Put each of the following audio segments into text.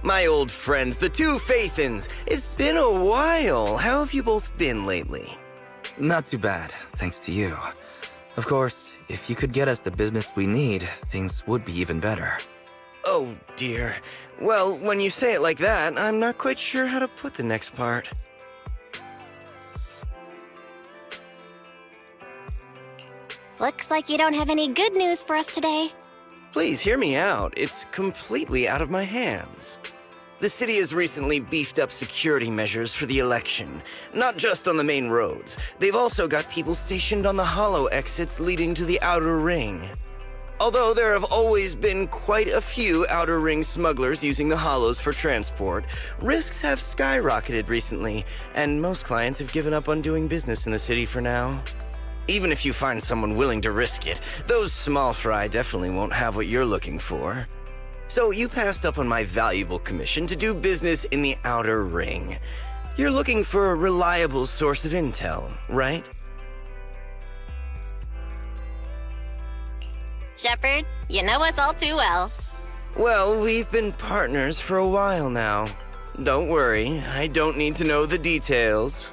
My old friends, the two Phaethons. It's been a while. How have you both been lately? Not too bad, thanks to you. Of course, if you could get us the business we need, things would be even better. Oh, dear. Well, when you say it like that, I'm not quite sure how to put the next part. Looks like you don't have any good news for us today. Please hear me out. It's completely out of my hands. The city has recently beefed up security measures for the election, not just on the main roads. They've also got people stationed on the hollow exits leading to the outer ring. Although there have always been quite a few outer ring smugglers using the hollows for transport, risks have skyrocketed recently, and most clients have given up on doing business in the city for now. Even if you find someone willing to risk it, those small fry definitely won't have what you're looking for. So you passed up on my valuable commission to do business in the outer ring. You're looking for a reliable source of intel, right? Shepard, you know us all too well. Well, we've been partners for a while now. Don't worry, I don't need to know the details.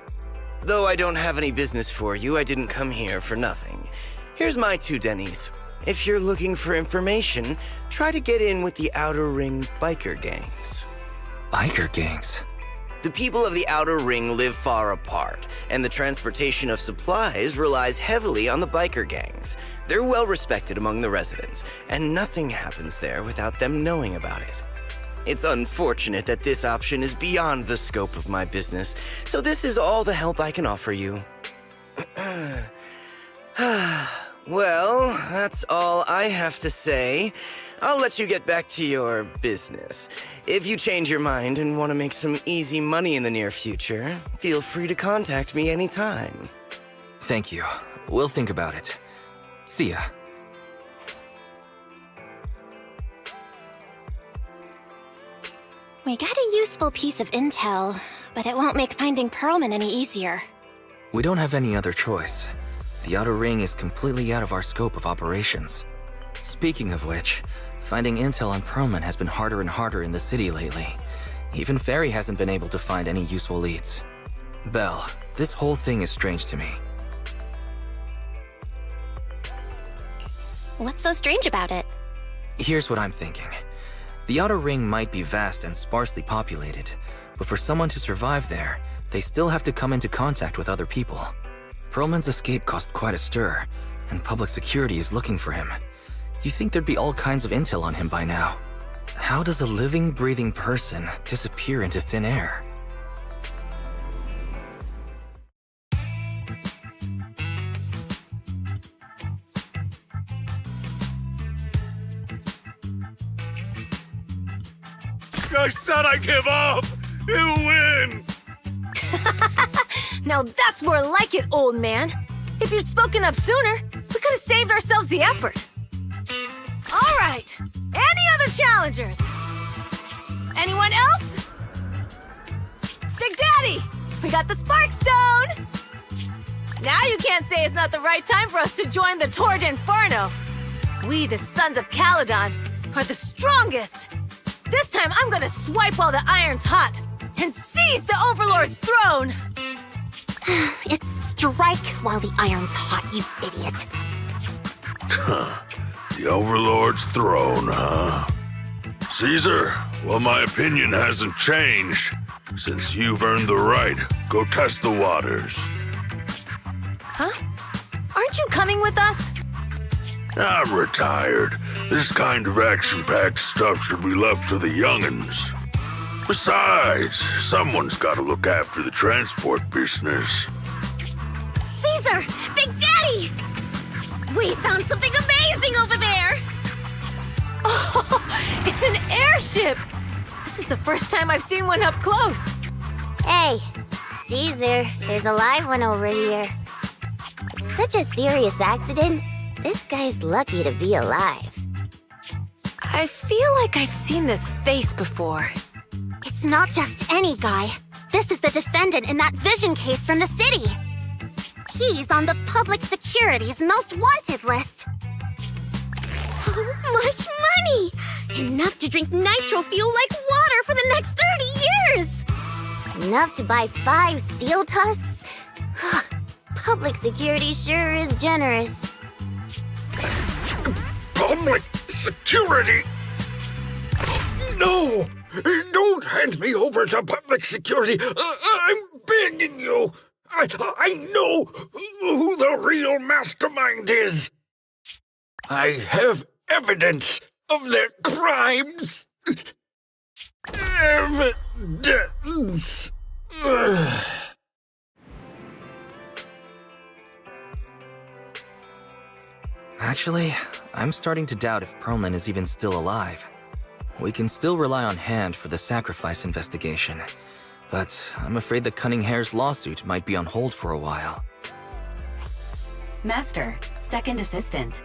Though I don't have any business for you, I didn't come here for nothing. Here's my 2 Denny's. If you're looking for information, try to get in with the Outer Ring biker gangs. Biker gangs? The people of the Outer Ring live far apart, and the transportation of supplies relies heavily on the biker gangs. They're well respected among the residents, and nothing happens there without them knowing about it. It's unfortunate that this option is beyond the scope of my business, so this is all the help I can offer you. Well, that's all I have to say. I'll let you get back to your business. If you change your mind and want to make some easy money in the near future, feel free to contact me anytime. Thank you. We'll think about it. See ya. We got a useful piece of intel, but it won't make finding Perlman any easier. We don't have any other choice. The Outer Ring is completely out of our scope of operations. Speaking of which, finding intel on Perlman has been harder and harder in the city lately. Even Ferry hasn't been able to find any useful leads. Belle, this whole thing is strange to me. What's so strange about it? Here's what I'm thinking. The Outer Ring might be vast and sparsely populated, but for someone to survive there, they still have to come into contact with other people. Perlman's escape caused quite a stir, and public security is looking for him. You'd think there'd be all kinds of intel on him by now. How does a living, breathing person disappear into thin air? I said I give up! You win! Now that's more like it, old man. If you'd spoken up sooner, we could have saved ourselves the effort. All right. Any other challengers? Anyone else? Big Daddy, we got the Spark Stone! Now you can't say it's not the right time for us to join the Tour de Inferno. We, the Sons of Caledon, are the strongest. This time I'm gonna swipe while the iron's hot and seize the Overlord's throne! It's strike while the iron's hot, you idiot. The Overlord's throne, huh? Caesar, well, my opinion hasn't changed. Since you've earned the right, go test the waters. Huh? Aren't you coming with us? I'm retired. This kind of action-packed stuff should be left to the young'uns. Besides, someone's gotta look after the transport business. Caesar! Big Daddy! We found something amazing over there! Oh, it's an airship! This is the first time I've seen one up close. Hey, Caesar, there's a live one over here. It's such a serious accident. This guy's lucky to be alive. I feel like I've seen this face before. It's not just any guy. This is the defendant in that vision case from the city. He's on the public security's most wanted list. So much money! Enough to drink nitro fuel like water for the next 30 years! Enough to buy 5 steel tusks? Public security sure is generous. Public security? No! Don't hand me over to public security! I'm begging you! I know who the real mastermind is! I have evidence of their crimes! Evidence! Actually, I'm starting to doubt if Perlman is even still alive. We can still rely on Hand for the sacrifice investigation, but I'm afraid the Cunning Hare's lawsuit might be on hold for a while. Master, second assistant.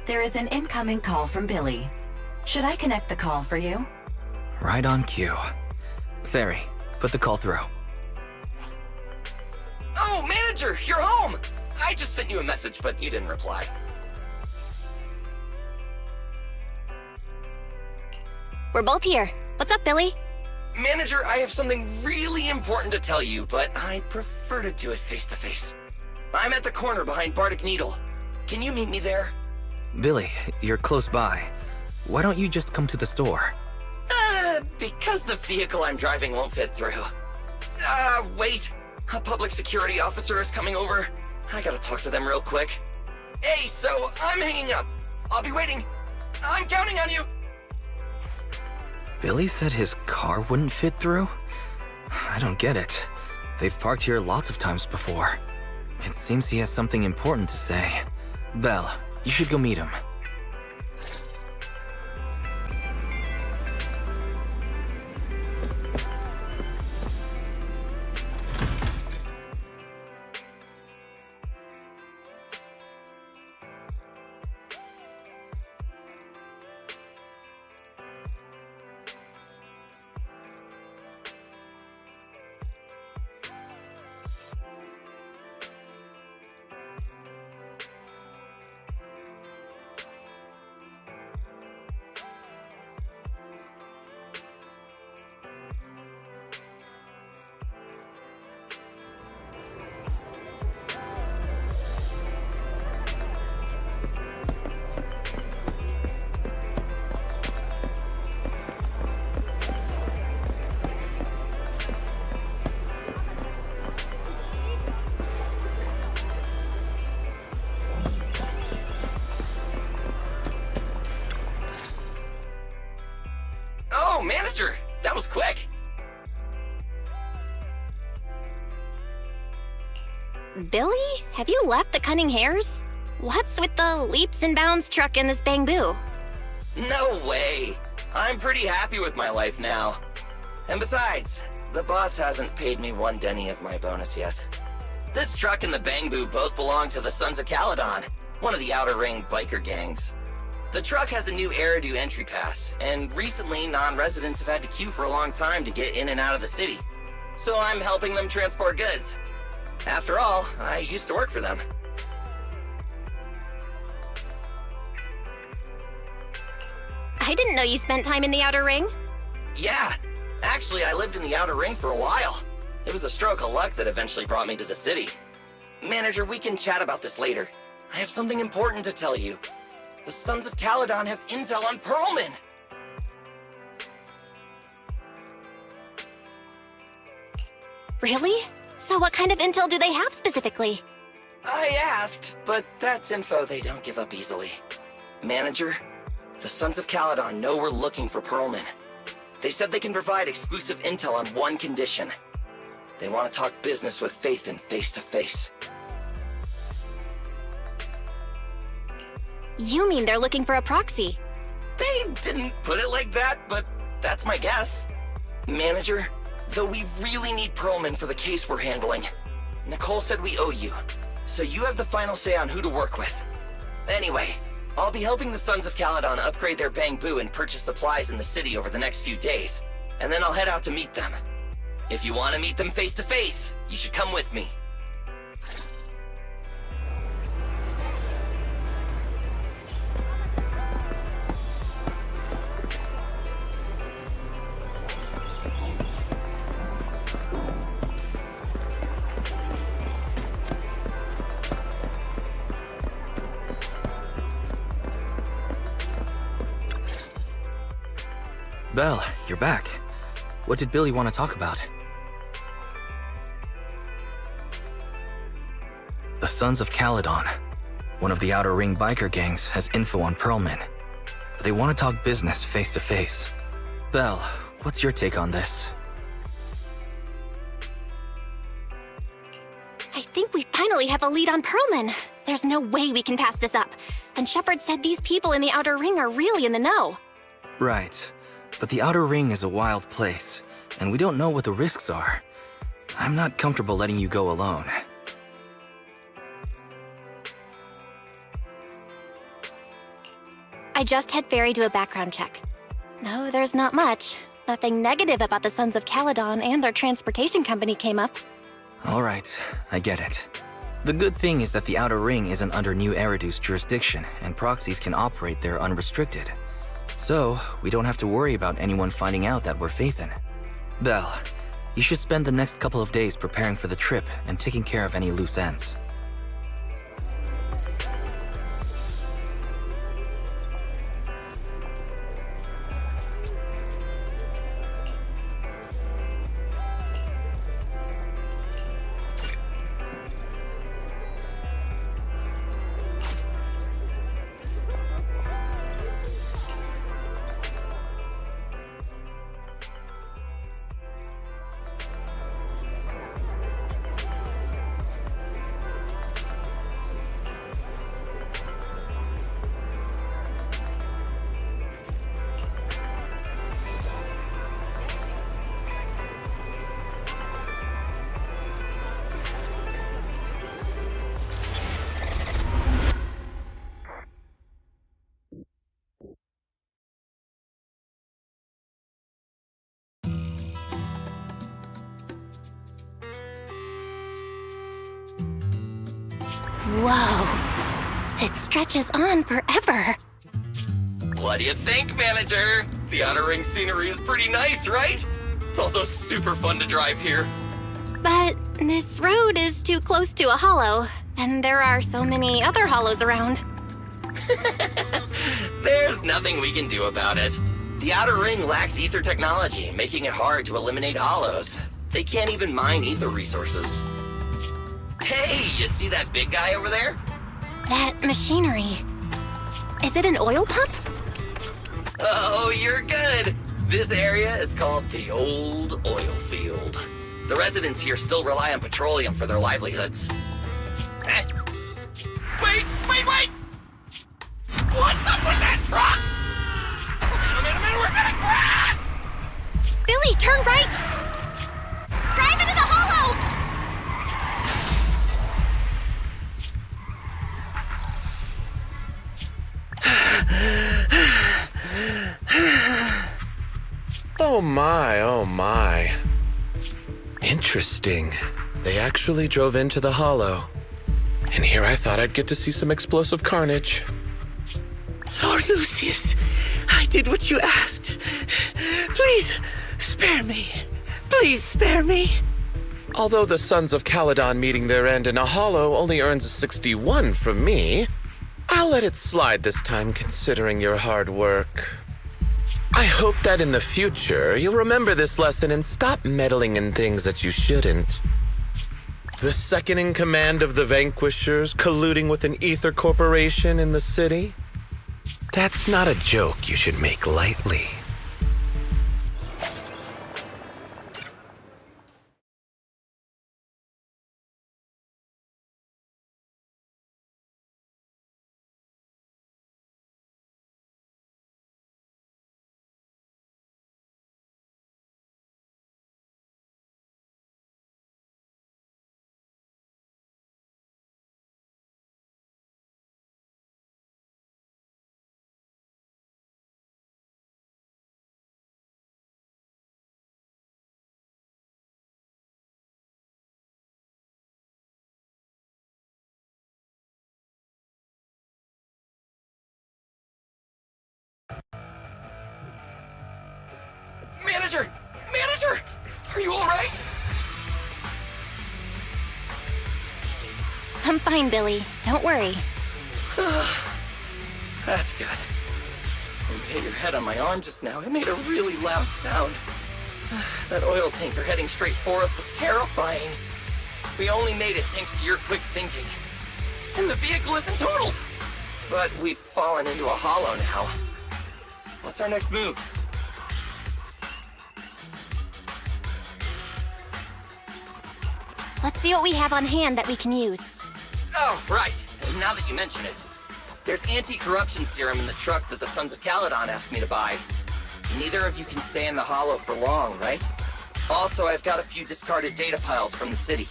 There is an incoming call from Billy. Should I connect the call for you? Right on cue. Fairy, put the call through. Oh, manager, you're home! I just sent you a message, but you didn't reply. We're both here. What's up, Billy? Manager, I have something really important to tell you, but I prefer to do it face-to-face. I'm at the corner behind Bardic Needle. Can you meet me there? Billy, you're close by. Why don't you just come to the store? Because the vehicle I'm driving won't fit through. Wait. A public security officer is coming over. I gotta talk to them real quick. Hey, so I'm hanging up. I'll be waiting. I'm counting on you. Billy said his car wouldn't fit through? I don't get it. They've parked here lots of times before. It seems he has something important to say. Belle, you should go meet him. Oh, manager, that was quick. Billy? Have you left the Cunning Hares? What's with the leaps and bounds truck and this bamboo? No way. I'm pretty happy with my life now. And besides, the boss hasn't paid me 1 denny of my bonus yet. This truck and the bamboo both belong to the Sons of Caledon, one of the Outer Ring biker gangs. The truck has a new Eridu entry pass, and recently non-residents have had to queue for a long time to get in and out of the city. So I'm helping them transport goods. After all, I used to work for them. I didn't know you spent time in the Outer Ring. Yeah, actually I lived in the Outer Ring for a while. It was a stroke of luck that eventually brought me to the city. Manager, we can chat about this later. I have something important to tell you. The Sons of Caledon have intel on Perlman! Really? So what kind of intel do they have specifically? I asked, but that's info they don't give up easily. Manager, the Sons of Caledon know we're looking for Perlman. They said they can provide exclusive intel on one condition. They want to talk business with Phaethon face to face. You mean they're looking for a proxy? They didn't put it like that, but that's my guess. Manager, though we really need Perlman for the case we're handling, Nicole said we owe you, so you have the final say on who to work with. Anyway, I'll be helping the Sons of Caledon upgrade their bamboo and purchase supplies in the city over the next few days, and then I'll head out to meet them. If you want to meet them face to face, you should come with me. Belle, you're back. What did Billy want to talk about? The Sons of Caledon. One of the Outer Ring biker gangs has info on Pearlman. They want to talk business face to face. Belle, what's your take on this? I think we finally have a lead on Pearlman. There's no way we can pass this up. And Shepard said these people in the Outer Ring are really in the know. Right. But the Outer Ring is a wild place, and we don't know what the risks are. I'm not comfortable letting you go alone. I just had Ferry do a background check. No, there's not much. Nothing negative about the Sons of Caledon and their transportation company came up. All right, I get it. The good thing is that the Outer Ring isn't under New Eridu's jurisdiction, and proxies can operate there unrestricted. So, we don't have to worry about anyone finding out that we're Phaethon. Belle, you should spend the next couple of days preparing for the trip and taking care of any loose ends. Whoa. It stretches on forever. What do you think, manager? The Outer Ring scenery is pretty nice, right? It's also super fun to drive here. But this road is too close to a hollow, and there are so many other hollows around. There's nothing we can do about it. The Outer Ring lacks ether technology, making it hard to eliminate hollows. They can't even mine ether resources. Hey, you see that big guy over there? That machinery. Is it an oil pump? Oh, you're good. This area is called the Old Oil Field. The residents here still rely on petroleum for their livelihoods. Eh? Wait! What's up with that truck? Oh man, we're gonna crash! Billy, turn right! Drive into the hollow! Oh my. Interesting. They actually drove into the hollow. And here I thought I'd get to see some explosive carnage. Lord Lucius, I did what you asked. Please, spare me. Please spare me. Although the Sons of Caledon meeting their end in a hollow only earns a 61 from me, I'll let it slide this time considering your hard work. I hope that in the future you'll remember this lesson and stop meddling in things that you shouldn't. The second in command of the Vanquishers colluding with an ether corporation in the city? That's not a joke you should make lightly. Manager! Are you alright? I'm fine, Billy. Don't worry. That's good. When you hit your head on my arm just now, it made a really loud sound. That oil tanker heading straight for us was terrifying. We only made it thanks to your quick thinking. And the vehicle isn't totaled! But we've fallen into a hollow now. What's our next move? Let's see what we have on hand that we can use. Oh, right. Now that you mention it. There's anti-corruption serum in the truck that the Sons of Caledon asked me to buy. Neither of you can stay in the hollow for long, right? Also, I've got a few discarded data piles from the city.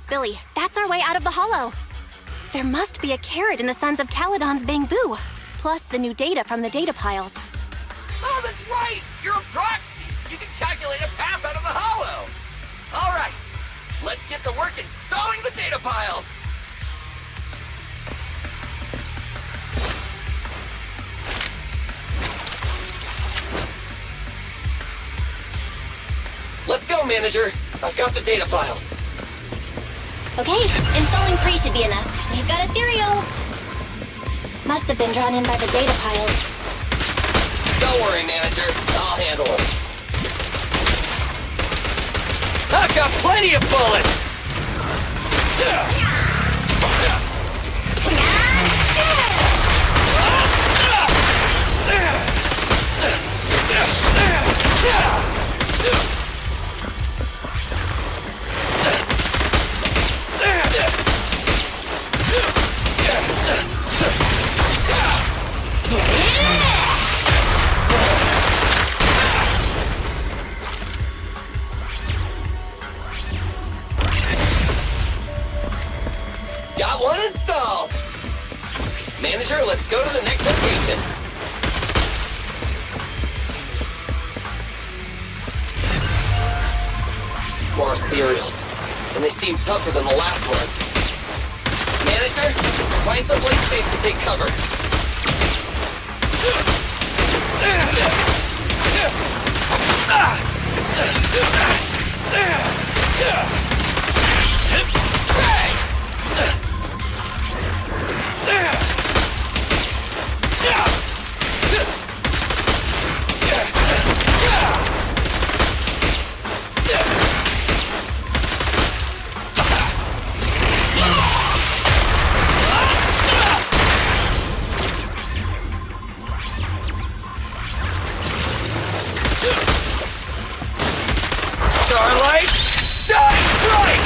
Billy, that's our way out of the hollow. There must be a carrot in the Sons of Caledon's bamboo, plus the new data from the data piles. Oh, that's right! You're a proxy! You can calculate a path out of the hollow! All right, let's get to work installing the data piles! Let's go, manager! I've got the data piles. Okay, installing 3 should be enough. We've got ethereal. Must have been drawn in by the data piles. Don't worry, manager. I'll handle it. I've got plenty of bullets! Got one installed! Manager, let's go to the next location. More ethereals. And they seem tougher than the last ones. Manager, find someplace safe to take cover. Starlight, shine bright!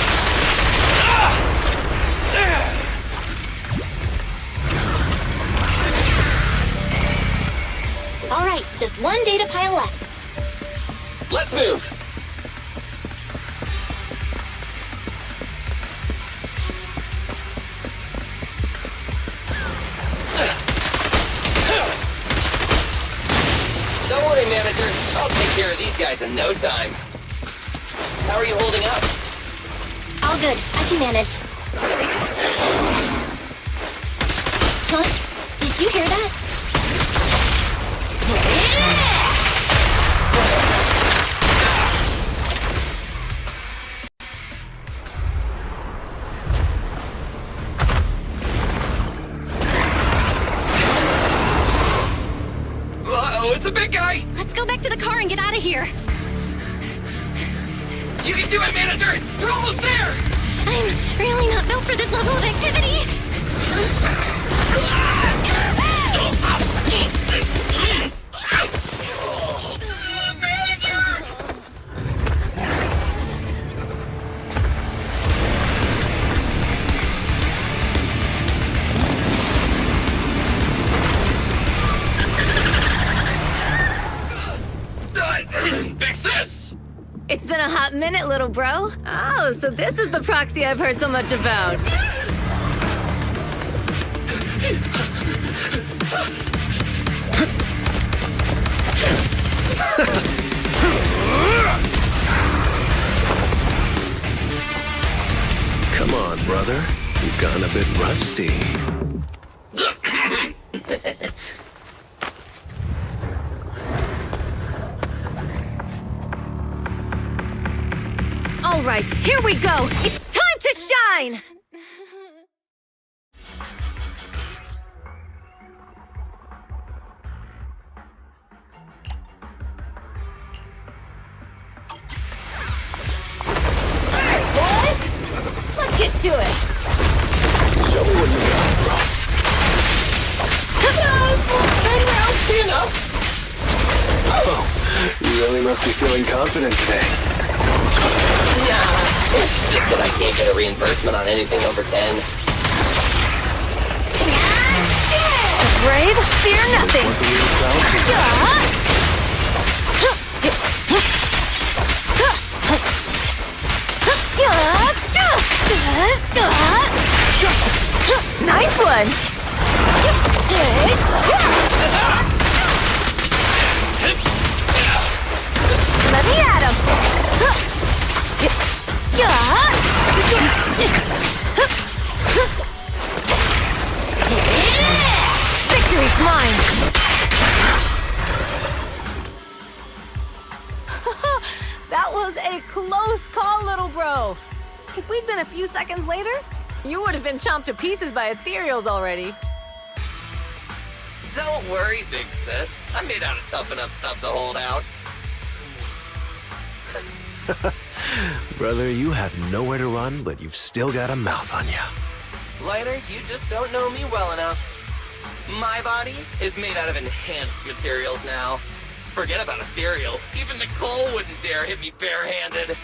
All right, just one data pile left. Let's move! Don't worry, manager. I'll take care of these guys in no time. How are you holding up? All good. I can manage. Huh? Did you hear that? Uh-oh, it's a big guy! Let's go back to the car and get out of here. You can do it, manager! We're almost there! I'm really not built for this level of activity. Fix this! It's been a hot minute, little bro. Oh, so this is the proxy I've heard so much about. Come on, brother. You've gotten a bit rusty. All right, here we go. It's time to shine! You feeling confident today? Nah, it's just that I can't get a reimbursement on anything over 10. Brave, fear nothing. Once a real crowd. Nice one. Let me at him. Victory's mine. That was a close call, little bro. If we'd been a few seconds later, you would have been chomped to pieces by ethereals already. Don't worry, big sis. I'm made out of tough enough stuff to hold out. Brother, you have nowhere to run, but you've still got a mouth on you. Lighter, you just don't know me well enough. My body is made out of enhanced materials now. Forget about ethereals. Even Nicole wouldn't dare hit me barehanded.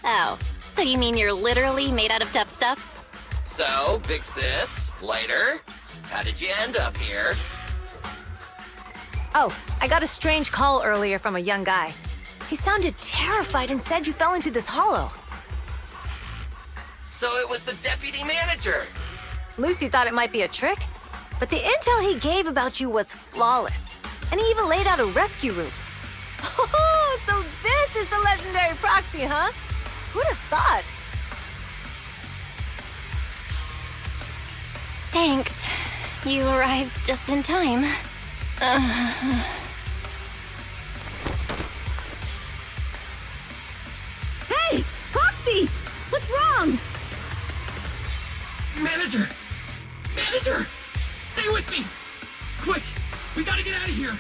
Oh, so you mean you're literally made out of tough stuff? So, big sis, Lighter, how did you end up here? Oh, I got a strange call earlier from a young guy. He sounded terrified and said you fell into this hollow. So it was the deputy manager. Lucy thought it might be a trick, but the intel he gave about you was flawless. And he even laid out a rescue route. Oh, so this is the legendary proxy, huh? Who'd have thought? Thanks. You arrived just in time. Hey! Proxy! What's wrong? Manager! Manager! Stay with me! Quick! We gotta get out of here!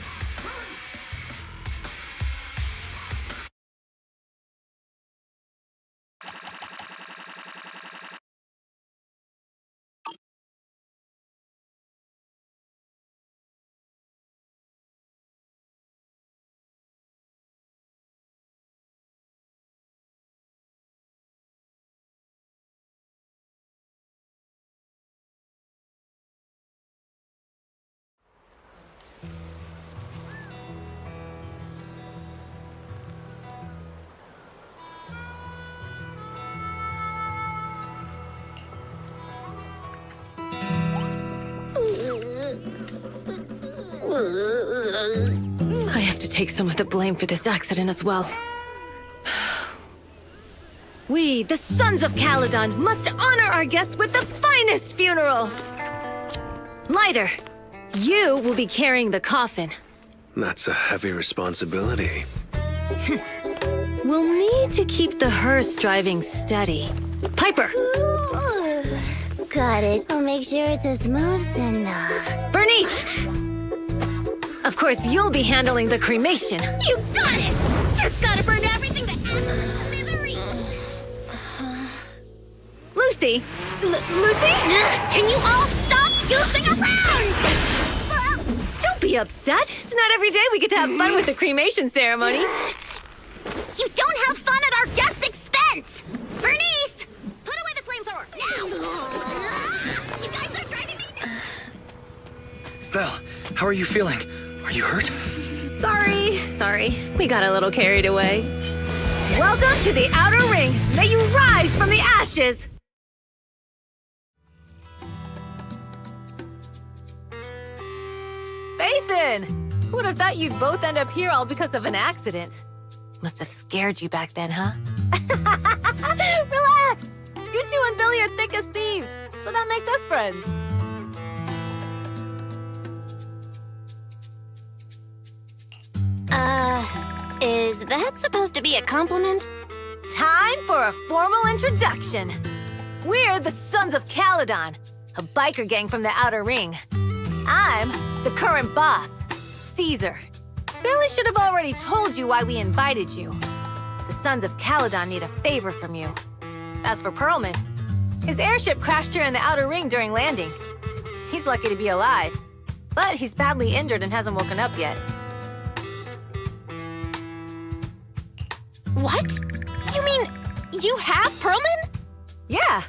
I have to take some of the blame for this accident as well. We, the Sons of Caledon, must honor our guests with the finest funeral! Lighter, you will be carrying the coffin. That's a heavy responsibility. We'll need to keep the hearse driving steady. Piper! Got it. I'll make sure it's as smooth enough. Bernice! Of course, you'll be handling the cremation. You got it! Just gotta burn everything to smithereens! Lucy! Lucy? Can you all stop goofing around? Don't be upset. It's not every day we get to have fun with the cremation ceremony. You don't have fun at our guest expense! Bernice! Put away the flamethrower, now! You guys are driving me nuts! Belle, how are you feeling? Are you hurt? Sorry. We got a little carried away. Welcome to the Outer Ring. May you rise from the ashes! Phaethon! Who would have thought you'd both end up here all because of an accident? Must have scared you back then, huh? Relax! You two and Billy are thick as thieves, so that makes us friends. Is that supposed to be a compliment? Time for a formal introduction. We're the Sons of Caledon, a biker gang from the Outer Ring. I'm the current boss, Caesar. Billy should have already told you why we invited you. The Sons of Caledon need a favor from you. As for Pearlman, His airship crashed here in the outer ring during landing. He's lucky to be alive, but he's badly injured and hasn't woken up yet. What? You mean you have Perlman? Yeah.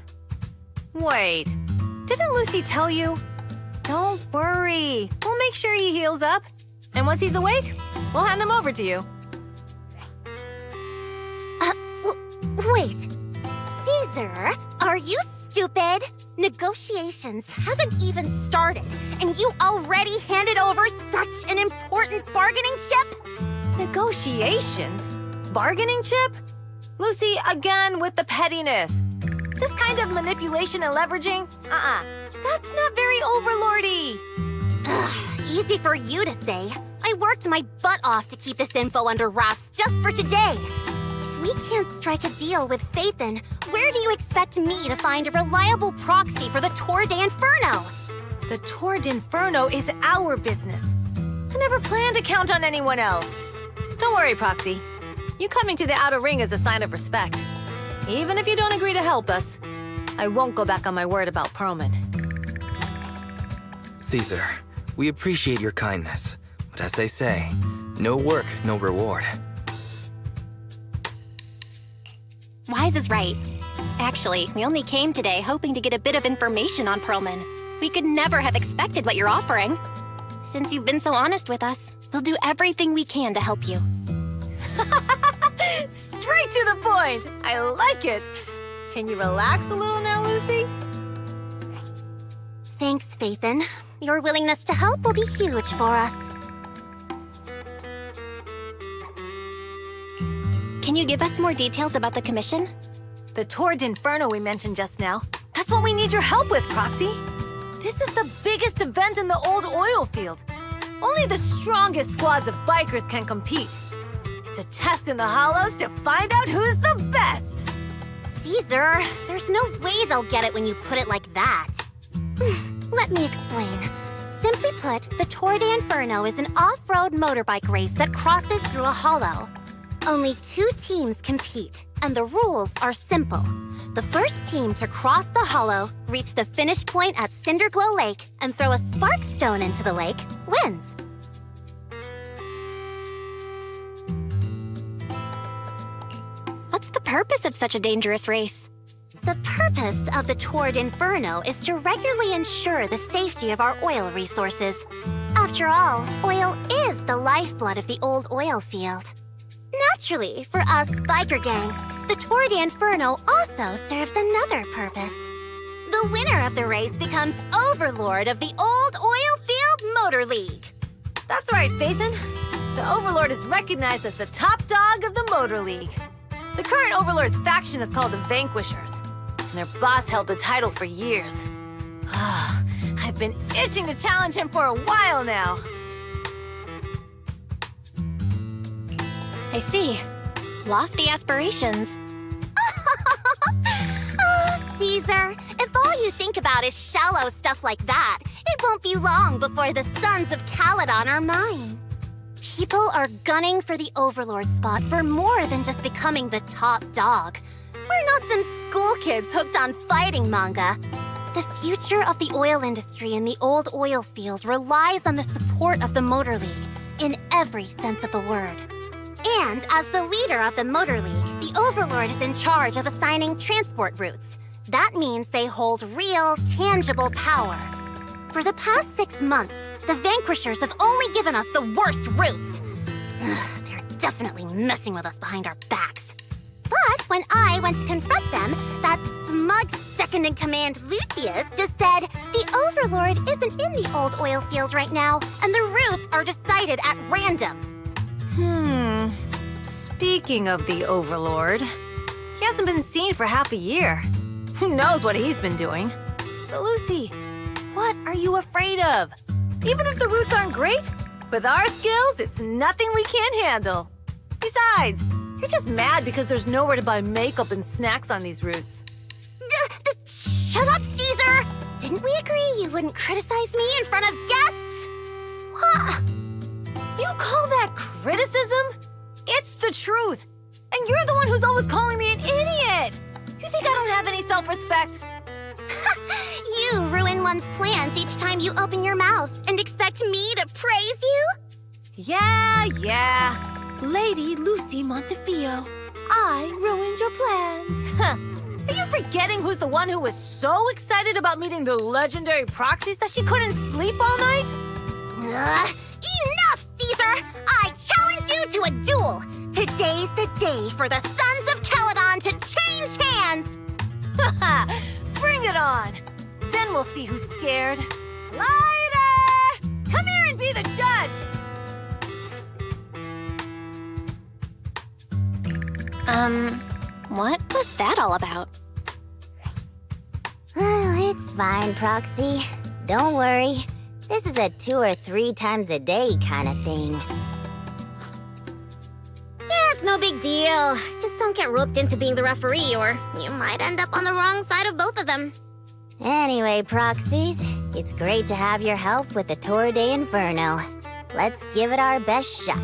Wait, didn't Lucy tell you? Don't worry. We'll make sure he heals up. And once he's awake, we'll hand him over to you. Wait. Caesar, are you stupid? Negotiations haven't even started, and you already handed over such an important bargaining chip? Negotiations? Bargaining chip? Lucy, again with the pettiness. This kind of manipulation and leveraging? That's not very overlordy. Easy for you to say. I worked my butt off to keep this info under wraps just for today. If we can't strike a deal with Phaethon, where do you expect me to find a reliable proxy for the Tour de Inferno? The Tour de Inferno is our business. I never planned to count on anyone else. Don't worry, Proxy. You coming to the outer ring is a sign of respect. Even if you don't agree to help us, I won't go back on my word about Perlman. Caesar, we appreciate your kindness, but as they say, no work, no reward. Wise is right. Actually, we only came today hoping to get a bit of information on Perlman. We could never have expected what you're offering. Since you've been so honest with us, we'll do everything we can to help you. Straight to the point! I like it! Can you relax a little now, Lucy? Thanks, Phaethon. Your willingness to help will be huge for us. Can you give us more details about the commission? The Tour de Inferno we mentioned just now. That's what we need your help with, Proxy. This is the biggest event in the old oil field. Only the strongest squads of bikers can compete. It's a test in the hollows to find out who's the best. Caesar, there's no way they'll get it when you put it like that. Let me explain. Simply put, the Tour de Inferno is an off-road motorbike race that crosses through a hollow. Only 2 teams compete, and the rules are simple. The first team to cross the hollow, reach the finish point at Cinderglow Lake, and throw a spark stone into the lake, wins. What's the purpose of such a dangerous race? The purpose of the Tour de Inferno is to regularly ensure the safety of our oil resources. After all, oil is the lifeblood of the old oil field. Naturally, for us biker gangs, the Tour de Inferno also serves another purpose. The winner of the race becomes overlord of the old oil field motor league. That's right, Phaethon. The Overlord is recognized as the top dog of the Motor League. The current Overlord's faction is called the Vanquishers, and their boss held the title for years. I've been itching to challenge him for a while now. I see. Lofty aspirations. Oh, Caesar, if all you think about is shallow stuff like that, it won't be long before the sons of Caledon are mine. People are gunning for the Overlord spot for more than just becoming the top dog. We're not some school kids hooked on fighting manga. The future of the oil industry in the old oil field relies on the support of the Motor League, in every sense of the word. And as the leader of the Motor League, the Overlord is in charge of assigning transport routes. That means they hold real, tangible power. For the past 6 months, the Vanquishers have only given us the worst routes. They're definitely messing with us behind our backs. But when I went to confront them, that smug second-in-command Lucius just said the Overlord isn't in the old oil field right now, and the routes are decided at random. Speaking of the Overlord, he hasn't been seen for half a year. Who knows what he's been doing? But Lucy, what are you afraid of? Even if the routes aren't great, with our skills, it's nothing we can't handle. Besides, you're just mad because there's nowhere to buy makeup and snacks on these routes. Shut up, Caesar! Didn't we agree you wouldn't criticize me in front of guests? What? You call that criticism? It's the truth. And you're the one who's always calling me an idiot. You think I don't have any self-respect? you ruin one's plans each time you open your mouth and expect me to praise you? Yeah. Lady Lucy Montefiore, I ruined your plans. Are you forgetting who's the one who was so excited about meeting the legendary proxies that she couldn't sleep all night? Enough, Caesar! I challenge you to a duel! Today's the day for the Sons of Caledon to change hands! Bring it on! Then we'll see who's scared. Lighter! Come here and be the judge! What was that all about? It's fine, Proxy. Don't worry. This is a 2 or 3 times a day kind of thing. Yeah, it's no big deal. Just don't get roped into being the referee, or you might end up on the wrong side of both of them. Anyway, Proxies, it's great to have your help with the Tour de Inferno. Let's give it our best shot.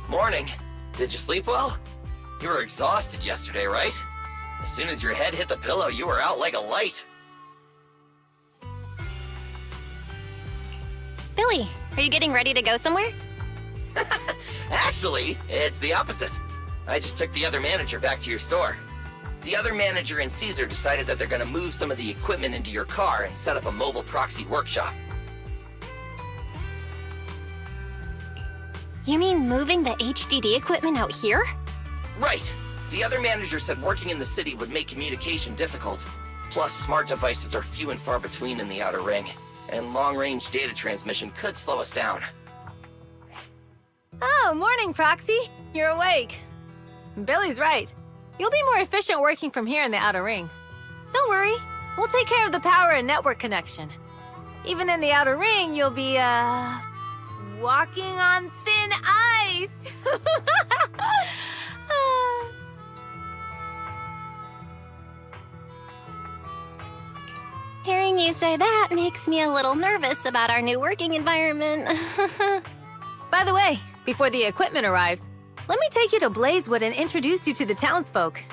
Morning. Did you sleep well? You were exhausted yesterday, right? As soon as your head hit the pillow, you were out like a light. Billy, are you getting ready to go somewhere? Actually, it's the opposite. I just took the other manager back to your store. The other manager and Caesar decided that they're gonna move some of the equipment into your car and set up a mobile proxy workshop. You mean moving the HDD equipment out here? Right. The other manager said working in the city would make communication difficult. Plus, smart devices are few and far between in the Outer Ring, and long-range data transmission could slow us down. Oh, morning, Proxy. You're awake. Billy's right. You'll be more efficient working from here in the Outer Ring. Don't worry. We'll take care of the power and network connection. Even in the Outer Ring, you'll be, walking on thin ice. Hearing you say that makes me a little nervous about our new working environment. By the way, before the equipment arrives, let me take you to Blazewood and introduce you to the townsfolk.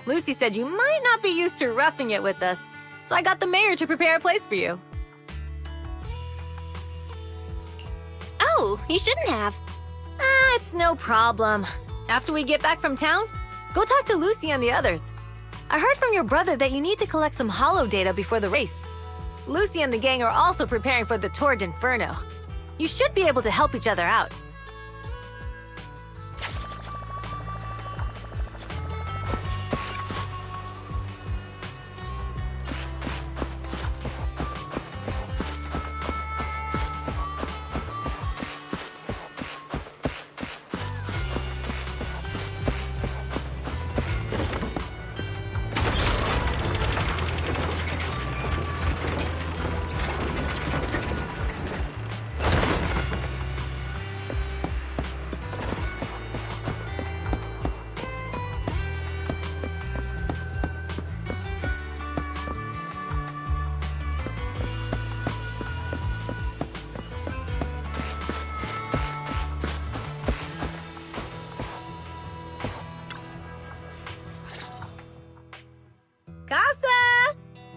Lucy said you might not be used to roughing it with us, so I got the mayor to prepare a place for you. Oh, you shouldn't have. It's no problem. After we get back from town, go talk to Lucy and the others. I heard from your brother that you need to collect some holo data before the race. Lucy and the gang are also preparing for the Tour de Inferno. You should be able to help each other out.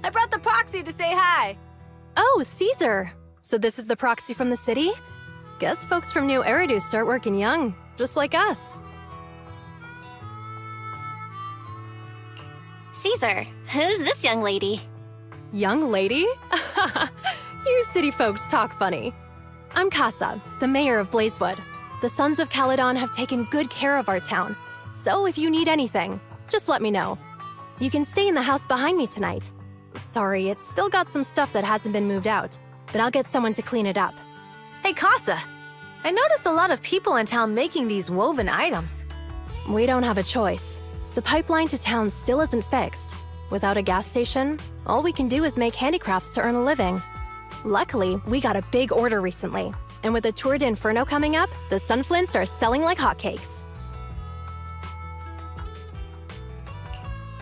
I brought the proxy to say hi. Oh, Caesar. So this is the proxy from the city? Guess folks from New Eridu start working young, just like us. Caesar, who's this young lady? Young lady? You city folks talk funny. I'm Casa, the mayor of Blazewood. The Sons of Caledon have taken good care of our town. So if you need anything, just let me know. You can stay in the house behind me tonight. Sorry, it's still got some stuff that hasn't been moved out, but I'll get someone to clean it up. Hey, Casa. I noticed a lot of people in town making these woven items. We don't have a choice. The pipeline to town still isn't fixed. Without a gas station, all we can do is make handicrafts to earn a living. Luckily, we got a big order recently, and with the Tour de Inferno coming up, the sunflints are selling like hotcakes.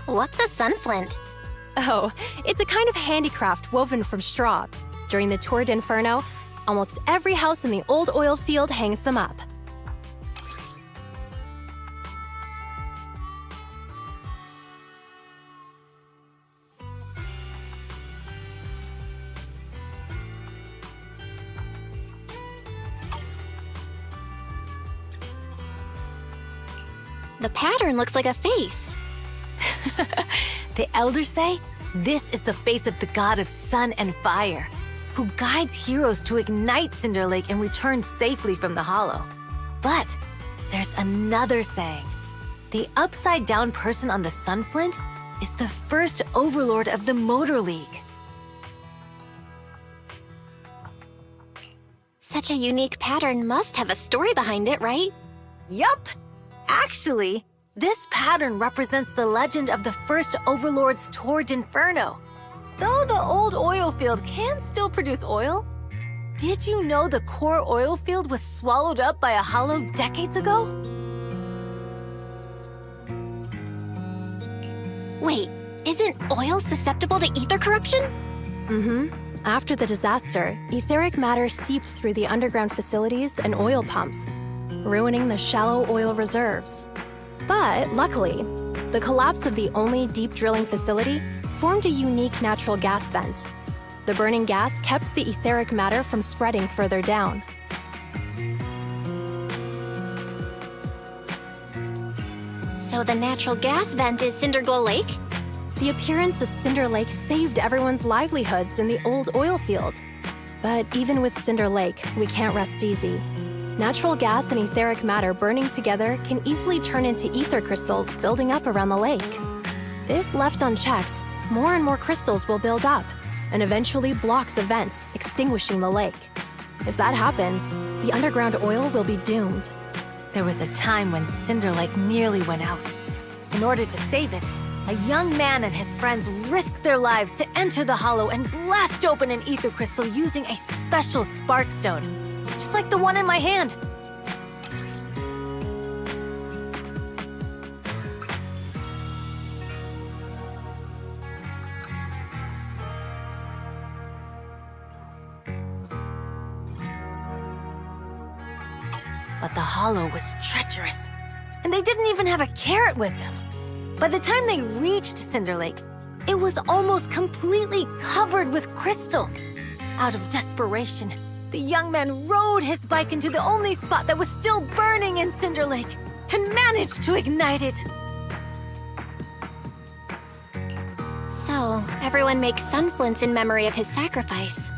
What's a sunflint? Oh, it's a kind of handicraft woven from straw. During the Tour de Inferno, almost every house in the old oil field hangs them up. The pattern looks like a face. The elders say this is the face of the god of sun and fire, who guides heroes to ignite Cinder Lake and return safely from the hollow. But there's another saying. The upside-down person on the sunflint is the first overlord of the Motor League. Such a unique pattern must have a story behind it, right? Yup! Actually, this pattern represents the legend of the first overlord's Tour de Inferno. Though the old oil field can still produce oil, did you know the core oil field was swallowed up by a hollow decades ago? Wait, isn't oil susceptible to ether corruption? Mm-hmm. After the disaster, etheric matter seeped through the underground facilities and oil pumps, ruining the shallow oil reserves. But luckily, the collapse of the only deep drilling facility formed a unique natural gas vent. The burning gas kept the etheric matter from spreading further down. So the natural gas vent is Cinderglow Lake? The appearance of Cinder Lake saved everyone's livelihoods in the old oil field. But even with Cinder Lake, we can't rest easy. Natural gas and etheric matter burning together can easily turn into ether crystals building up around the lake. If left unchecked, more and more crystals will build up and eventually block the vent, extinguishing the lake. If that happens, the underground oil will be doomed. There was a time when Cinder Lake nearly went out. In order to save it, a young man and his friends risked their lives to enter the hollow and blast open an ether crystal using a special spark stone. Just like the one in my hand. But the hollow was treacherous, and they didn't even have a carrot with them. By the time they reached Cinder Lake, it was almost completely covered with crystals. Out of desperation, the young man rode his bike into the only spot that was still burning in Cinder Lake and managed to ignite it. So, everyone makes sunflints in memory of his sacrifice.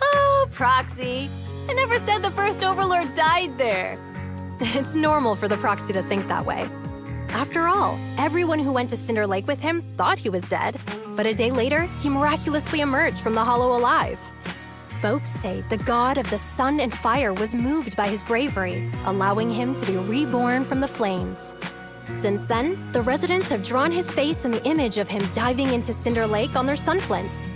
Oh, Proxy. I never said the first Overlord died there. It's normal for the proxy to think that way. After all, everyone who went to Cinder Lake with him thought he was dead, but a day later, he miraculously emerged from the hollow alive. Folks say the god of the sun and fire was moved by his bravery, allowing him to be reborn from the flames. Since then, the residents have drawn his face in the image of him diving into Cinder Lake on their sunflints.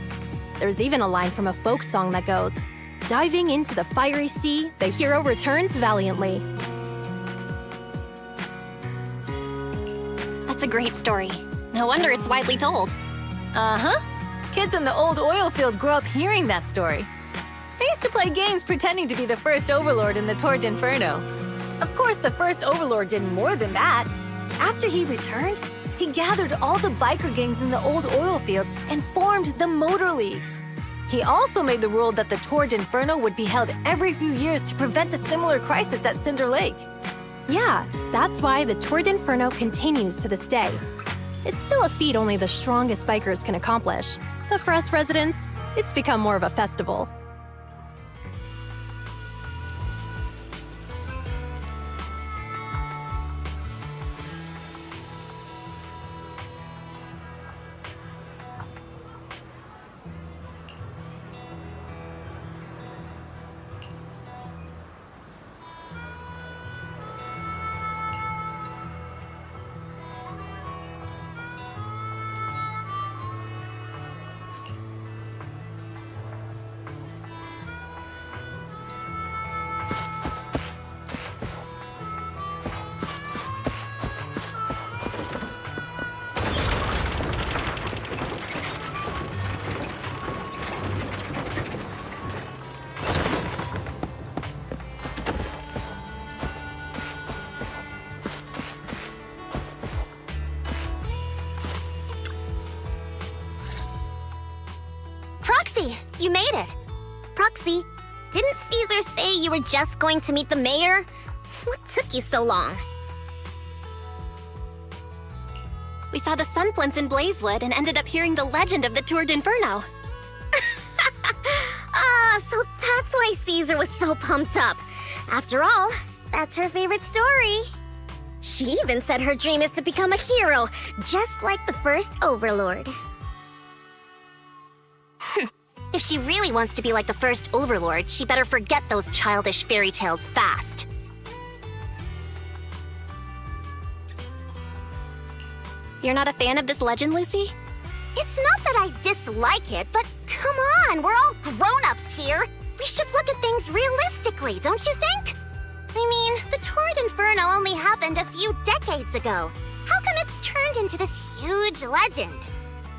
There's even a line from a folk song that goes, "Diving into the fiery sea, the hero returns valiantly." That's a great story. No wonder it's widely told. Uh-huh. Kids in the old oil field grew up hearing that story. They used to play games pretending to be the first Overlord in the Tour de Inferno. Of course, the first Overlord did more than that. After he returned, he gathered all the biker gangs in the old oil field and formed the Motor League. He also made the rule that the Tour de Inferno would be held every few years to prevent a similar crisis at Cinder Lake. Yeah, that's why the Tour de Inferno continues to this day. It's still a feat only the strongest bikers can accomplish, but for us residents, it's become more of a festival. Proxy, you made it. Proxy, didn't Caesar say you were just going to meet the mayor? What took you so long? We saw the sunflints in Blazewood and ended up hearing the legend of the Tour de Inferno. So that's why Caesar was so pumped up. After all, that's her favorite story. She even said her dream is to become a hero, just like the first Overlord. If she really wants to be like the first Overlord, she better forget those childish fairy tales fast. You're not a fan of this legend, Lucy? It's not that I dislike it, but come on, we're all grown-ups here. We should look at things realistically, don't you think? I mean, the Tour de Inferno only happened a few decades ago. How come it's turned into this huge legend?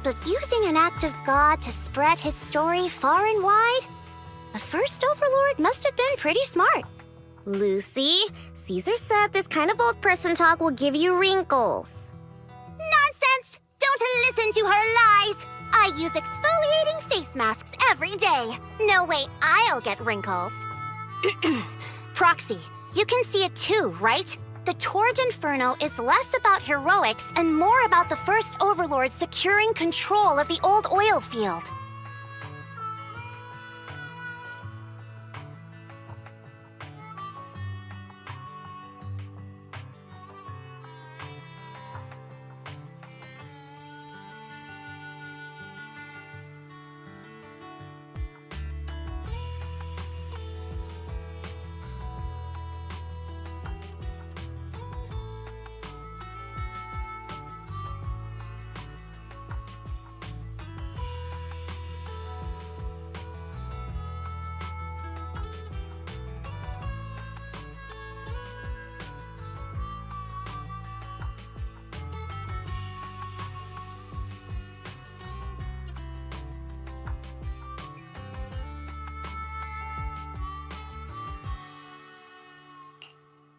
But using an act of God to spread his story far and wide? The first Overlord must have been pretty smart. Lucy, Caesar said this kind of old person talk will give you wrinkles. Nonsense! Don't listen to her lies! I use exfoliating face masks every day. No way I'll get wrinkles. Proxy, you can see it too, right? The Tour de Inferno is less about heroics and more about the first Overlord securing control of the old oil field.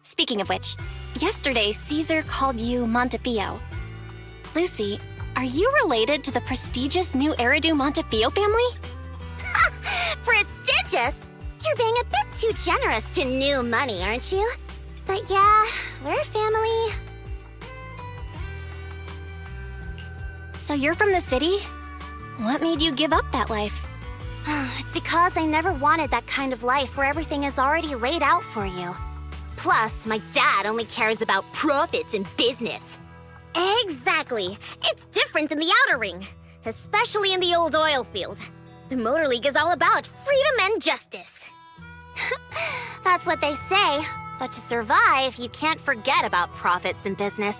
Speaking of which, yesterday Caesar called you Montefio. Lucy, are you related to the prestigious new Eridu Montefio family? Prestigious? You're being a bit too generous to new money, aren't you? But yeah, we're family. So you're from the city? What made you give up that life? It's because I never wanted that kind of life where everything is already laid out for you. Plus, my dad only cares about profits and business. Exactly. It's different in the Outer Ring, especially in the old oil field. The Motor League is all about freedom and justice. That's what they say, but to survive, you can't forget about profits and business.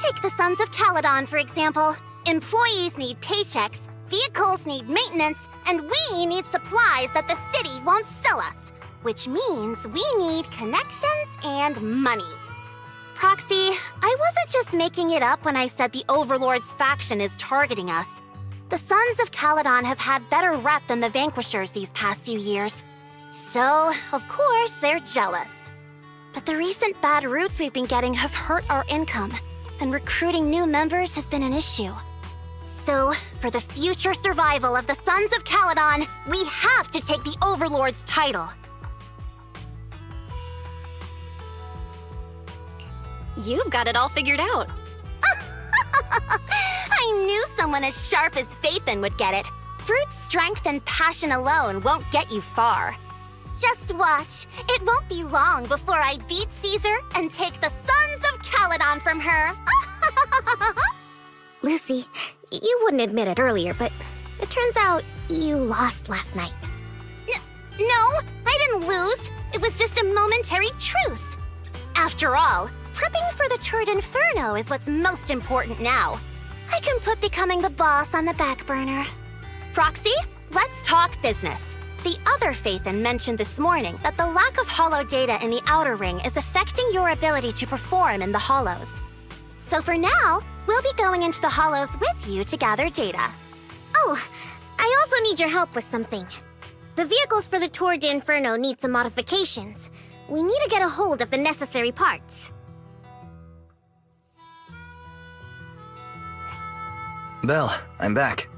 Take the Sons of Caledon, for example. Employees need paychecks, vehicles need maintenance, and we need supplies that the city won't sell us. Which means we need connections and money. Proxy, I wasn't just making it up when I said the Overlord's faction is targeting us. The Sons of Caledon have had better rep than the Vanquishers these past few years. So, of course, they're jealous. But the recent bad routes we've been getting have hurt our income. and recruiting new members has been an issue. So, for the future survival of the Sons of Caledon, we have to take the Overlord's title. You've got it all figured out. I knew someone as sharp as Phaethon would get it. Brute strength and passion alone won't get you far. Just watch. It won't be long before I beat Caesar and take the Sons of Caledon from her. Lucy, you wouldn't admit it earlier, but it turns out you lost last night. No, I didn't lose. It was just a momentary truce. After all, prepping for the Tour de Inferno is what's most important now. I can put becoming the boss on the back burner. Proxy, let's talk business. The other Phaethon mentioned this morning that the lack of hollow data in the outer ring is affecting your ability to perform in the hollows. So for now, we'll be going into the hollows with you to gather data. Oh, I also need your help with something. The vehicles for the Tour de Inferno need some modifications. We need to get a hold of the necessary parts. Belle, I'm back.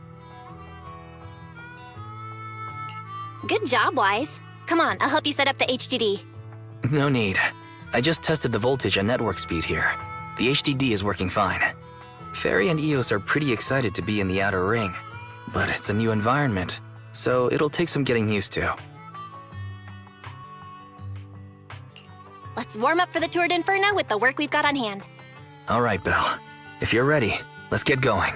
Good job, Wise. Come on, I'll help you set up the HDD. No need. I just tested the voltage and network speed here. The HDD is working fine. Fairy and Eos are pretty excited to be in the outer ring, but it's a new environment, so it'll take some getting used to. Let's warm up for the Tour de Inferno with the work we've got on hand. All right, Belle. If you're ready, let's get going.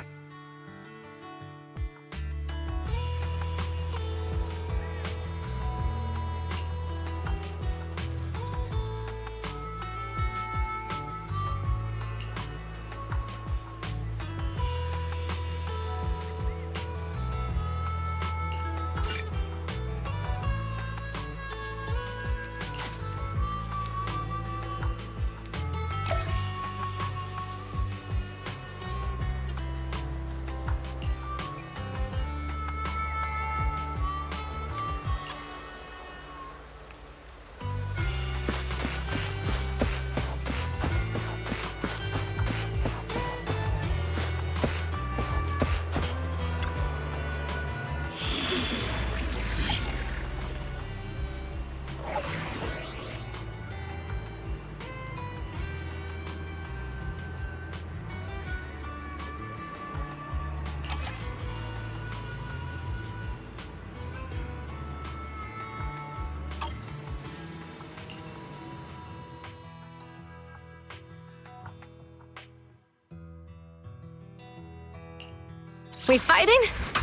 We fighting?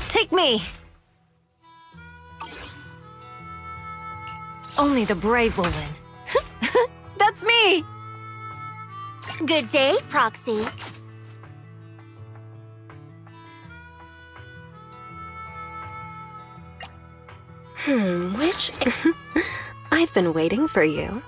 Take me. Only the brave will win. That's me! Good day, Proxy. Which... I've been waiting for you.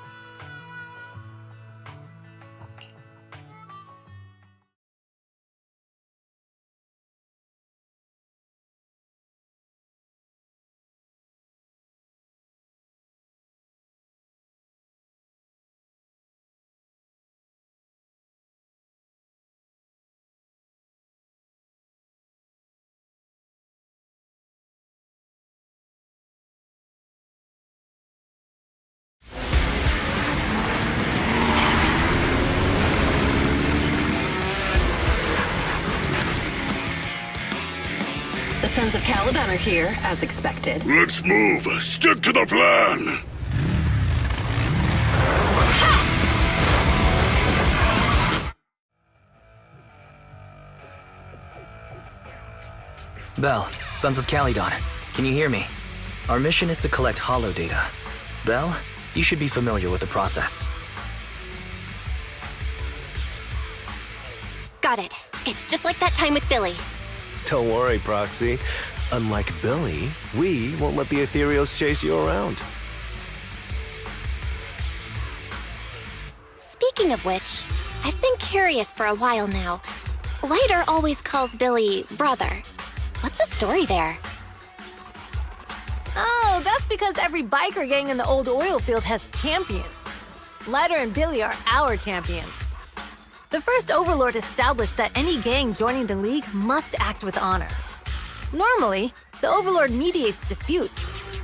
The Sons of Caledon are here, as expected. Let's move. Stick to the plan. Belle, Sons of Caledon, can you hear me? Our mission is to collect hollow data. Belle, you should be familiar with the process. Got it. It's just like that time with Billy. Don't worry, Proxy. Unlike Billy, we won't let the Ethereals chase you around. Speaking of which, I've been curious for a while now. Lighter always calls Billy brother. What's the story there? Oh, that's because every biker gang in the old oil field has champions. Lighter and Billy are our champions. The first Overlord established that any gang joining the League must act with honor. Normally, the Overlord mediates disputes,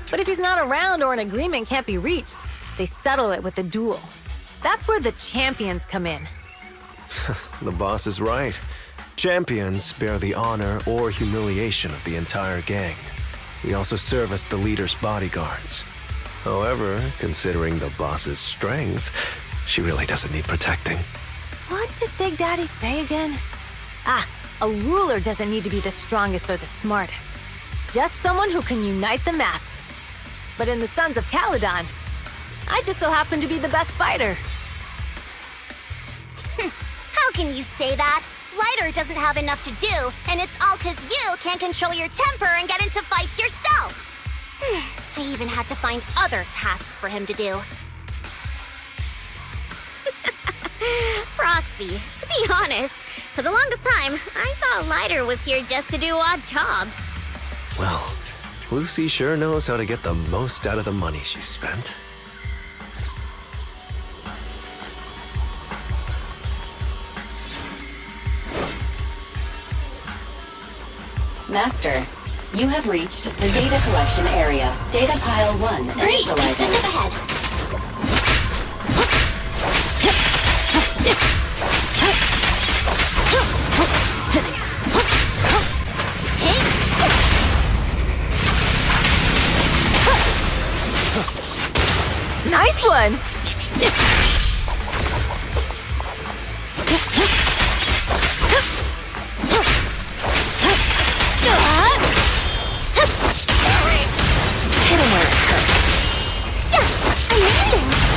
but if he's not around or an agreement can't be reached, they settle it with a duel. That's where the champions come in. The boss is right. Champions bear the honor or humiliation of the entire gang. We also serve as the leader's bodyguards. However, considering the boss's strength, she really doesn't need protecting. What did Big Daddy say again? Ah, a ruler doesn't need to be the strongest or the smartest. Just someone who can unite the masses. But in the Sons of Caledon, I just so happen to be the best fighter. How can you say that? Lighter doesn't have enough to do, and it's all 'cause you can't control your temper and get into fights yourself. I even had to find other tasks for him to do. Proxy, to be honest, for the longest time, I thought Lighter was here just to do odd jobs. Well, Lucy sure knows how to get the most out of the money she spent. Master, you have reached the data collection area. Data pile 1 initializing. Step ahead. Nice one!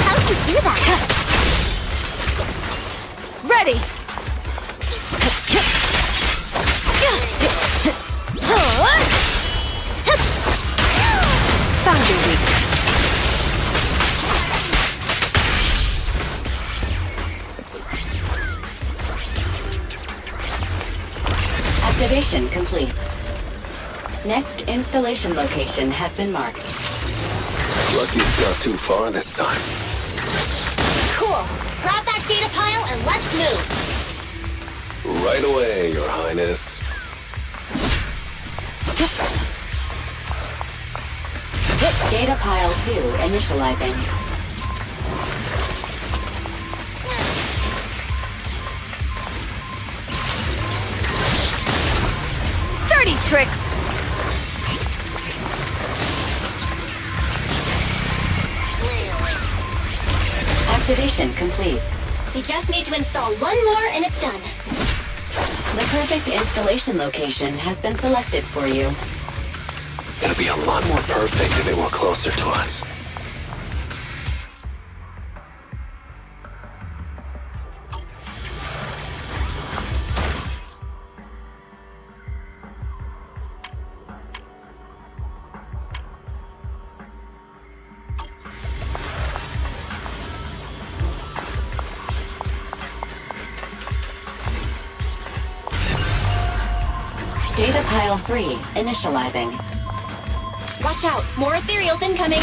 How'd you do that? Ready! Found your weakness. Activation complete. Next installation location has been marked. Lucky it's not too far this time. Cool. Grab that data pile and let's move. Right away, Your Highness. Data pile 2 initializing. Dirty tricks! Activation complete. We just need to install one more and it's done. The perfect installation location has been selected for you. It'd be a lot more perfect if it were closer to us. Data pile 3 initializing. Watch out, more ethereals incoming.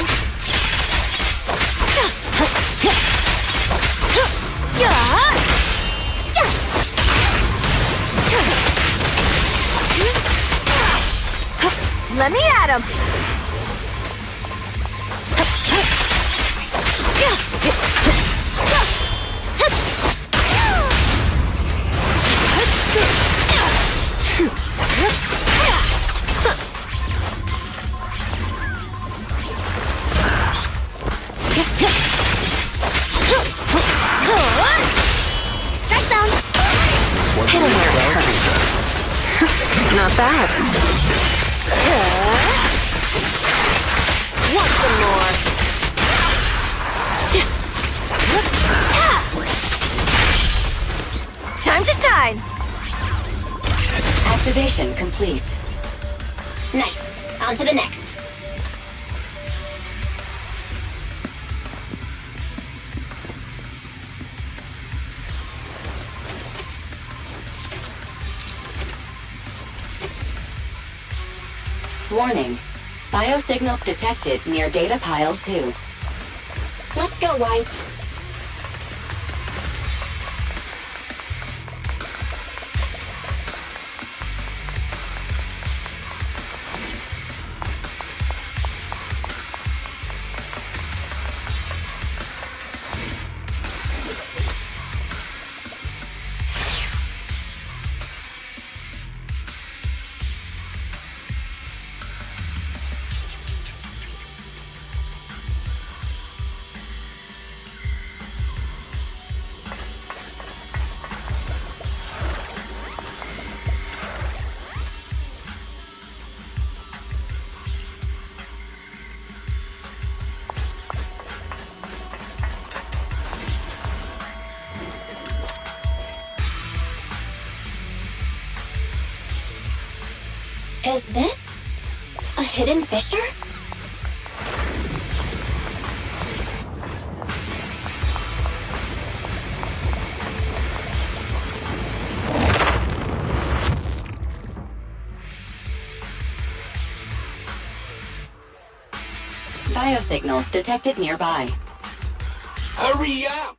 Let me at him! Not bad. Want some more? Time to shine! Activation complete. Nice. On to the next. Warning. Biosignals detected near data pile 2. Let's go, Wise. Is this a hidden fissure? Biosignals detected nearby. Hurry up!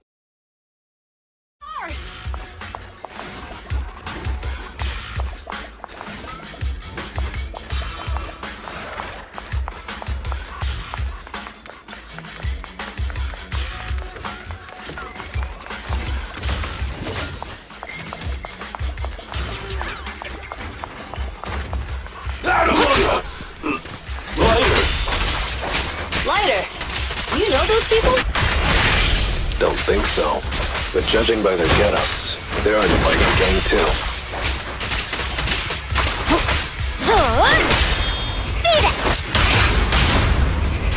Lighter, do you know those people? Don't think so. But judging by their get-ups, they're in the biker gang too.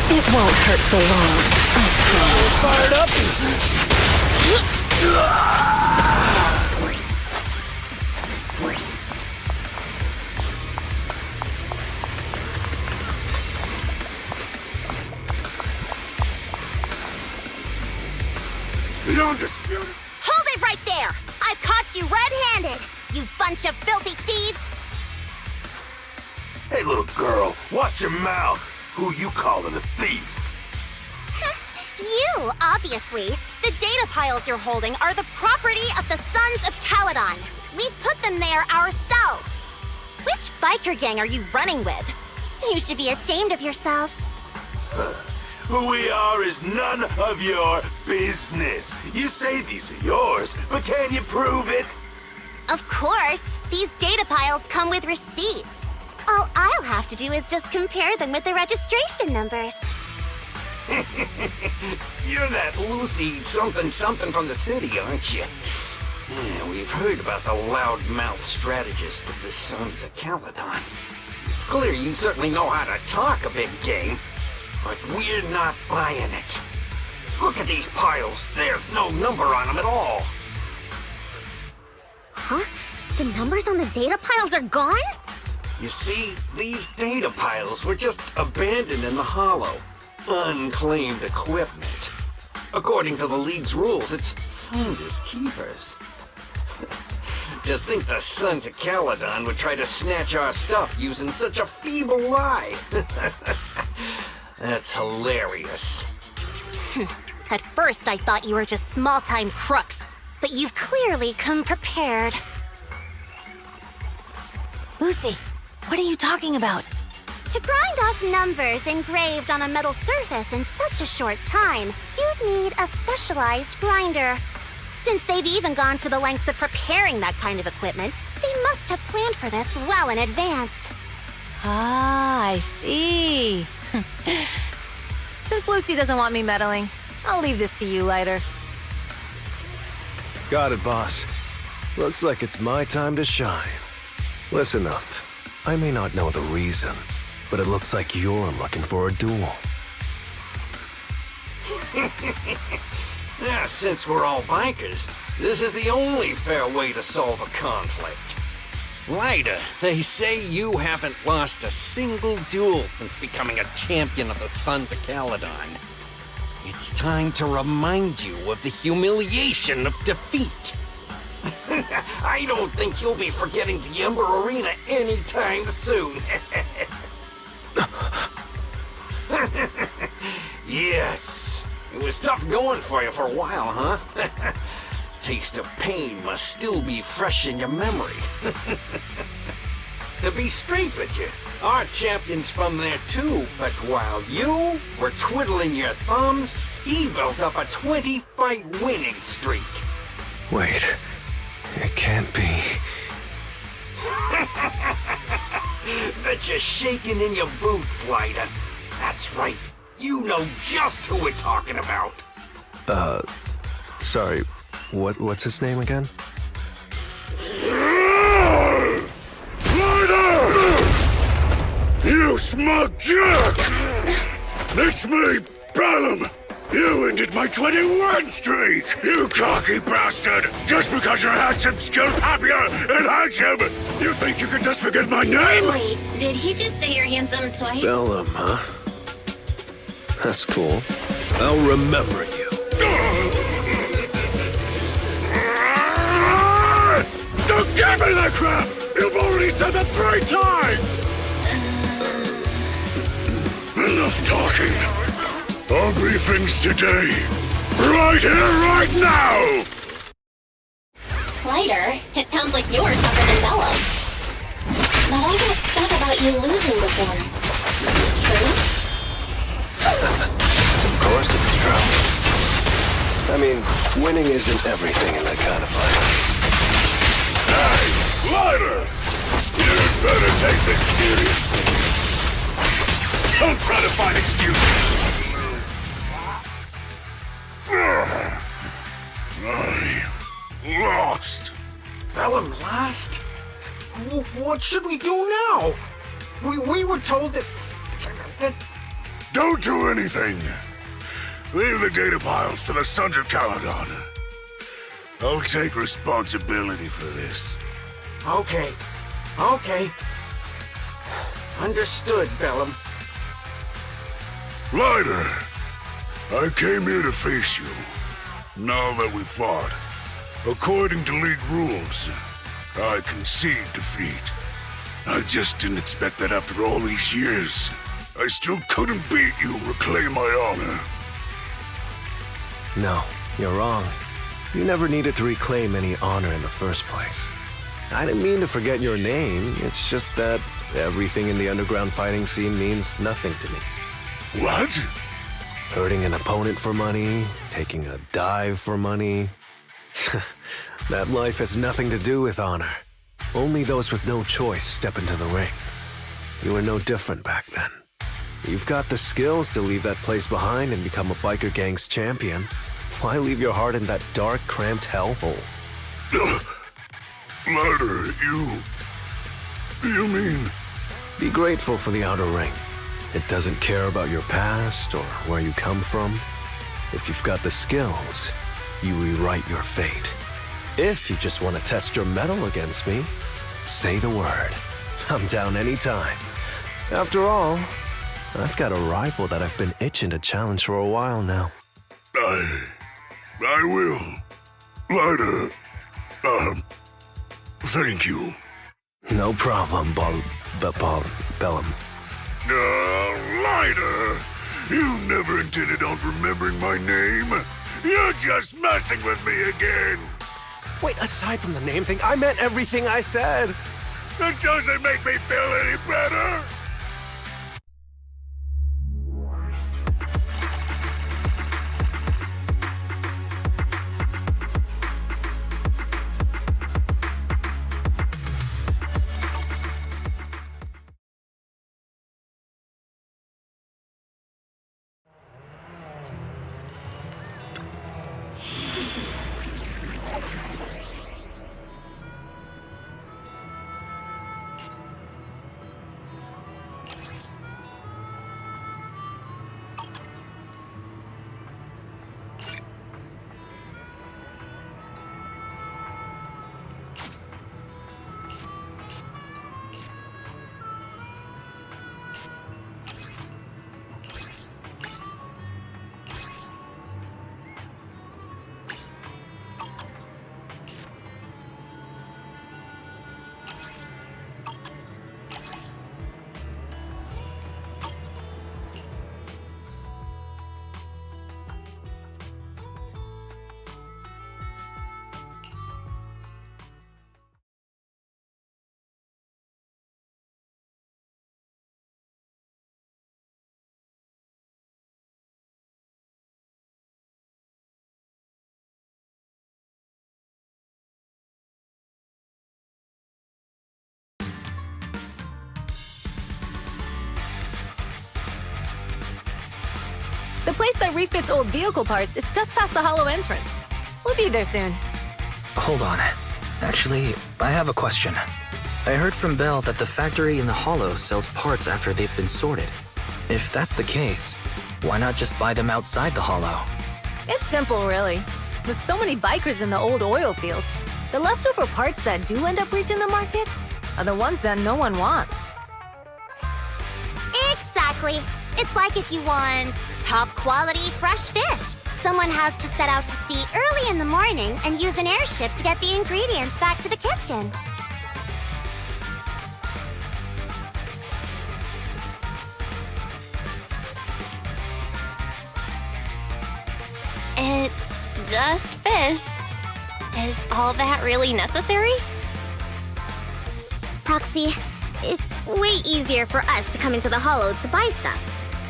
It won't hurt for long. Fired up! Beyond dispute. Hold it right there! I've caught you red-handed, you bunch of filthy thieves! Hey, little girl, watch your mouth. Who you calling a thief? You, obviously. The data piles you're holding are the property of the Sons of Caledon. We put them there ourselves. Which biker gang are you running with? You should be ashamed of yourselves. Who we are is none of your business. You say these are yours, but can you prove it? Of course. These data piles come with receipts. All I'll have to do is just compare them with the registration numbers. You're that Lucy something from the city, aren't you? Yeah, we've heard about the loudmouth strategist of the Sons of Caledon. It's clear you certainly know how to talk a big game, but we're not buying it. Look at these piles. There's no number on them at all. Huh? The numbers on the data piles are gone? You see, these data piles were just abandoned in the hollow. Unclaimed equipment. According to the League's rules, it's finders keepers. To think the Sons of Caledon would try to snatch our stuff using such a feeble lie. That's hilarious. At first, I thought you were just small-time crooks, but you've clearly come prepared. Lucy, what are you talking about? To grind off numbers engraved on a metal surface in such a short time, you'd need a specialized grinder. Since they've even gone to the lengths of preparing that kind of equipment, they must have planned for this well in advance. Ah, I see. Since Lucy doesn't want me meddling, I'll leave this to you, Lighter. Got it, boss. Looks like it's my time to shine. Listen up. I may not know the reason, but it looks like you're looking for a duel. Yeah, since we're all bikers, this is the only fair way to solve a conflict. Ryder, they say you haven't lost a single duel since becoming a champion of the Sons of Caledon. It's time to remind you of the humiliation of defeat. I don't think you'll be forgetting the Ember Arena anytime soon. Yes, it was tough going for you for a while, huh? Taste of pain must still be fresh in your memory. To be straight with you, our champion's from there too, but while you were twiddling your thumbs, he built up a 20-fight winning streak. Wait, it can't be. Bet you're shaking in your boots, Lighter. That's right. You know just who we're talking about. Sorry, what's his name again? You smug jerk! It's me, Bellum! You ended my 21 streak, you cocky bastard! Just because you're handsome, skilled, happier, and handsome, you think you can just forget my name? Wait, did he just say you're handsome twice? Bellum, huh? That's cool. I'll remember you. Don't give me that crap! You've already said that 3 times! Enough talking. Our briefings today. Right here, right now! Lighter, it sounds like you're tougher than Bellum. But all that stuff about you losing before. True? Of course it's true. I mean, winning isn't everything in that kind of fight. Hey, Lighter! You'd better take this seriously. Don't try to find excuses. I lost. Bellum lost? What should we do now? We were told that... Don't do anything. Leave the data piles to the Sons of Caledon. I'll take responsibility for this. Okay. Understood, Bellum. Lighter, I came here to face you. Now that we fought, according to League rules, I concede defeat. I just didn't expect that after all these years, I still couldn't beat you, reclaim my honor. No, you're wrong. You never needed to reclaim any honor in the first place. I didn't mean to forget your name, it's just that everything in the underground fighting scene means nothing to me. What? Hurting an opponent for money, taking a dive for money. That life has nothing to do with honor. Only those with no choice step into the ring. You were no different back then. You've got the skills to leave that place behind and become a biker gang's champion. Why leave your heart in that dark, cramped hellhole? Lighter, you mean... Be grateful for the outer ring. It doesn't care about your past or where you come from. If you've got the skills, you rewrite your fate. If you just want to test your mettle against me, say the word. I'm down anytime. After all, I've got a rival that I've been itching to challenge for a while now. I will. Lighter, thank you. No problem, Bellum. Lighter! You never intended on remembering my name. You're just messing with me again. Wait, aside from the name thing, I meant everything I said. That doesn't make me feel any better. The place that refits old vehicle parts is just past the hollow entrance. We'll be there soon. Hold on. Actually, I have a question. I heard from Belle that the factory in the hollow sells parts after they've been sorted. If that's the case, Why not just buy them outside the Hollow? It's simple, really. With so many bikers in the old oil field, the leftover parts that do end up reaching the market are the ones that no one wants. Exactly. It's like if you want top quality fresh fish. Someone has to set out to sea early in the morning and use an airship to get the ingredients back to the kitchen. It's just fish. Is all that really necessary? Proxy, it's way easier for us to come into the Hollow to buy stuff,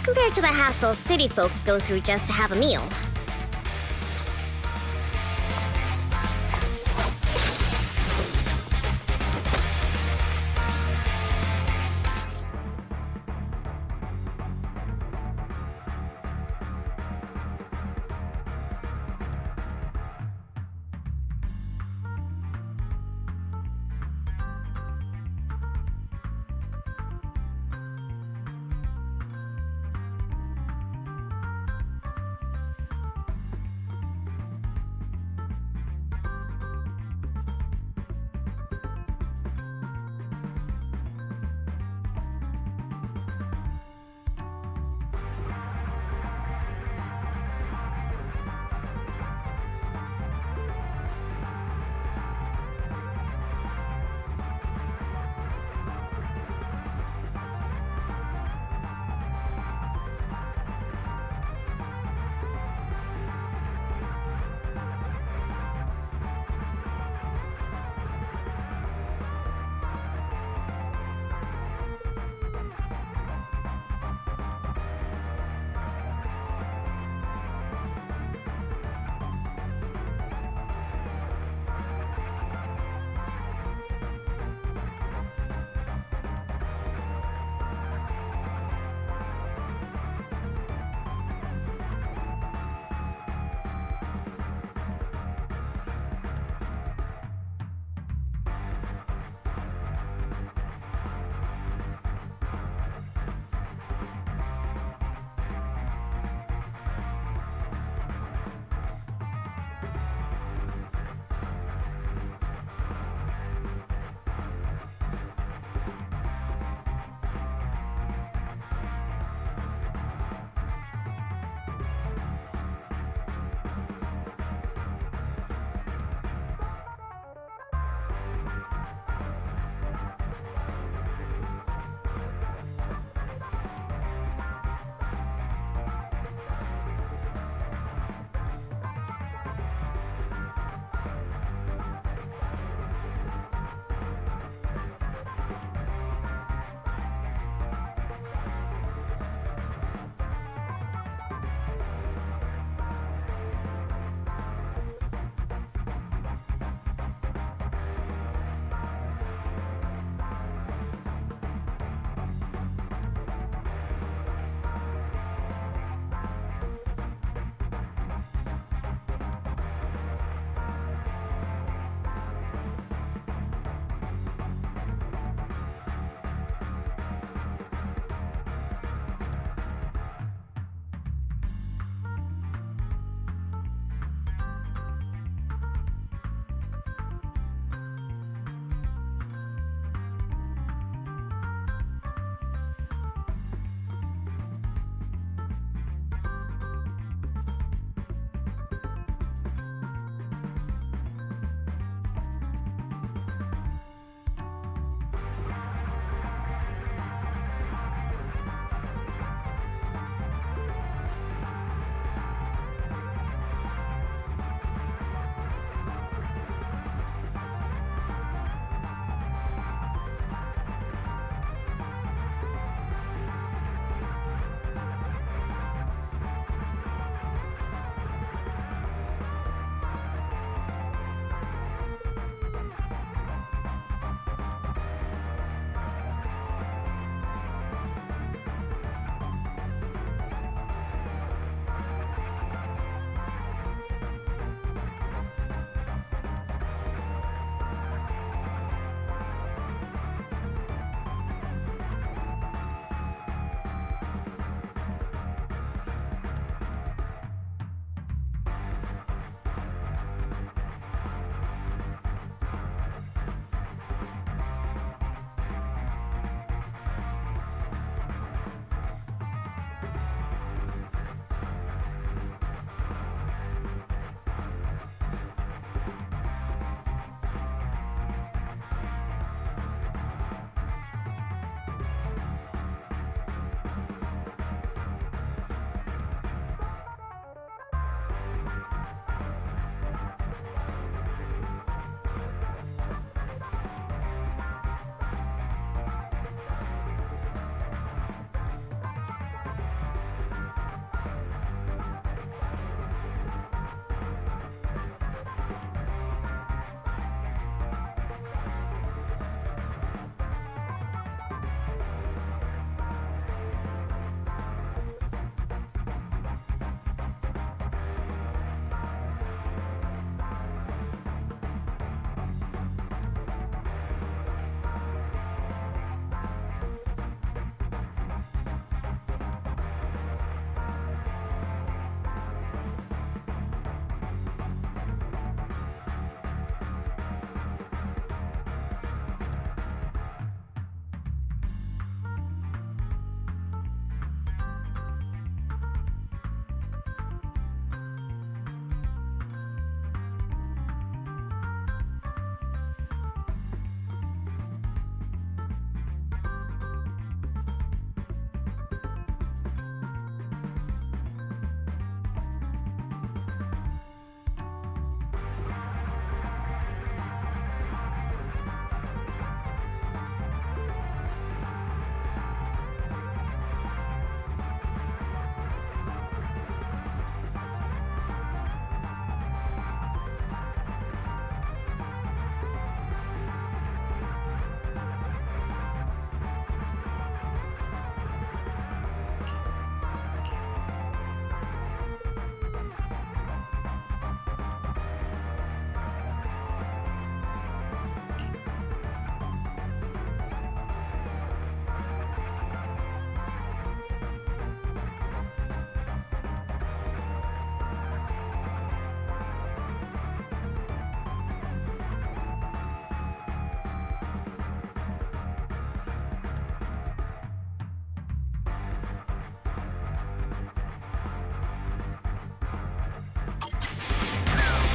compared to the hassle city folks go through just to have a meal.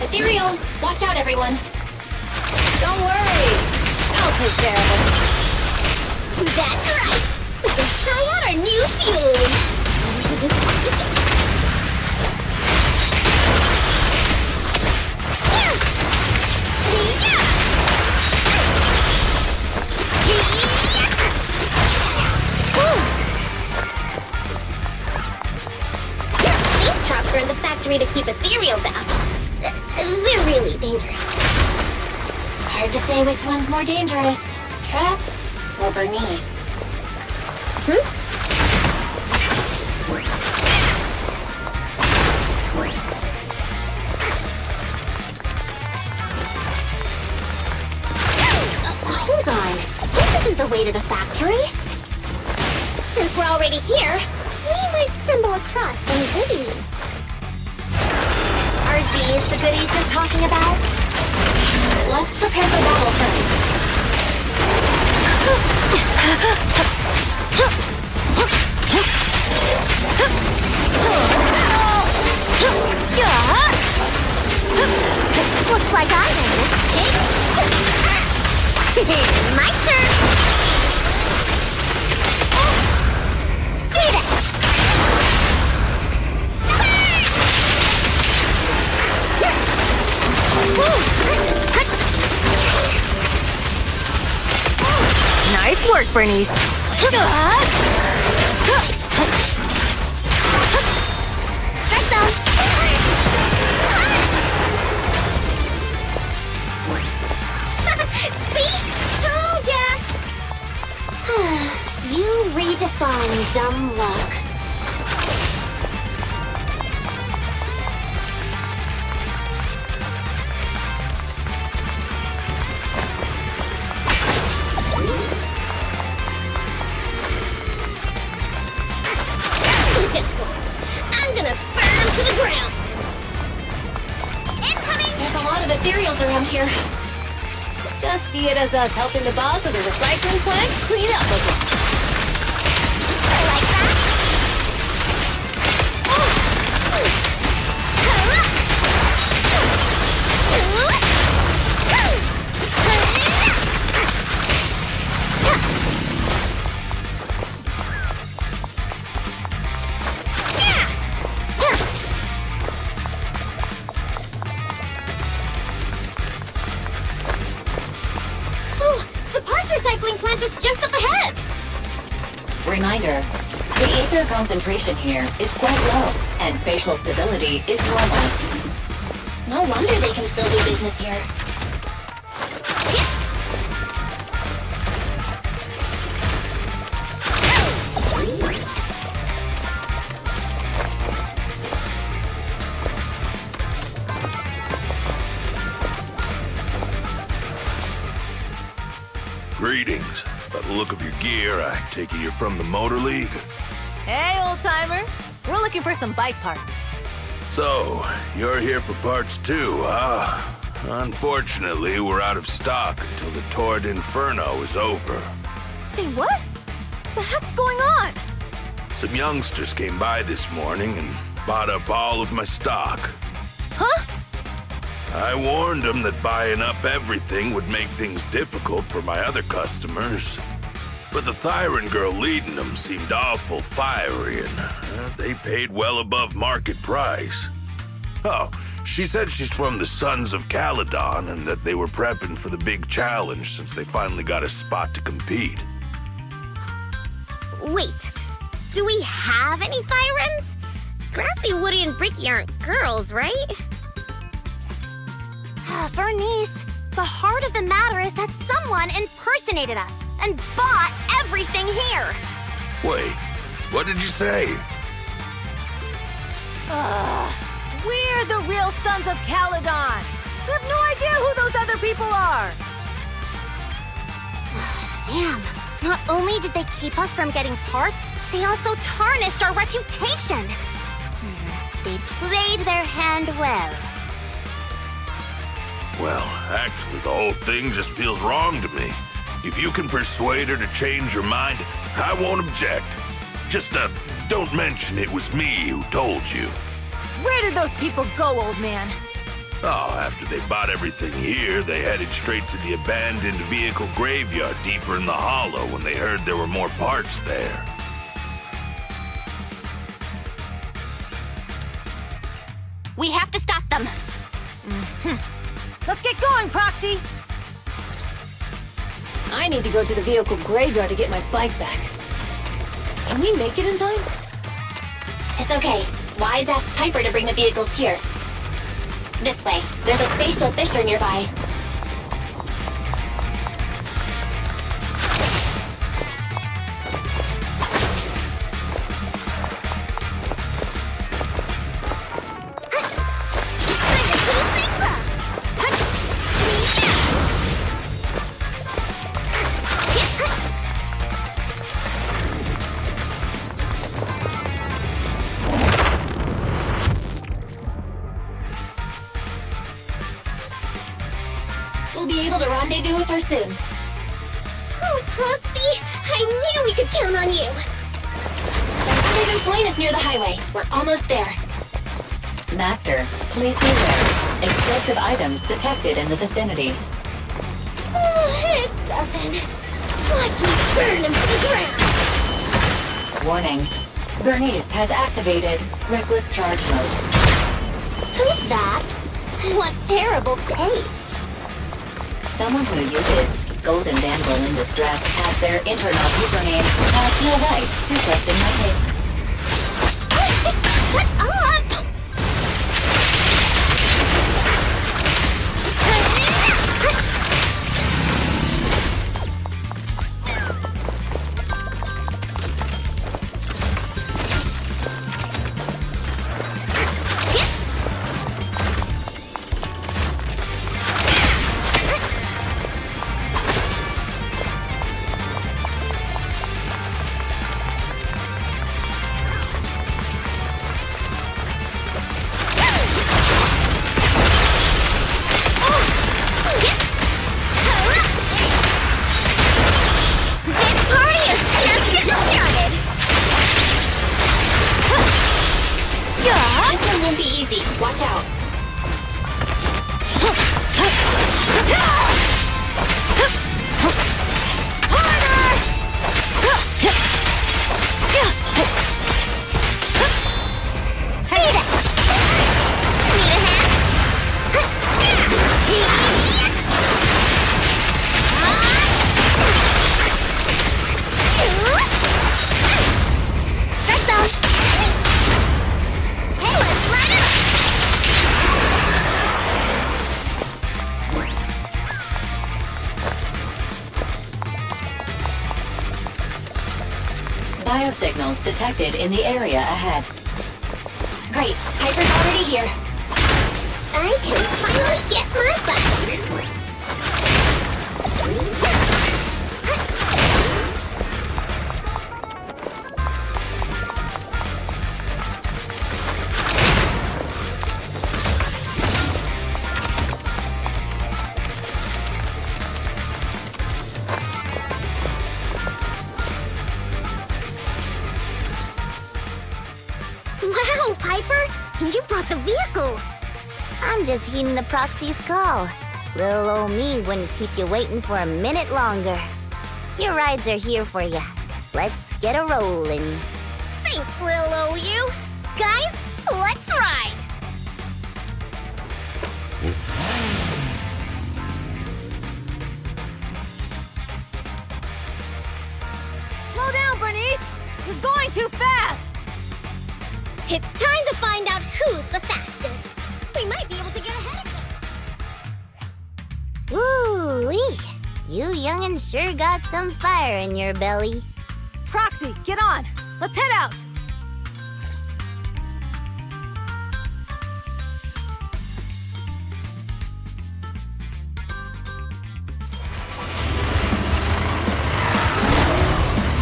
Ethereals, watch out, everyone. Don't worry. I'll take care of it. That's right! We can try out our new fuel! These traps are in the factory to keep ethereals out. They're really dangerous. Hard to say which one's more dangerous. Traps or Bernice? Hold on. This isn't the way to the factory. Since we're already here, we might stumble across some goodies. Are these the goodies you're talking about? Let's prepare for battle first. Looks like I made this. My turn. Beat it. Nice work, Bernice. Strike zone. See? Told ya! You redefine dumb luck. Just watch. I'm gonna burn him to the ground. Incoming! There's a lot of ethereals around here. Just see it as us helping the boss of the recycling plant clean up a bit. I like that. The parts recycling plant is just up ahead! Reminder, the ether concentration here is quite low, and spatial stability is normal. No wonder they can still do business here. Greetings. By the look of your gear, I take it you're from the Motor League. Hey, old-timer. We're looking for some bike parts. So, you're here for parts too, huh? Unfortunately, we're out of stock until the Tour de Inferno is over. Say what? The heck's going on? Some youngsters came by this morning and bought up all of my stock. Huh? I warned them that buying up everything would make things difficult for my other customers. But the Thyron girl leading them seemed awful fiery, and they paid well above market price. Oh, she said she's from the Sons of Caledon and that they were prepping for the big challenge since they finally got a spot to compete. Wait, do we have any Thyrans? Grassy, Woody, and Bricky aren't girls, right? Bernice, the heart of the matter is that someone impersonated us and bought everything here. Wait, what did you say? We're the real Sons of Caledon. We have no idea who those other people are. Damn, not only did they keep us from getting parts, they also tarnished our reputation. They played their hand well. Well, actually, the whole thing just feels wrong to me. If you can persuade her to change her mind, I won't object. Just, don't mention it was me who told you. Where did those people go, old man? Oh, after they bought everything here, they headed straight to the abandoned vehicle graveyard deeper in the hollow when they heard there were more parts there. We have to stop them. Let's get going, Proxy! I need to go to the vehicle graveyard to get my bike back. Can we make it in time? It's okay. Wise asked Piper to bring the vehicles here. This way. There's a spatial fissure nearby. We'll be able to rendezvous with her soon. Oh, Proxy! I knew we could count on you! The rendezvous point is near the highway. We're almost there. Master, please beware. Explosive items detected in the vicinity. Oh, it's nothing. Watch me burn them to the ground! Warning. Bernice has activated Reckless Charge Mode. Who's that? What terrible taste! Someone who uses Golden Damsel in Distress as their internet username has no right to trust in my case. Shut up! Watch out. Biosignals detected in the area ahead. Great. Piper's already here. I can finally get my bike. Wow, Piper! You brought the vehicles! I'm just heeding the proxy's call. Little old me wouldn't keep you waiting for a minute longer. Your rides are here for you. Let's get a rollin'. Thanks, little old you. Guys, let's ride! Slow down, Bernice! You're going too fast! It's time to find out who's the fastest. We might be able to get ahead of them. Woo-wee! You young'uns sure got some fire in your belly. Proxy, get on! Let's head out!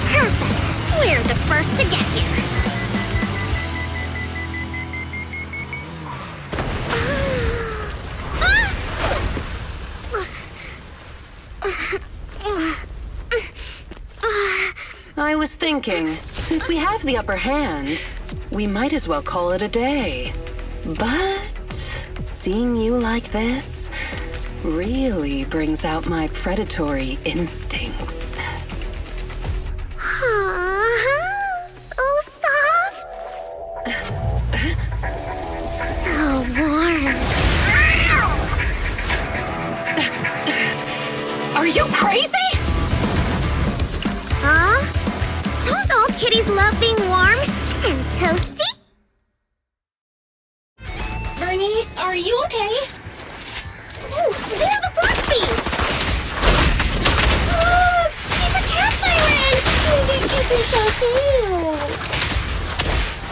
Perfect! We're the first to get here. I was thinking, since we have the upper hand, we might as well call it a day. But seeing you like this really brings out my predatory instincts. So soft. So warm. Are you crazy? Huh? Don't all kitties love being warm and toasty? Bernice, are you okay? Ooh, they're the Proxies! Oh, he's a cat tyrant! He's so cute!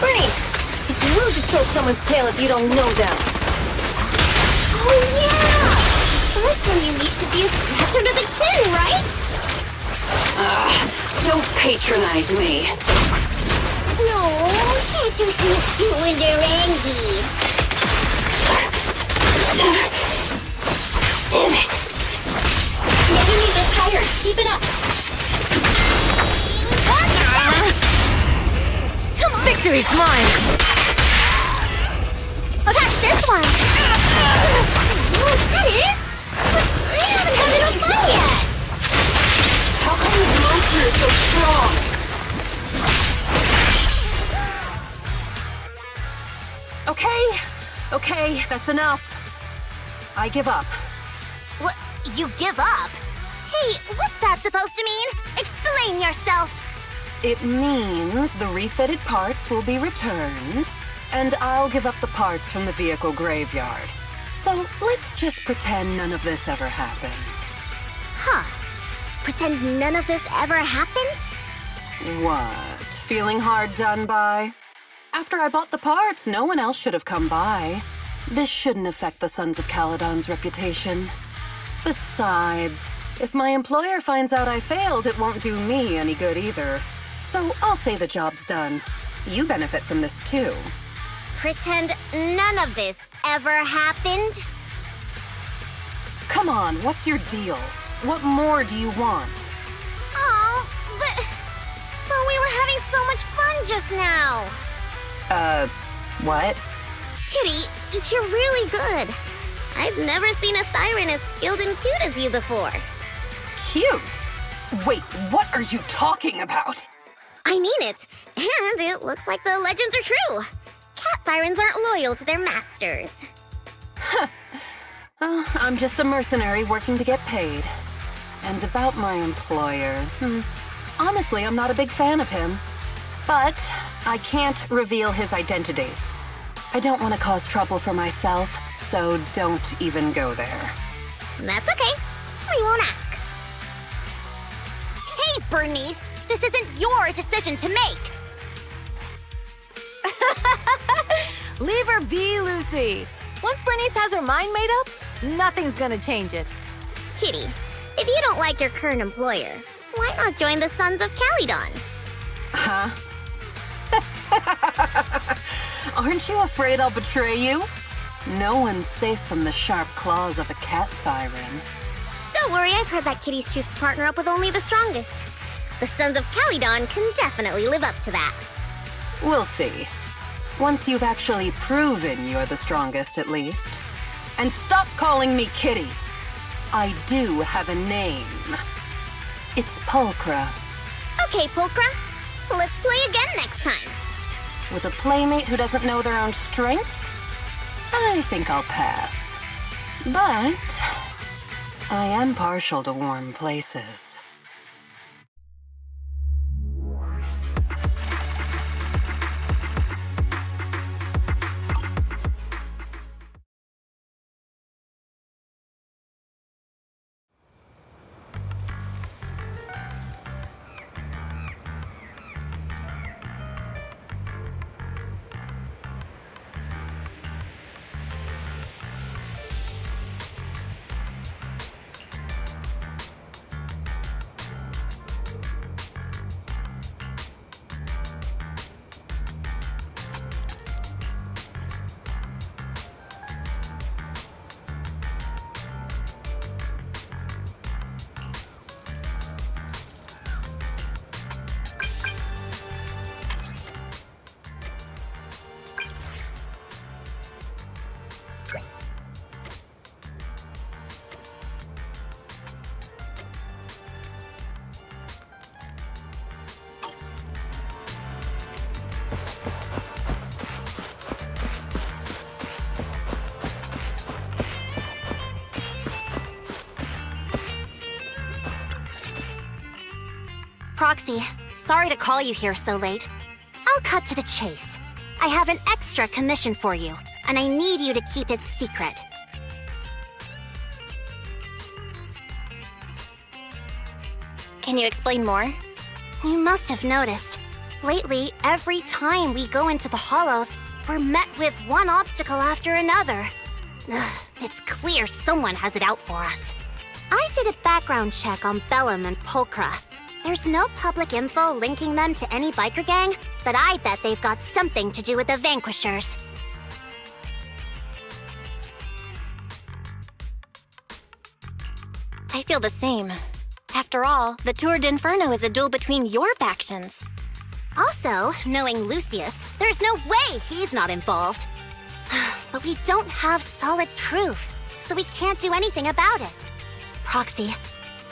Bernice, it's rude to stroke someone's tail if you don't know them. Oh, yeah! First one you meet should be a scratch under the chin, right? Don't patronize me. No, can't you see it's cute when they're angry? Damn it. The enemies are tired. Keep it up. Come on. Victory's mine. I got this one! Was that it? I haven't had enough fun yet! How come this monster is so strong? Okay, that's enough. I give up. What? You give up? Hey, what's that supposed to mean? Explain yourself! It means the refitted parts will be returned, and I'll give up the parts from the vehicle graveyard. So let's just pretend none of this ever happened. Huh. Pretend none of this ever happened? What? Feeling hard done by? After I bought the parts, no one else should have come by. This shouldn't affect the Sons of Caledon's reputation. Besides, if my employer finds out I failed, it won't do me any good either. So I'll say the job's done. You benefit from this too. Pretend none of this ever happened? Come on, what's your deal? What more do you want? Oh, but we were having so much fun just now. What? Kitty, you're really good. I've never seen a Thyran as skilled and cute as you before. Cute? Wait, what are you talking about? I mean it, and it looks like the legends are true. Cat Thyrans aren't loyal to their masters. I'm just a mercenary working to get paid. And about my employer, honestly, I'm not a big fan of him. But I can't reveal his identity. I don't want to cause trouble for myself, so don't even go there. That's okay. We won't ask. Hey, Bernice! This isn't your decision to make! Leave her be, Lucy. Once Bernice has her mind made up, nothing's gonna change it. Kitty, if you don't like your current employer, why not join the Sons of Caledon? Huh? Aren't you afraid I'll betray you? No one's safe from the sharp claws of a cat Thyran. Don't worry, I've heard that kitties choose to partner up with only the strongest. The Sons of Caledon can definitely live up to that. We'll see. Once you've actually proven you're the strongest, at least. And stop calling me Kitty. I do have a name. It's Pulchra. Okay, Pulchra. Let's play again next time. With a playmate who doesn't know their own strength? I think I'll pass. But I am partial to warm places. Proxy, sorry to call you here so late. I'll cut to the chase. I have an extra commission for you, and I need you to keep it secret. Can you explain more? You must have noticed. Lately, every time we go into the Hollows, we're met with one obstacle after another. Ugh, it's clear someone has it out for us. I did a background check on Bellum and Pulchra. There's no public info linking them to any biker gang, but I bet they've got something to do with the Vanquishers. I feel the same. After all, the Tour de Inferno is a duel between your factions. Also, knowing Lucius, there's no way he's not involved. But we don't have solid proof, so we can't do anything about it. Proxy,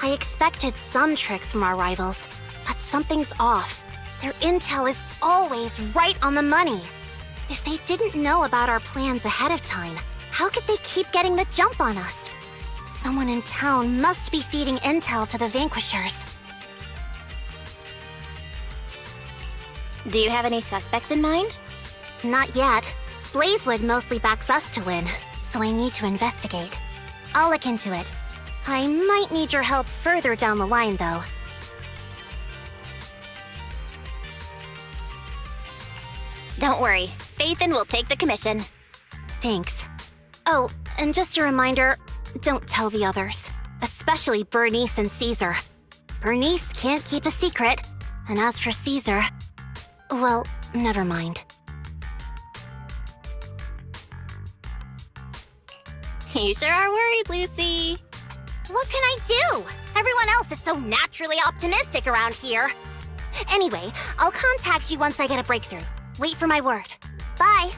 I expected some tricks from our rivals, but something's off. Their intel is always right on the money. If they didn't know about our plans ahead of time, how could they keep getting the jump on us? Someone in town must be feeding intel to the Vanquishers. Do you have any suspects in mind? Not yet. Blazewood mostly backs us to win, so I need to investigate. I'll look into it. I might need your help further down the line, though. Don't worry, Phaethon will take the commission. Thanks. Oh, and just a reminder, don't tell the others. Especially Bernice and Caesar. Bernice can't keep a secret, and as for Caesar... well, never mind. You sure are worried, Lucy. What can I do? Everyone else is so naturally optimistic around here. Anyway, I'll contact you once I get a breakthrough. Wait for my word. Bye.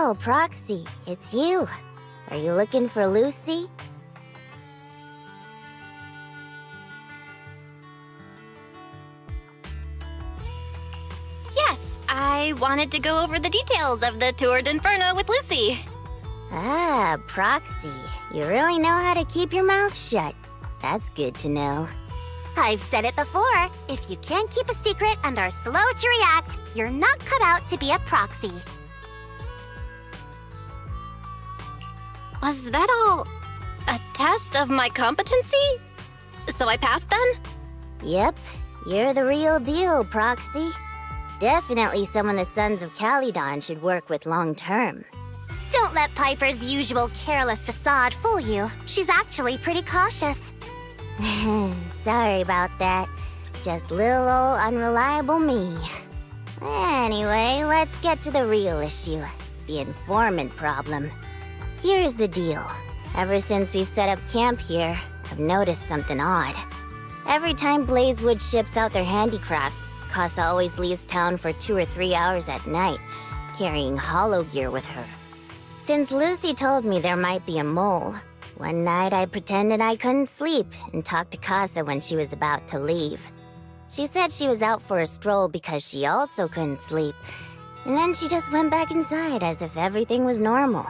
Oh, Proxy, it's you. Are you looking for Lucy? Yes, I wanted to go over the details of the Tour de Inferno with Lucy. Ah, Proxy. You really know how to keep your mouth shut. That's good to know. I've said it before. If you can't keep a secret and are slow to react, you're not cut out to be a proxy. Was that all a test of my competency? So I passed then? Yep, you're the real deal, Proxy. Definitely someone the Sons of Caledon should work with long term. Don't let Piper's usual careless facade fool you. She's actually pretty cautious. Sorry about that. Just little old unreliable me. Anyway, let's get to the real issue. The informant problem. Here's the deal. Ever since we've set up camp here, I've noticed something odd. Every time Blazewood ships out their handicrafts, Casa always leaves town for 2 or 3 hours at night, carrying hollow gear with her. Since Lucy told me there might be a mole, one night I pretended I couldn't sleep and talked to Casa when she was about to leave. She said she was out for a stroll because she also couldn't sleep, and then she just went back inside as if everything was normal.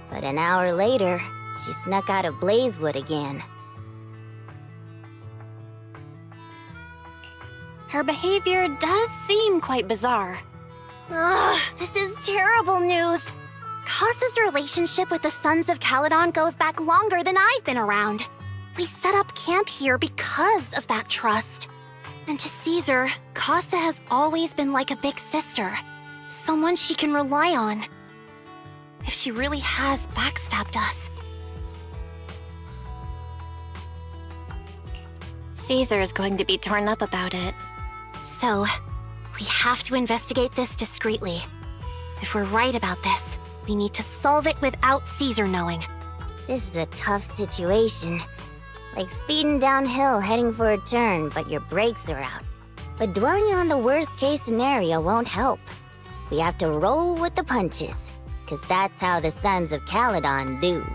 But an hour later, she snuck out of Blazewood again. Her behavior does seem quite bizarre. Ugh, this is terrible news. Casa's relationship with the Sons of Caledon goes back longer than I've been around. We set up camp here because of that trust. And to Caesar, Casa has always been like a big sister. Someone she can rely on. If she really has backstabbed us. Caesar's going to be torn up about it. So, we have to investigate this discreetly. If we're right about this, we need to solve it without Caesar knowing. This is a tough situation. Like speeding downhill heading for a turn, but your brakes are out. But dwelling on the worst-case scenario won't help. We have to roll with the punches, because that's how the Sons of Caledon do.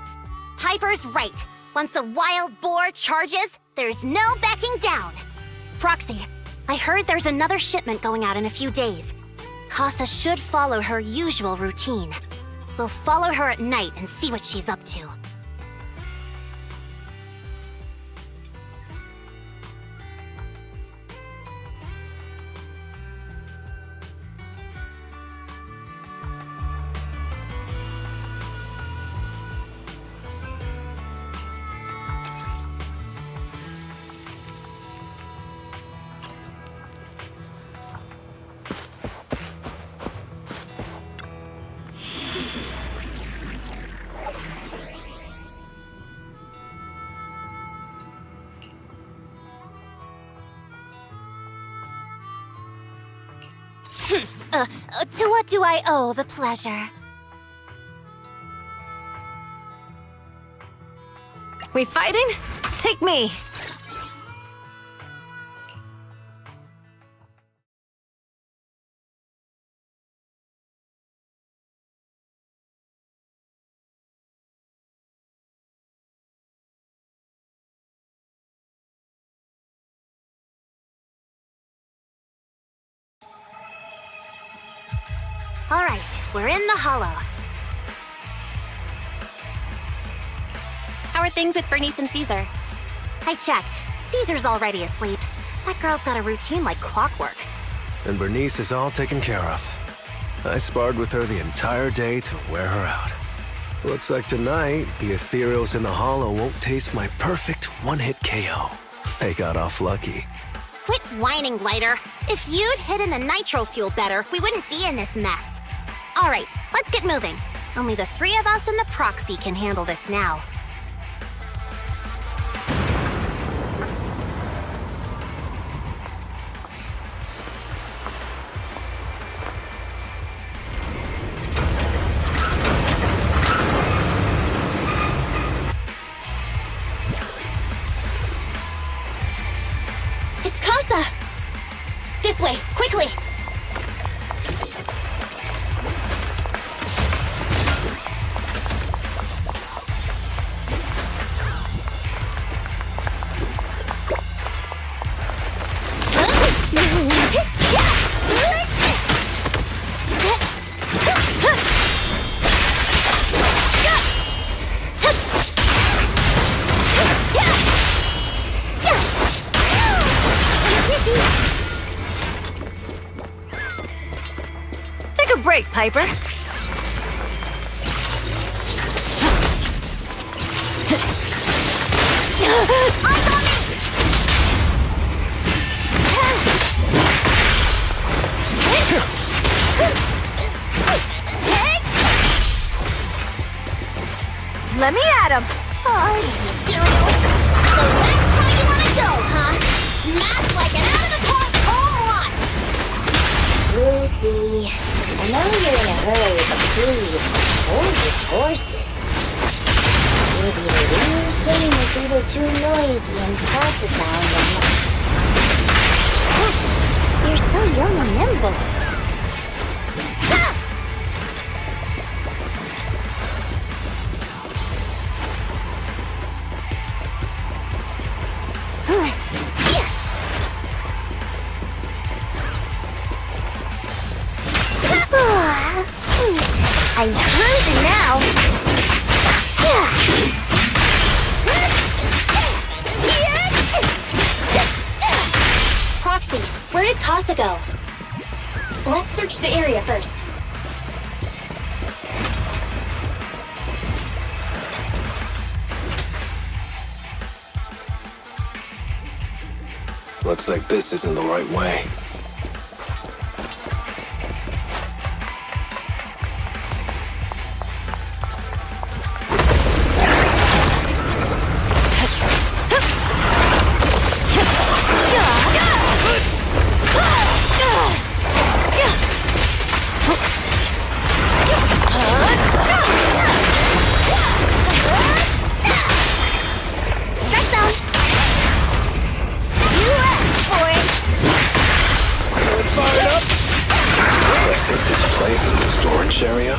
Piper's right. Once a wild boar charges, there's no backing down. Proxy, I heard there's another shipment going out in a few days. Casa should follow her usual routine. We'll follow her at night and see what she's up to. To what do I owe the pleasure? We fighting? Take me. All right, we're in the hollow. How are things with Bernice and Caesar? I checked. Caesar's already asleep. That girl's got a routine like clockwork. And Bernice is all taken care of. I sparred with her the entire day to wear her out. Looks like tonight, the ethereals in the hollow won't taste my perfect one-hit KO. They got off lucky. Quit whining, Lighter. If you'd hidden the nitro fuel better, we wouldn't be in this mess. All right, let's get moving. Only the 3 of us and the proxy can handle this now. It's Casa! This way, quickly! break, Piper. Let me at him. So that's how you want to go, huh? Smash like an out-of-the-park home run! Lucy, I know you're in a hurry, but please, hold your horses. It would be a real shame if we were too noisy and pacified and... You're so young and nimble. I'm cruising now. Proxy, where did Casa go? Let's search the area first. Looks like this isn't the right way. Area?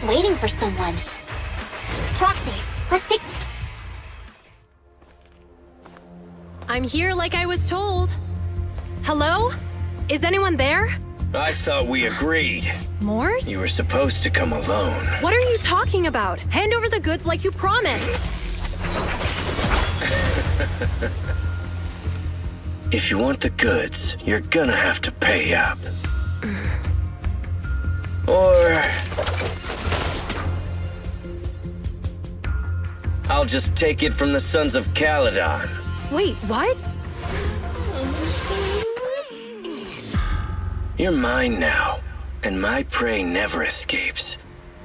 Waiting for someone. Proxy, let's take... I'm here like I was told. Hello? Is anyone there? I thought we agreed. Morse? You were supposed to come alone. What are you talking about? Hand over the goods like you promised. If you want the goods, you're gonna have to pay up. I'll just take it from the Sons of Caledon. Wait, what? You're mine now, and my prey never escapes.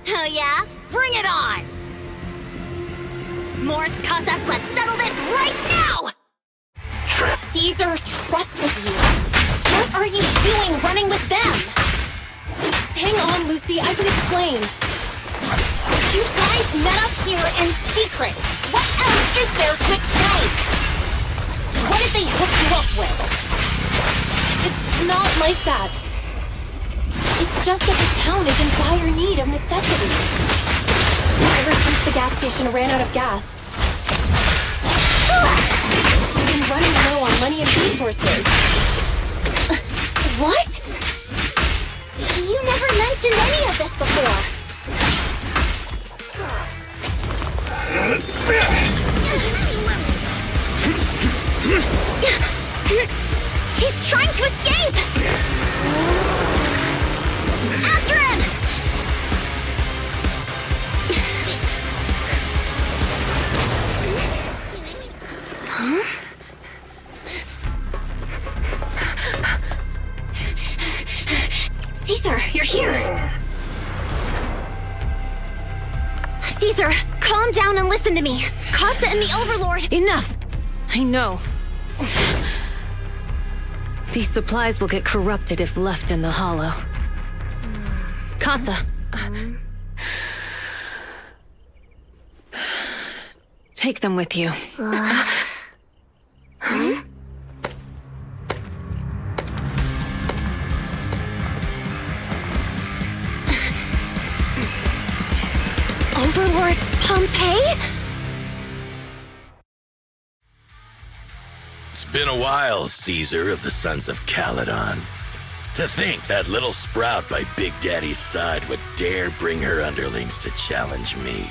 Oh yeah? Bring it on! Morse, Casa, let's settle this right now! Caesar trusted you. What are you doing running with them? Hang on, Lucy, I can explain. You guys met up here in secret. What else is there to explain? What did they hook you up with? It's not like that. It's just that the town is in dire need of necessities. Ever since the gas station ran out of gas, we've been running low on money and resources. What? You never mentioned any of this before. He's trying to escape! After him! Huh? Caesar, you're here! Caesar, calm down and listen to me. Casa and the Overlord— Enough! I know. These supplies will get corrupted if left in the hollow. Casa. Take them with you. Overlord Pompeii? It's been a while, Caesar of the Sons of Caledon. To think that little sprout by Big Daddy's side would dare bring her underlings to challenge me.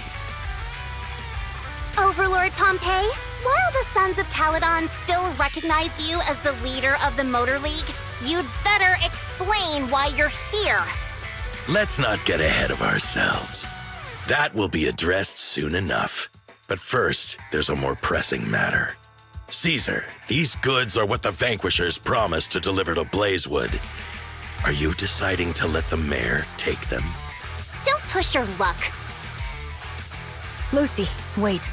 Overlord Pompeii, while the Sons of Caledon still recognize you as the leader of the Motor League, you'd better explain why you're here. Let's not get ahead of ourselves. That will be addressed soon enough. But first, there's a more pressing matter. Caesar, these goods are what the Vanquishers promised to deliver to Blazewood. Are you deciding to let the mayor take them? Don't push your luck. Lucy, wait.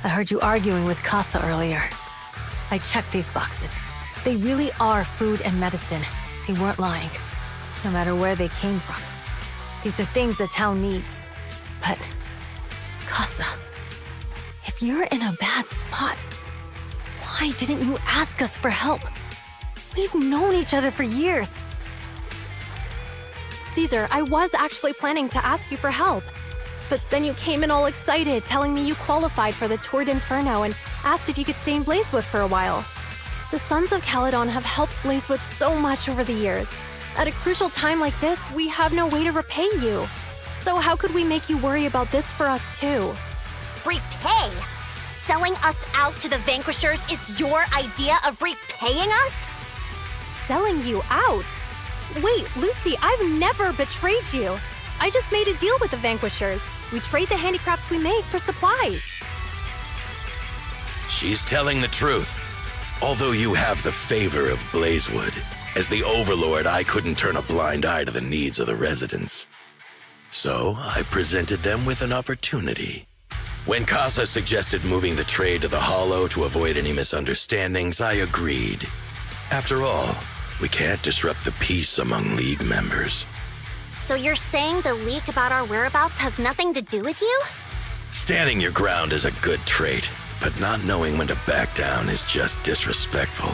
I heard you arguing with Casa earlier. I checked these boxes. They really are food and medicine. They weren't lying, no matter where they came from. These are things the town needs. But, Casa, if you're in a bad spot, why didn't you ask us for help? We've known each other for years. Caesar, I was actually planning to ask you for help. But then you came in all excited, telling me you qualified for the Tour de Inferno and asked if you could stay in Blazewood for a while. The Sons of Caledon have helped Blazewood so much over the years. At a crucial time like this, we have no way to repay you. So how could we make you worry about this for us too? Repay? Selling us out to the Vanquishers is your idea of repaying us? Selling you out? Wait, Lucy, I've never betrayed you. I just made a deal with the Vanquishers. We trade the handicrafts we make for supplies. She's telling the truth. Although you have the favor of Blazewood, as the Overlord, I couldn't turn a blind eye to the needs of the residents. So I presented them with an opportunity. When Casa suggested moving the trade to the Hollow to avoid any misunderstandings, I agreed. After all, we can't disrupt the peace among League members. So you're saying the leak about our whereabouts has nothing to do with you? Standing your ground is a good trait, but not knowing when to back down is just disrespectful.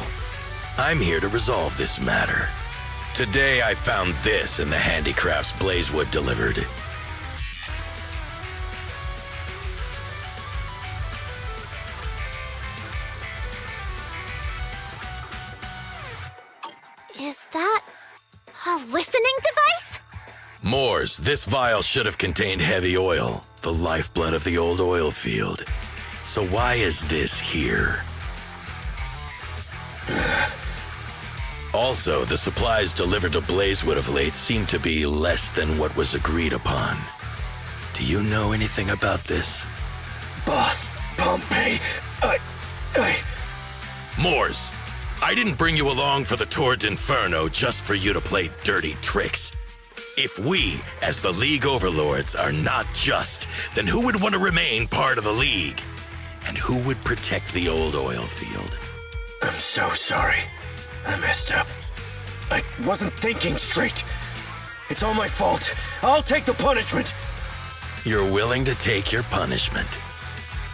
I'm here to resolve this matter. Today I found this in the handicrafts Blazewood delivered. Is that a listening device? Moors, this vial should have contained heavy oil, the lifeblood of the old oil field. So why is this here? Also, the supplies delivered to Blazewood of late seem to be less than what was agreed upon. Do you know anything about this? Boss Pompey, Moors, I didn't bring you along for the Tour de Inferno just for you to play dirty tricks. If we, as the League Overlords, are not just, then who would want to remain part of the League? And who would protect the old oil field? I'm so sorry. I messed up. I wasn't thinking straight. It's all my fault. I'll take the punishment. You're willing to take your punishment.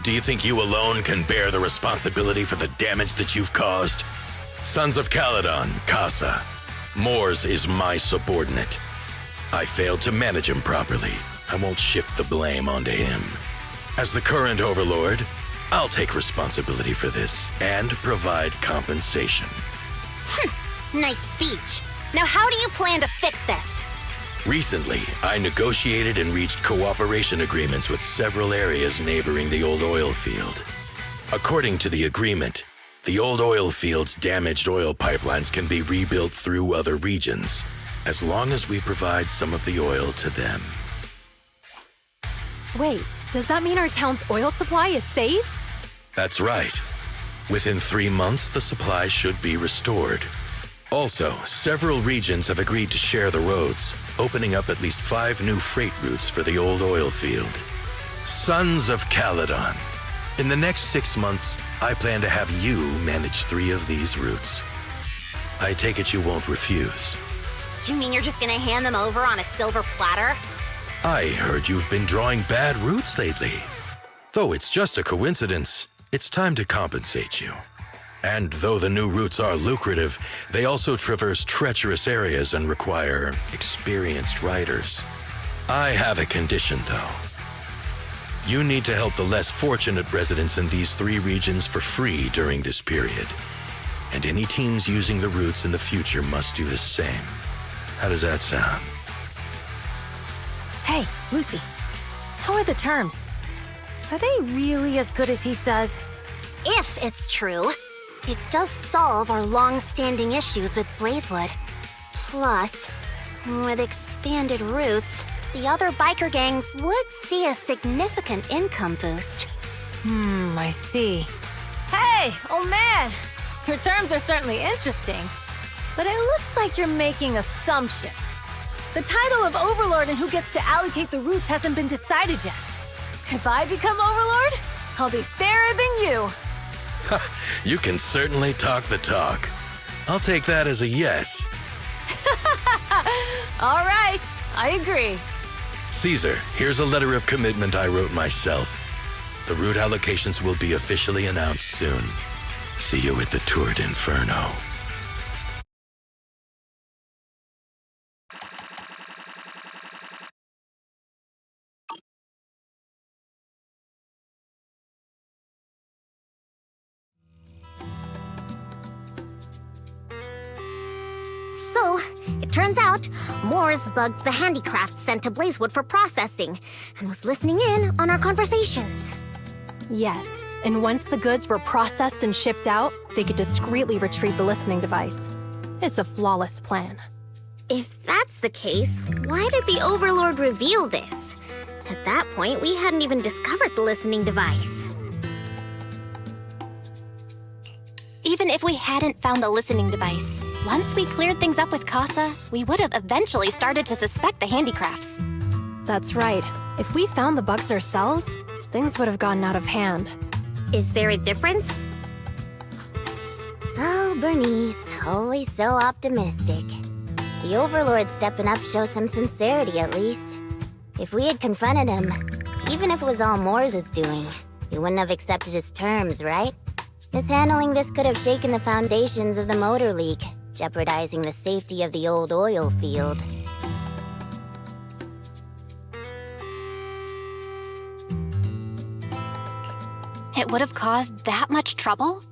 Do you think you alone can bear the responsibility for the damage that you've caused? Sons of Caledon, Casa. Moors is my subordinate. I failed to manage him properly. I won't shift the blame onto him. As the current overlord, I'll take responsibility for this and provide compensation. Nice speech. Now how do you plan to fix this? Recently, I negotiated and reached cooperation agreements with several areas neighboring the old oil field. According to the agreement, the old oil field's damaged oil pipelines can be rebuilt through other regions, as long as we provide some of the oil to them. Wait, does that mean our town's oil supply is saved? That's right. Within 3 months, the supply should be restored. Also, several regions have agreed to share the roads, opening up at least 5 new freight routes for the old oil field. Sons of Caledon. In the next 6 months, I plan to have you manage 3 of these routes. I take it you won't refuse. You mean you're just gonna hand them over on a silver platter? I heard you've been drawing bad routes lately. Though it's just a coincidence, it's time to compensate you. And though the new routes are lucrative, they also traverse treacherous areas and require experienced riders. I have a condition, though. You need to help the less fortunate residents in these 3 regions for free during this period. And any teams using the routes in the future must do the same. How does that sound? Hey, Lucy. How are the terms? Are they really as good as he says? If it's true, it does solve our long-standing issues with Blazewood. Plus, with expanded routes, the other biker gangs would see a significant income boost. I see. Hey, old man! Your terms are certainly interesting, but it looks like you're making assumptions. The title of Overlord and who gets to allocate the routes hasn't been decided yet. If I become Overlord, I'll be fairer than you. You can certainly talk the talk. I'll take that as a yes. All right, I agree. Caesar, here's a letter of commitment I wrote myself. The route allocations will be officially announced soon. See you at the Tour de Inferno. So, it turns out, Moores bugged the handicrafts sent to Blazewood for processing, and was listening in on our conversations. Yes, and once the goods were processed and shipped out, they could discreetly retrieve the listening device. It's a flawless plan. If that's the case, why did the Overlord reveal this? At that point, we hadn't even discovered the listening device. Even if we hadn't found the listening device, once we cleared things up with Casa, we would have eventually started to suspect the handicrafts. That's right. If we found the bugs ourselves, things would have gotten out of hand. Is there a difference? Oh, Bernice, always so optimistic. The Overlord stepping up shows some sincerity, at least. If we had confronted him, even if it was all Moores' doing, he wouldn't have accepted his terms, right? Mishandling this could have shaken the foundations of the Motor League, jeopardizing the safety of the old oil field. It would have caused that much trouble?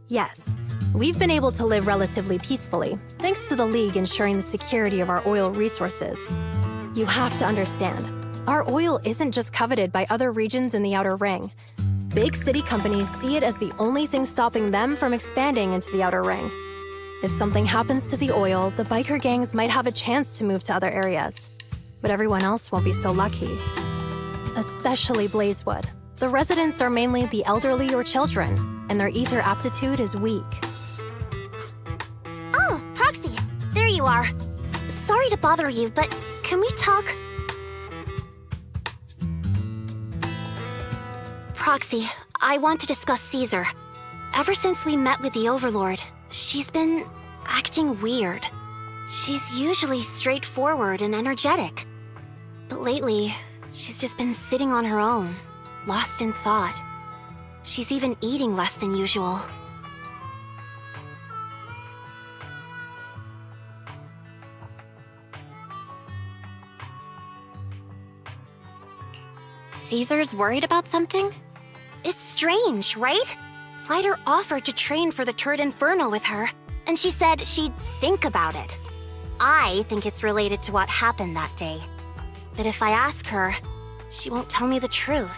Yes. We've been able to live relatively peacefully, thanks to the League ensuring the security of our oil resources. You have to understand, our oil isn't just coveted by other regions in the Outer Ring. Big city companies see it as the only thing stopping them from expanding into the Outer Ring. If something happens to the oil, the biker gangs might have a chance to move to other areas. But everyone else won't be so lucky. Especially Blazewood. The residents are mainly the elderly or children, and their ether aptitude is weak. Oh, Proxy, there you are. Sorry to bother you, but can we talk? Proxy, I want to discuss Caesar. Ever since we met with the Overlord, she's been acting weird. She's usually straightforward and energetic. But lately, she's just been sitting on her own, lost in thought. She's even eating less than usual. Caesar's worried about something? It's strange, right? Lighter offered to train for the Tour de Inferno with her, and she said she'd think about it. I think it's related to what happened that day. But if I ask her, she won't tell me the truth.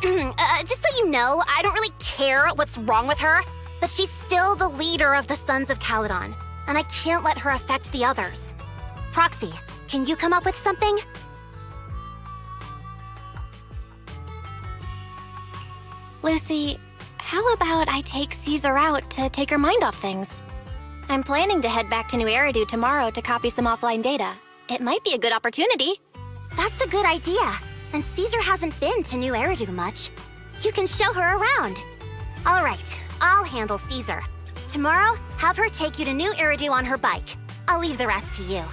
Just so you know, I don't really care what's wrong with her, but she's still the leader of the Sons of Caledon, and I can't let her affect the others. Proxy, can you come up with something? Lucy, how about I take Caesar out to take her mind off things? I'm planning to head back to New Eridu tomorrow to copy some offline data. It might be a good opportunity. That's a good idea. And Caesar hasn't been to New Eridu much. You can show her around. All right, I'll handle Caesar. Tomorrow, have her take you to New Eridu on her bike. I'll leave the rest to you.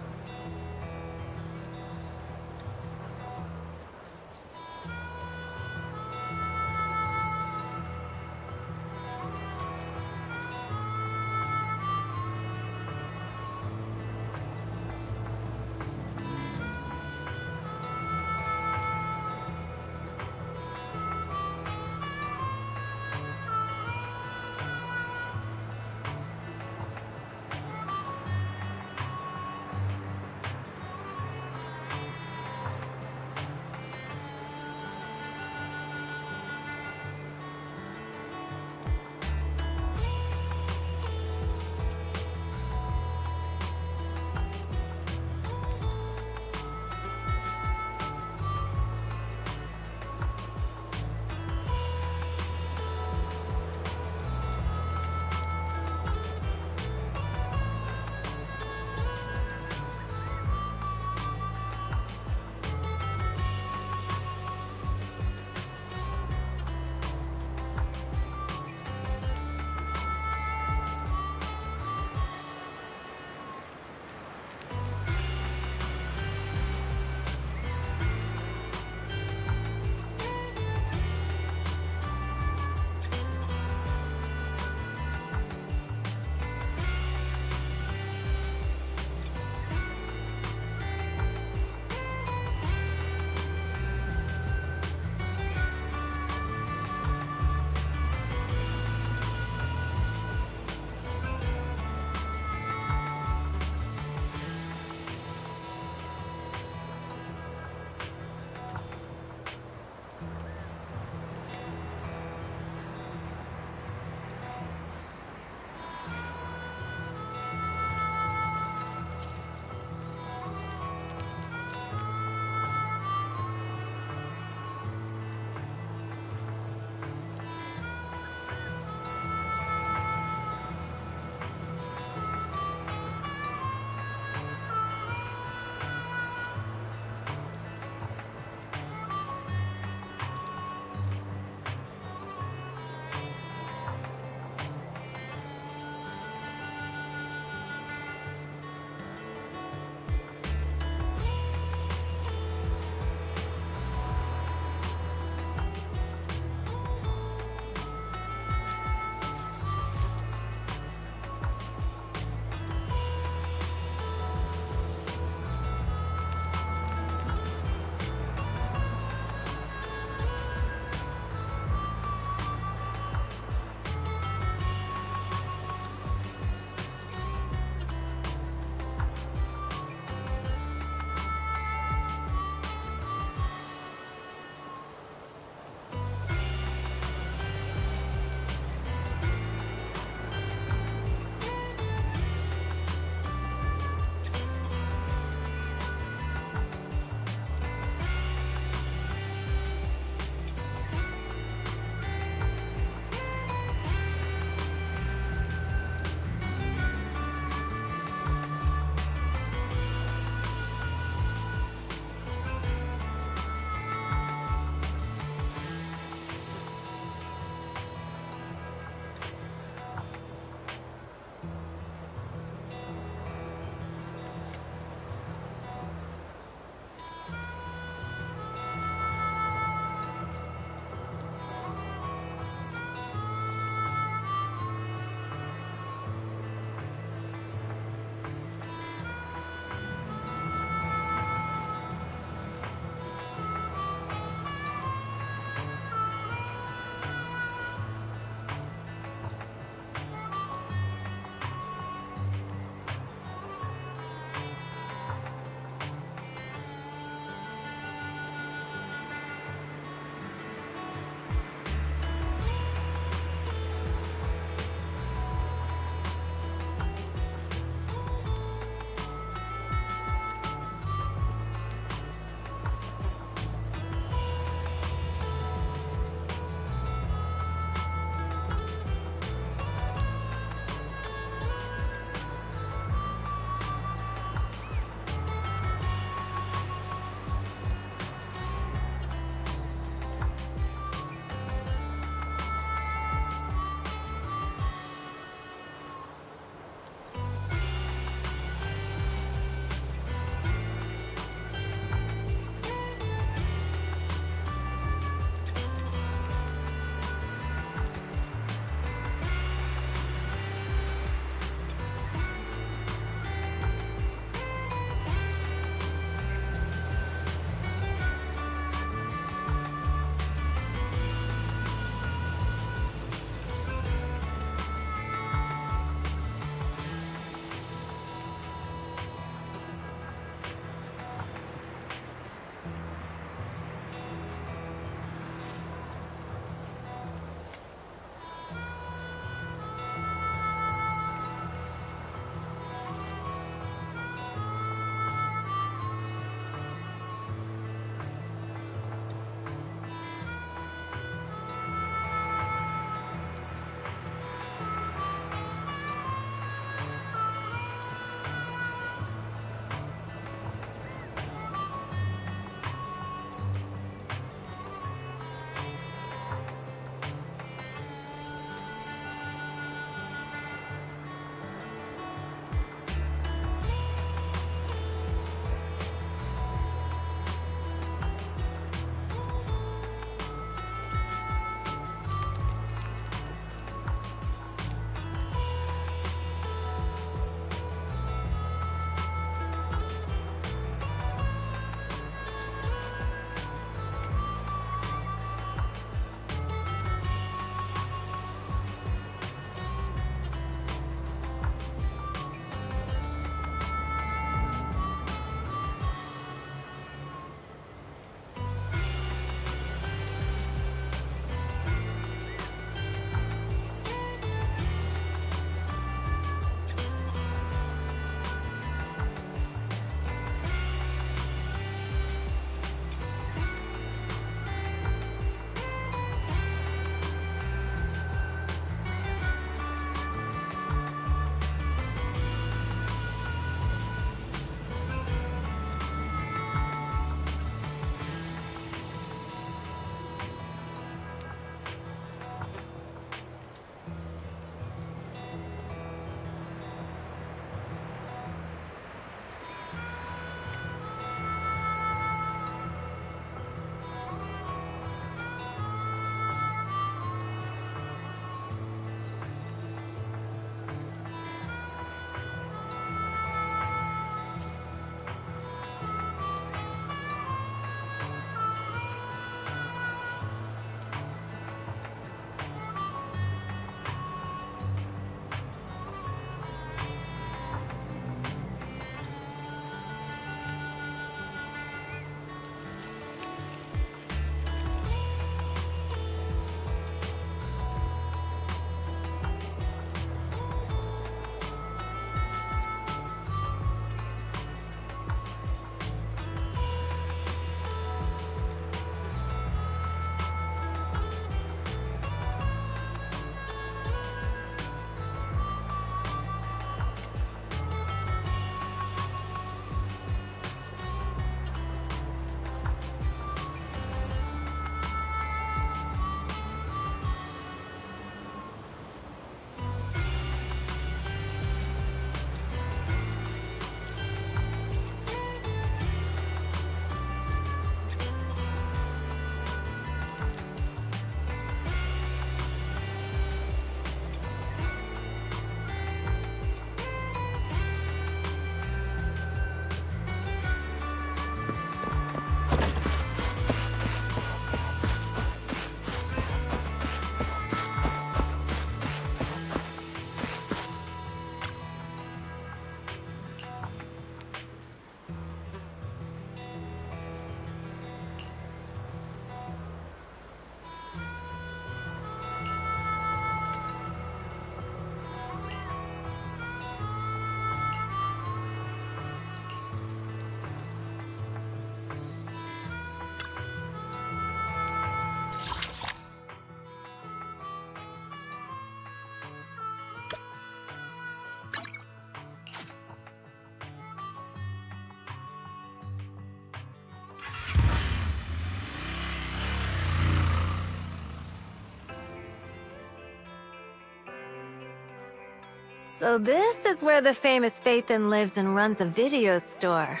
So this is where the famous Phaethon lives and runs a video store.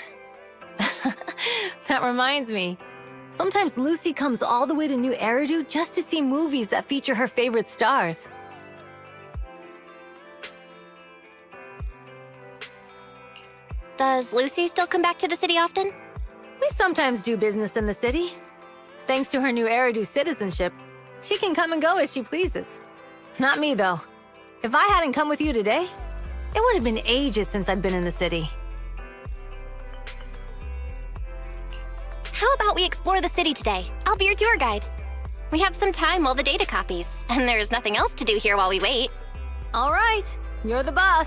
That reminds me. Sometimes Lucy comes all the way to New Eridu just to see movies that feature her favorite stars. Does Lucy still come back to the city often? We sometimes do business in the city. Thanks to her New Eridu citizenship, she can come and go as she pleases. Not me, though. If I hadn't come with you today, it would have been ages since I'd been in the city. How about we explore the city today? I'll be your tour guide. We have some time while the data copies, and there's nothing else to do here while we wait. All right, you're the boss.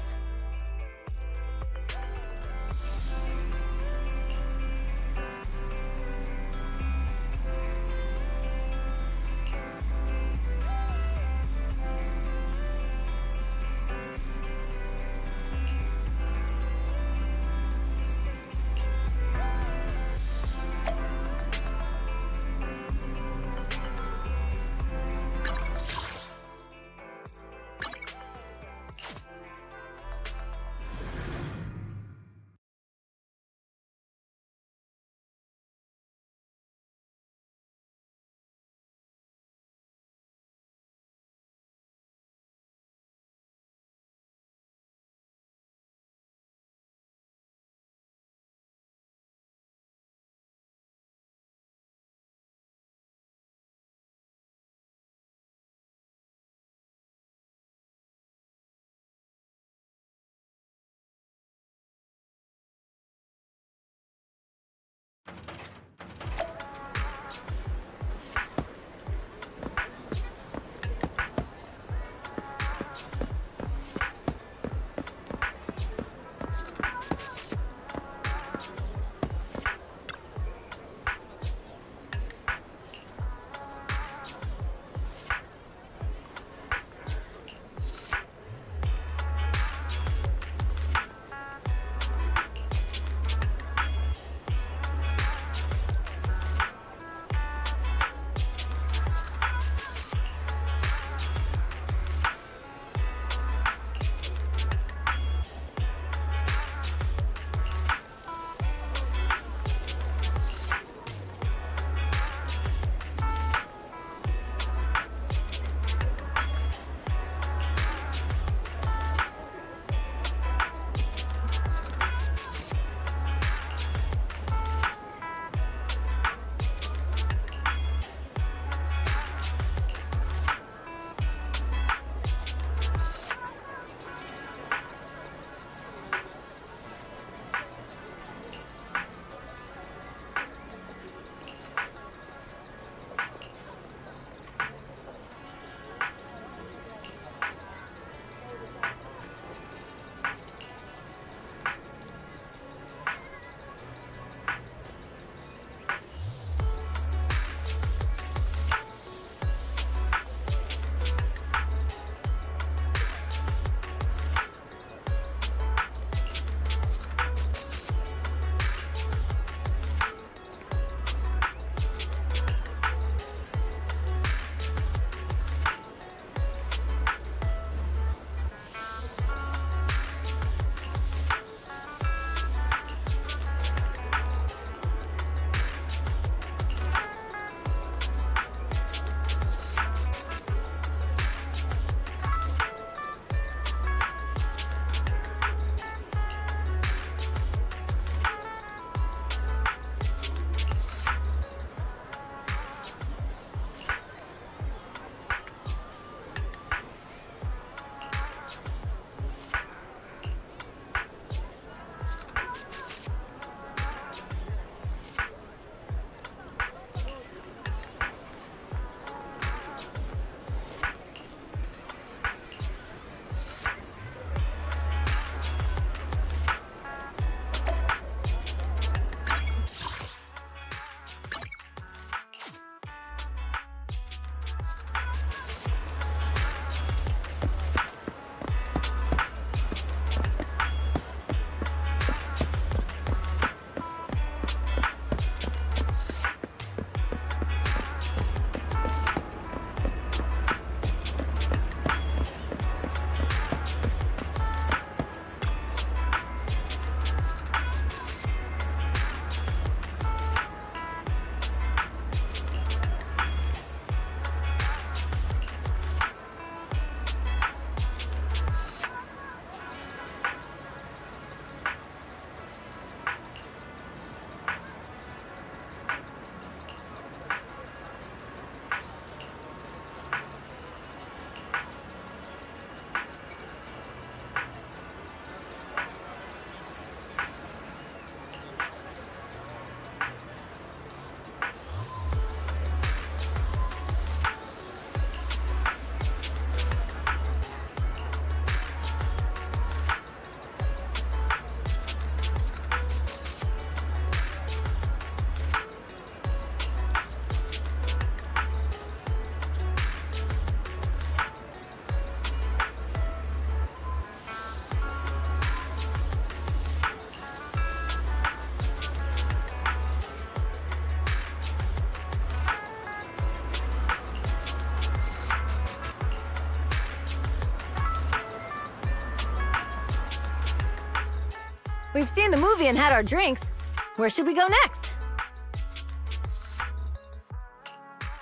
We've seen the movie and had our drinks. Where should we go next?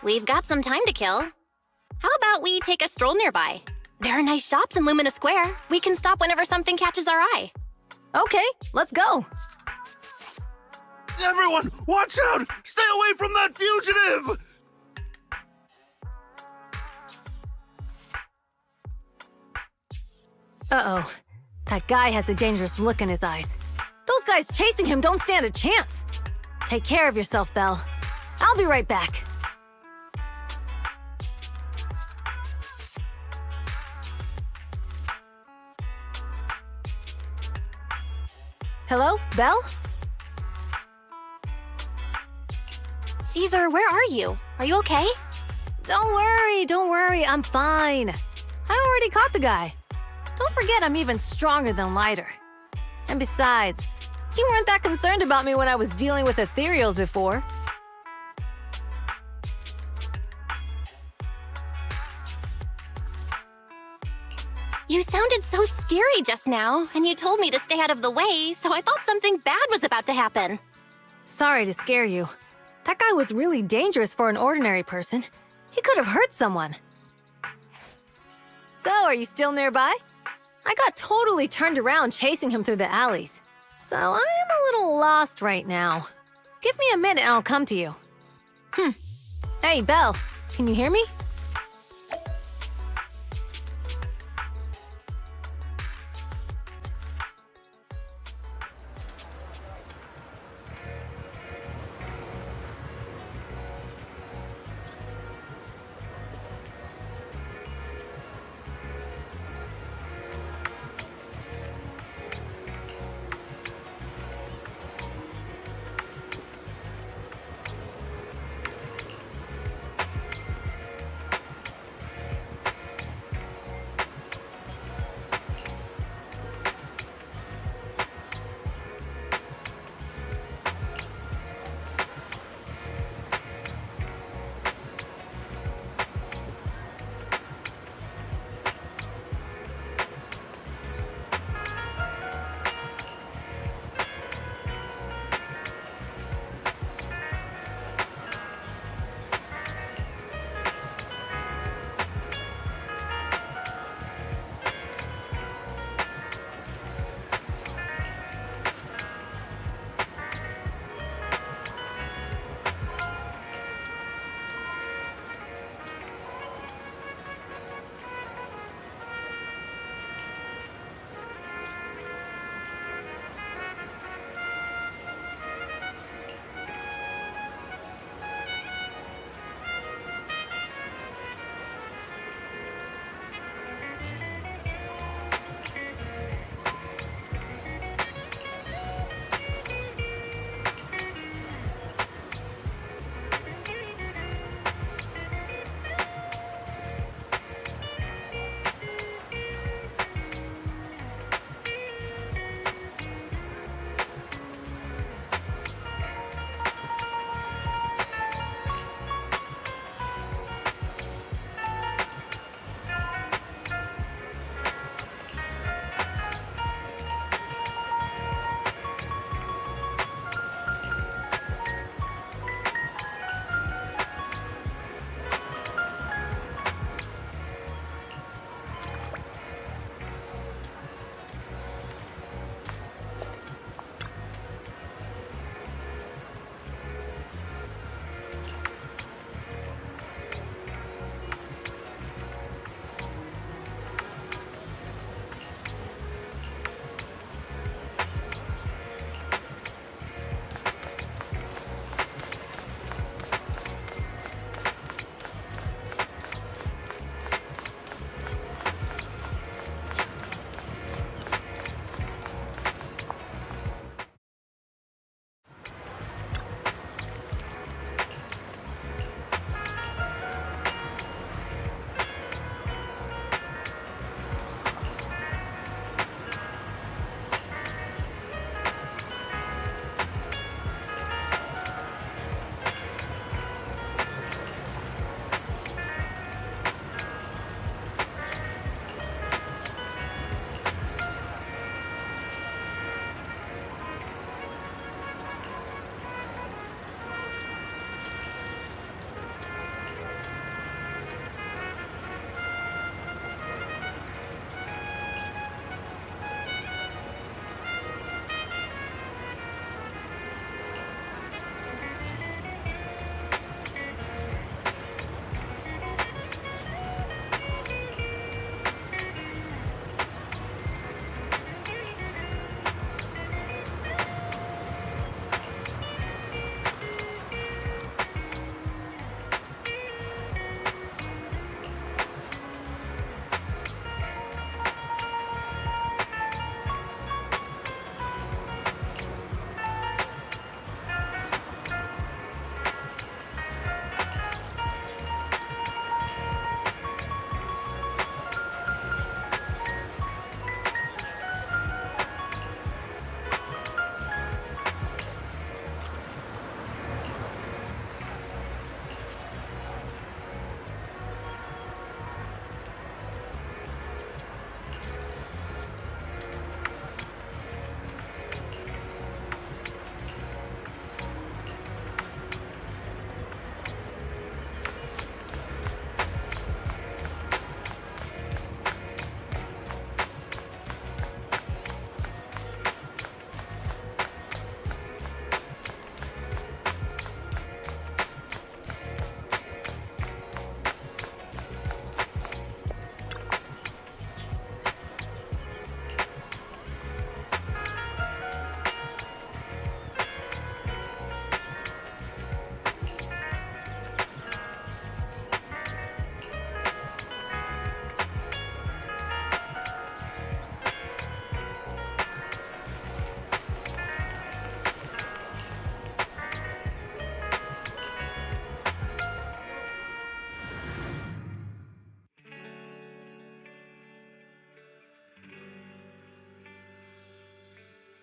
We've got some time to kill. How about we take a stroll nearby? There are nice shops in Lumina Square. We can stop whenever something catches our eye. Okay, let's go. Everyone, watch out! Stay away from that fugitive! Uh-oh. That guy has a dangerous look in his eyes. Those guys chasing him don't stand a chance. Take care of yourself, Belle. I'll be right back. Hello, Belle? Caesar, where are you? Are you okay? Don't worry, I'm fine. I already caught the guy. Don't forget I'm even stronger than Lighter. And besides, you weren't that concerned about me when I was dealing with ethereals before. You sounded so scary just now, and you told me to stay out of the way, so I thought something bad was about to happen. Sorry to scare you. That guy was really dangerous for an ordinary person. He could have hurt someone. So, are you still nearby? I got totally turned around chasing him through the alleys. So, I am a little lost right now. Give me a minute and I'll come to you. Hey, Belle, can you hear me?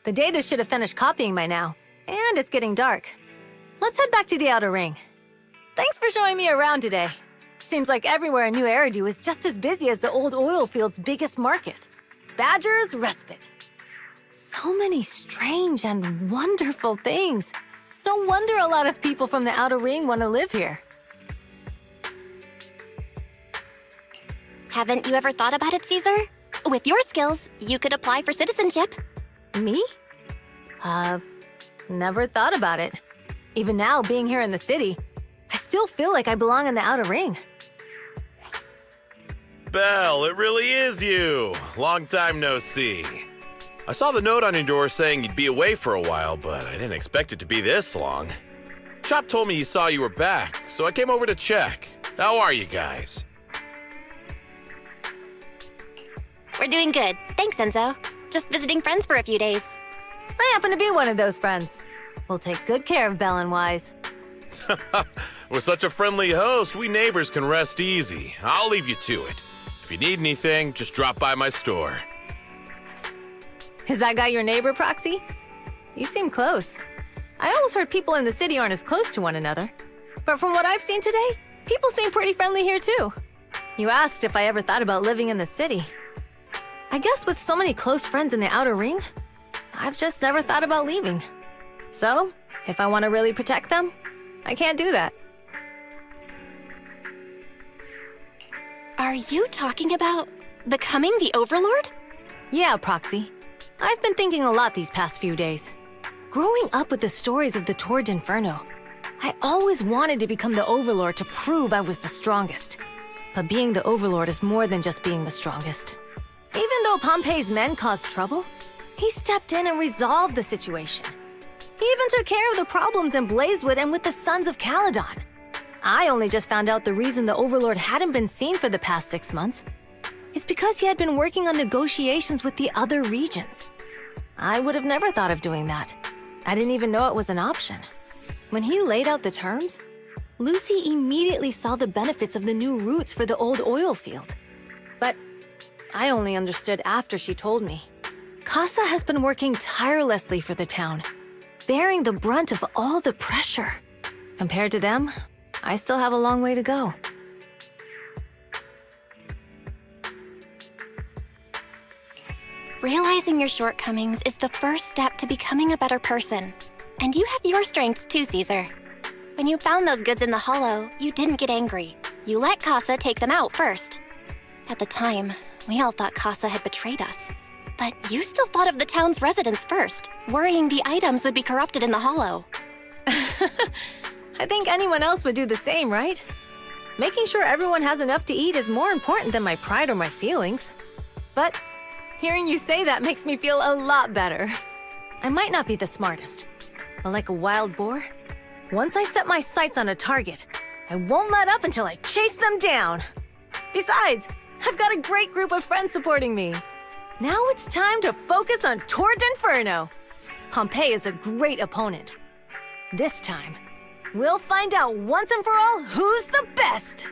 The data should have finished copying by now. And it's getting dark. Let's head back to the Outer Ring. Thanks for showing me around today. Seems like everywhere in New Eridu is just as busy as the old oil field's biggest market. Badger's Respite. So many strange and wonderful things. No wonder a lot of people from the Outer Ring want to live here. Haven't you ever thought about it, Caesar? With your skills, you could apply for citizenship. Me? Never thought about it. Even now, being here in the city, I still feel like I belong in the Outer Ring. Belle, it really is you. Long time no see. I saw the note on your door saying you'd be away for a while, but I didn't expect it to be this long. Chop told me he saw you were back, so I came over to check. How are you guys? We're doing good. Thanks, Enzo. Just visiting friends for a few days. I happen to be one of those friends. We'll take good care of Belle and Wise. With such a friendly host, we neighbors can rest easy. I'll leave you to it. If you need anything, just drop by my store. Is that guy your neighbor, Proxy? You seem close. I always heard people in the city aren't as close to one another. But from what I've seen today, people seem pretty friendly here too. You asked if I ever thought about living in the city. I guess with so many close friends in the Outer Ring, I've just never thought about leaving. So, if I want to really protect them, I can't do that. Are you talking about becoming the Overlord? Yeah, Proxy. I've been thinking a lot these past few days. Growing up with the stories of the Tour de Inferno, I always wanted to become the Overlord to prove I was the strongest. But being the Overlord is more than just being the strongest. Even though Pompey's men caused trouble, he stepped in and resolved the situation. He even took care of the problems in Blazewood and with the Sons of Caledon. I only just found out the reason the Overlord hadn't been seen for the past 6 months is because he had been working on negotiations with the other regions. I would have never thought of doing that. I didn't even know it was an option. When he laid out the terms, Lucy immediately saw the benefits of the new routes for the old oil field. But I only understood after she told me. Casa has been working tirelessly for the town, bearing the brunt of all the pressure. Compared to them, I still have a long way to go. Realizing your shortcomings is the first step to becoming a better person. And you have your strengths too, Caesar. When you found those goods in the hollow, you didn't get angry. You let Casa take them out first. At the time, we all thought Casa had betrayed us. But you still thought of the town's residents first, worrying the items would be corrupted in the hollow. I think anyone else would do the same, right? Making sure everyone has enough to eat is more important than my pride or my feelings. But hearing you say that makes me feel a lot better. I might not be the smartest, but like a wild boar, once I set my sights on a target, I won't let up until I chase them down. Besides, I've got a great group of friends supporting me. Now it's time to focus on Tour de Inferno. Pompey is a great opponent. This time, we'll find out once and for all who's the best!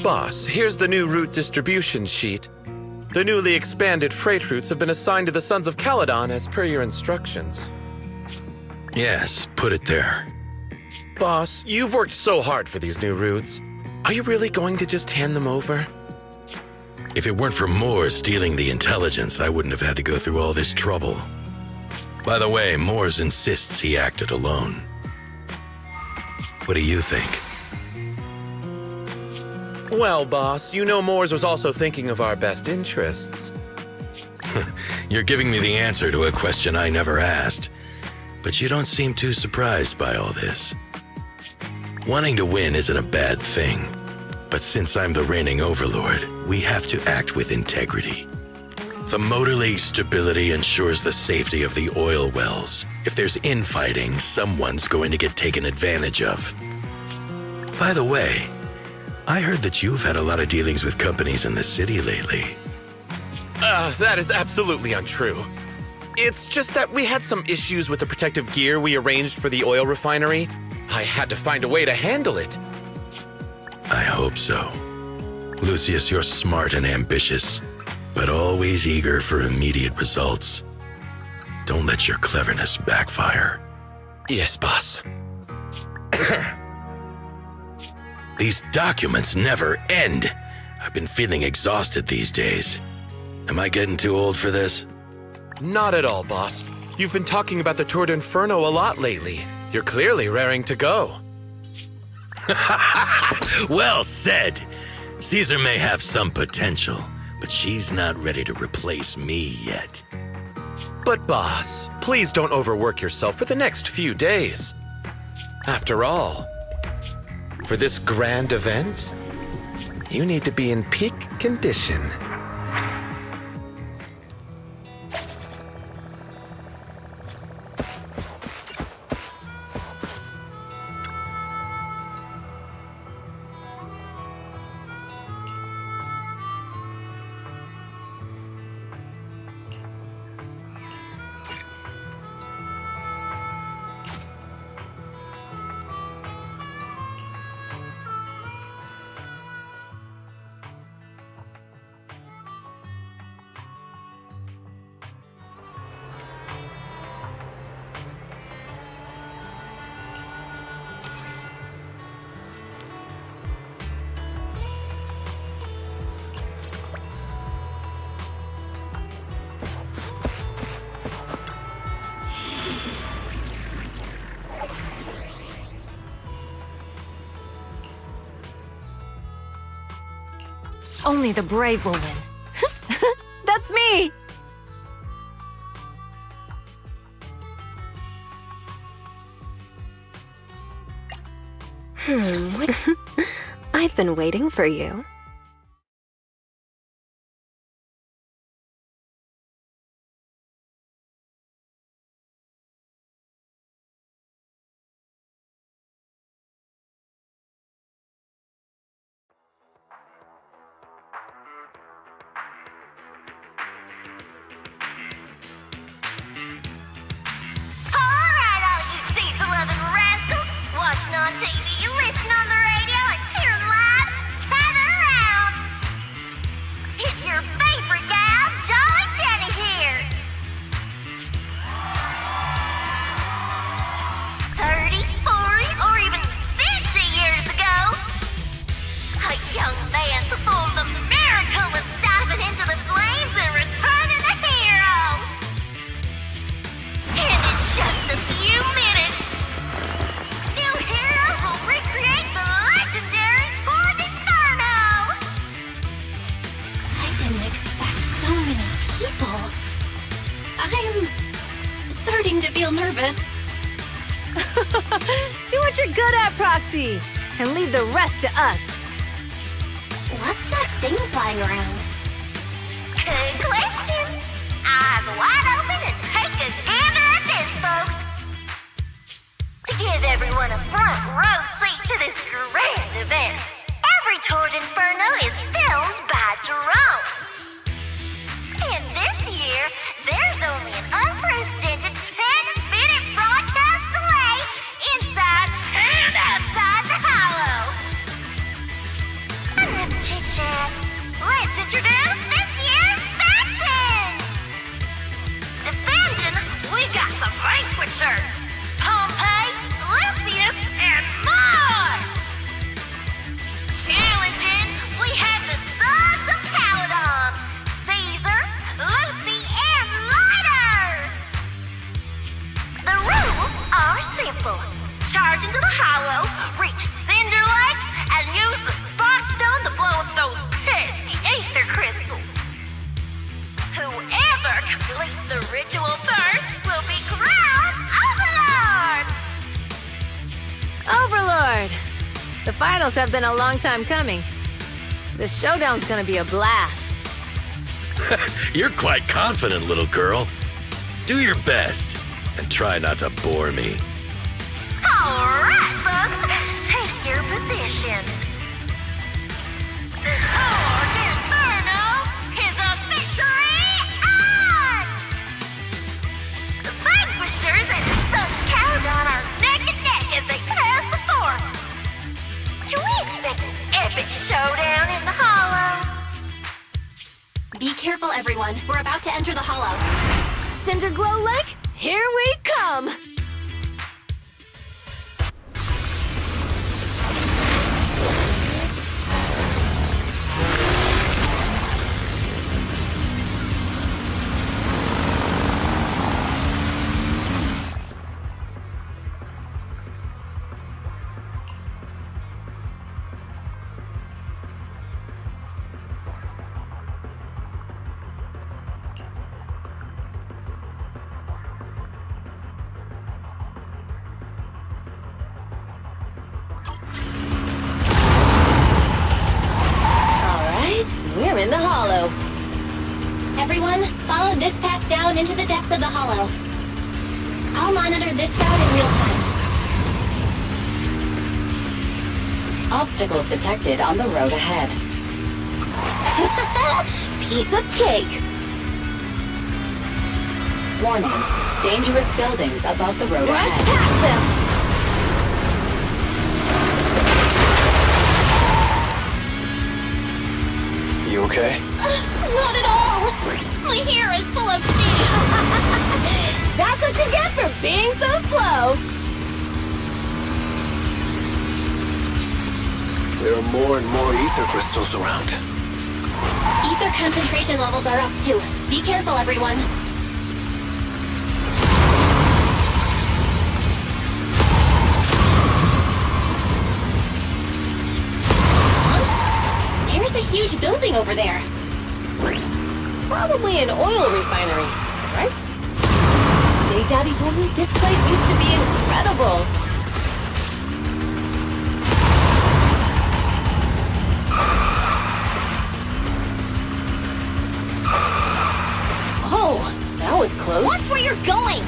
Boss, here's the new route distribution sheet. The newly expanded freight routes have been assigned to the Sons of Caledon as per your instructions. Yes, put it there. Boss, you've worked so hard for these new routes. Are you really going to just hand them over? If it weren't for Moore stealing the intelligence, I wouldn't have had to go through all this trouble. By the way, Moores insists he acted alone. What do you think? Well, boss, you know Moores was also thinking of our best interests. You're giving me the answer to a question I never asked. But you don't seem too surprised by all this. Wanting to win isn't a bad thing. But since I'm the reigning overlord, we have to act with integrity. The motor lake's stability ensures the safety of the oil wells. If there's infighting, someone's going to get taken advantage of. By the way, I heard that you've had a lot of dealings with companies in the city lately. That is absolutely untrue. It's just that we had some issues with the protective gear we arranged for the oil refinery. I had to find a way to handle it. I hope so. Lucius, you're smart and ambitious, but always eager for immediate results. Don't let your cleverness backfire. Yes, boss. These documents never end. I've been feeling exhausted these days. Am I getting too old for this? Not at all, boss. You've been talking about the Tour de Inferno a lot lately. You're clearly raring to go. Well said. Caesar may have some potential, but she's not ready to replace me yet. But boss, please don't overwork yourself for the next few days. After all, for this grand event, you need to be in peak condition. Only the brave will win. That's me! I've been waiting for you. Watching on TV, listen on the radio, and cheering live, gather around! It's your favorite gal, Jolly Jenny here! 30, 40, or even 50 years ago, a young man performed the miracle of diving into the flames and returning a hero! And in just a few minutes, new heroes will recreate the legendary Tour de Inferno! I didn't expect so many people. I'm starting to feel nervous. Do what you're good at, Proxy, and leave the rest to us. What's that thing flying around? Good question. Eyes wide open and take a gander at this, folks. To give everyone a front row seat to this grand event, every Tour de Inferno is filmed by drones. And this year, there's only an unprecedented 10-minute broadcast delay inside and outside the hollow. Enough chit-chat. Let's introduce this year's factions! Defending, we got the Vanquishers, Pompey, Lucius, and Mars! Challenging, we have the Sons of Caledon, Caesar, Lucy, and Lighter! The rules are simple. Charge into the hollow, reach Cinder Lake, and use the Spark Stone to blow up those pesky ether crystals. Whoever completes the ritual first will be crowned Overlord! Overlord! The finals have been a long time coming. The showdown's gonna be a blast. You're quite confident, little girl. Do your best, and try not to bore me. All right, folks, take your positions. The Tour de Inferno is officially on! The Vanquishers and the Sons of Caledon are neck and neck as they pass the fort. Can we expect an epic showdown in the Hollow? Be careful, everyone. We're about to enter the Hollow. Cinderglow Lake, here we come! We're in the Hollow. Everyone, follow this path down into the depths of the Hollow. I'll monitor this route in real time. Obstacles detected on the road ahead. Piece of cake. Warning, dangerous buildings above the road Rush ahead. past them. You okay? Not at all! My hair is full of steam! That's what you get for being so slow! There are more and more ether crystals around. Ether concentration levels are up too. Be careful, everyone. There's a huge building over there. Probably an oil refinery, right? Big Daddy told me this place used to be incredible. Oh, that was close. Watch where you're going!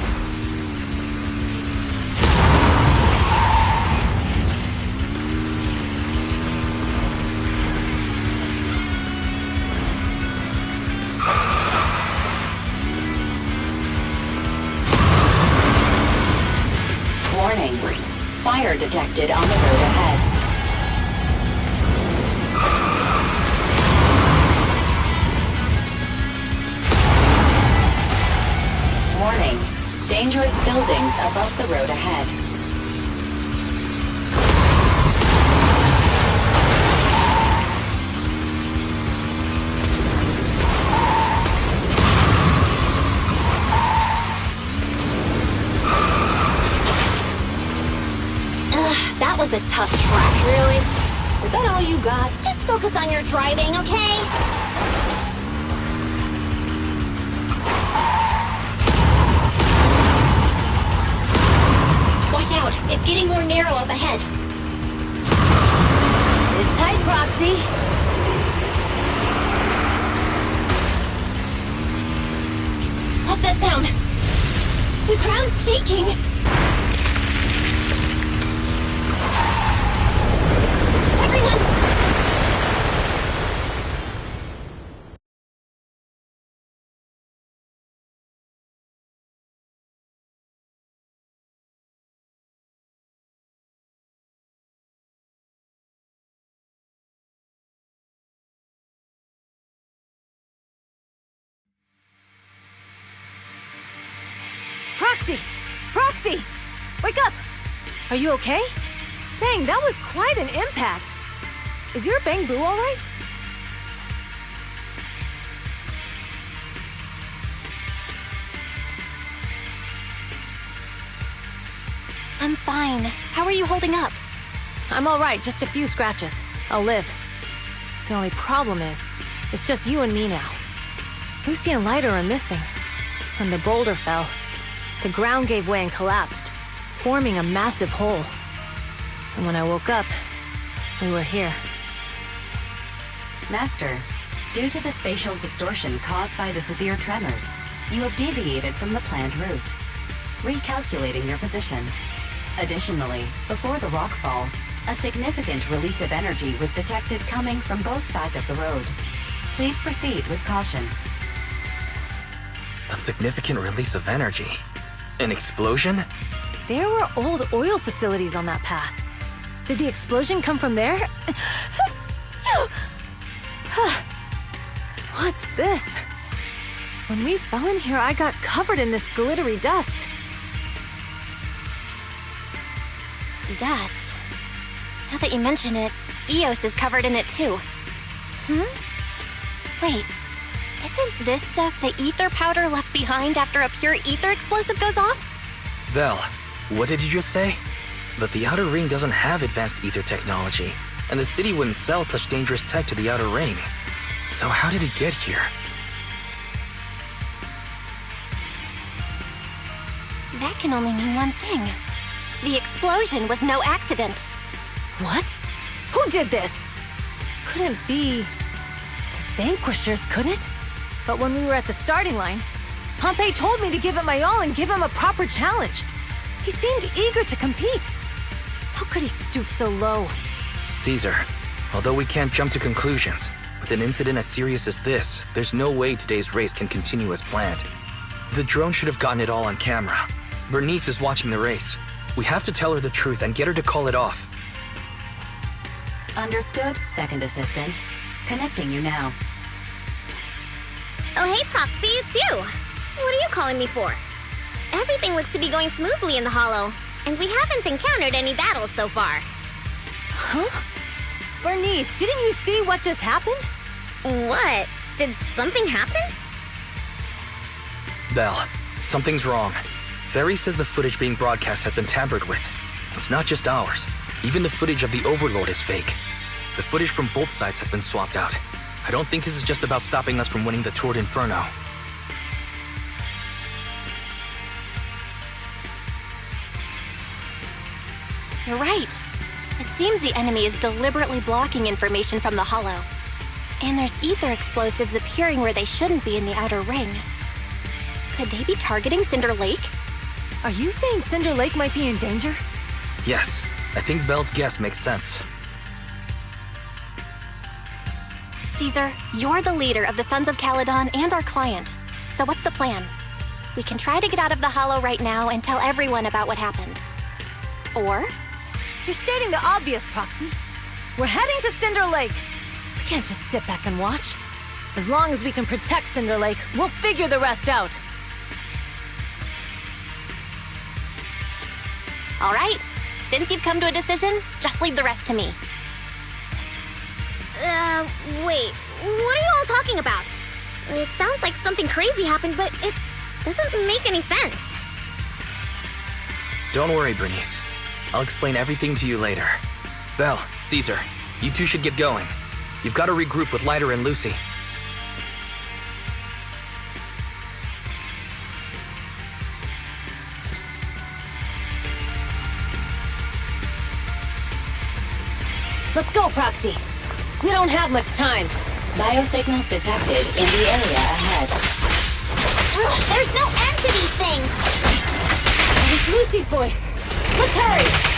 Warning, fire detected on the road ahead. Warning, dangerous buildings above the road ahead. That was a tough track. Really? Is that all you got? Just focus on your driving, okay? Watch out! It's getting more narrow up ahead. Sit tight, Proxy. What's that sound? The ground's shaking! Everyone! Proxy! Proxy! Wake up! Are you okay? Dang, that was quite an impact. Is your Bang Boo all right? I'm fine. How are you holding up? I'm all right, just a few scratches. I'll live. The only problem is, it's just you and me now. Lucy and Lighter are missing. When the boulder fell, the ground gave way and collapsed, forming a massive hole. And when I woke up, we were here. Master, due to the spatial distortion caused by the severe tremors, you have deviated from the planned route. Recalculating your position. Additionally, before the rockfall, a significant release of energy was detected coming from both sides of the road. Please proceed with caution. A significant release of energy? An explosion? There were old oil facilities on that path. Did the explosion come from there? What's this? When we fell in here, I got covered in this glittery dust. Dust? Now that you mention it, Eos is covered in it too. Wait, isn't this stuff the ether powder left behind after a pure ether explosive goes off? Belle, what did you just say? But the Outer Ring doesn't have advanced ether technology, and the city wouldn't sell such dangerous tech to the Outer Ring. So how did it get here? That can only mean one thing. The explosion was no accident. What? Who did this? Couldn't be the Vanquishers, could it? But when we were at the starting line, Pompey told me to give it my all and give him a proper challenge. He seemed eager to compete. How could he stoop so low? Caesar, although we can't jump to conclusions, with an incident as serious as this, there's no way today's race can continue as planned. The drone should have gotten it all on camera. Bernice is watching the race. We have to tell her the truth and get her to call it off. Understood, Second Assistant. Connecting you now. Oh, hey, Proxy, it's you. What are you calling me for? Everything looks to be going smoothly in the Hollow, and we haven't encountered any battles so far. Huh? Bernice, didn't you see what just happened? What? Did something happen? Belle, something's wrong. Ferry says the footage being broadcast has been tampered with. It's not just ours. Even the footage of the Overlord is fake. The footage from both sides has been swapped out. I don't think this is just about stopping us from winning the Tour de Inferno. You're right. It seems the enemy is deliberately blocking information from the Hollow. And there's ether explosives appearing where they shouldn't be in the Outer Ring. Could they be targeting Cinder Lake? Are you saying Cinder Lake might be in danger? Yes, I think Belle's guess makes sense. Caesar, you're the leader of the Sons of Caledon and our client. So what's the plan? We can try to get out of the Hollow right now and tell everyone about what happened. Or? You're stating the obvious, Proxy. We're heading to Cinder Lake. We can't just sit back and watch. As long as we can protect Cinder Lake, we'll figure the rest out. All right. Since you've come to a decision, just leave the rest to me. Wait. What are you all talking about? It sounds like something crazy happened, but it doesn't make any sense. Don't worry, Bernice. I'll explain everything to you later. Belle, Caesar, you two should get going. You've got to regroup with Lighter and Lucy. Let's go, Proxy. We don't have much time. Biosignals detected in the area ahead. There's no end to these things! It's Lucy's voice. Let's hurry!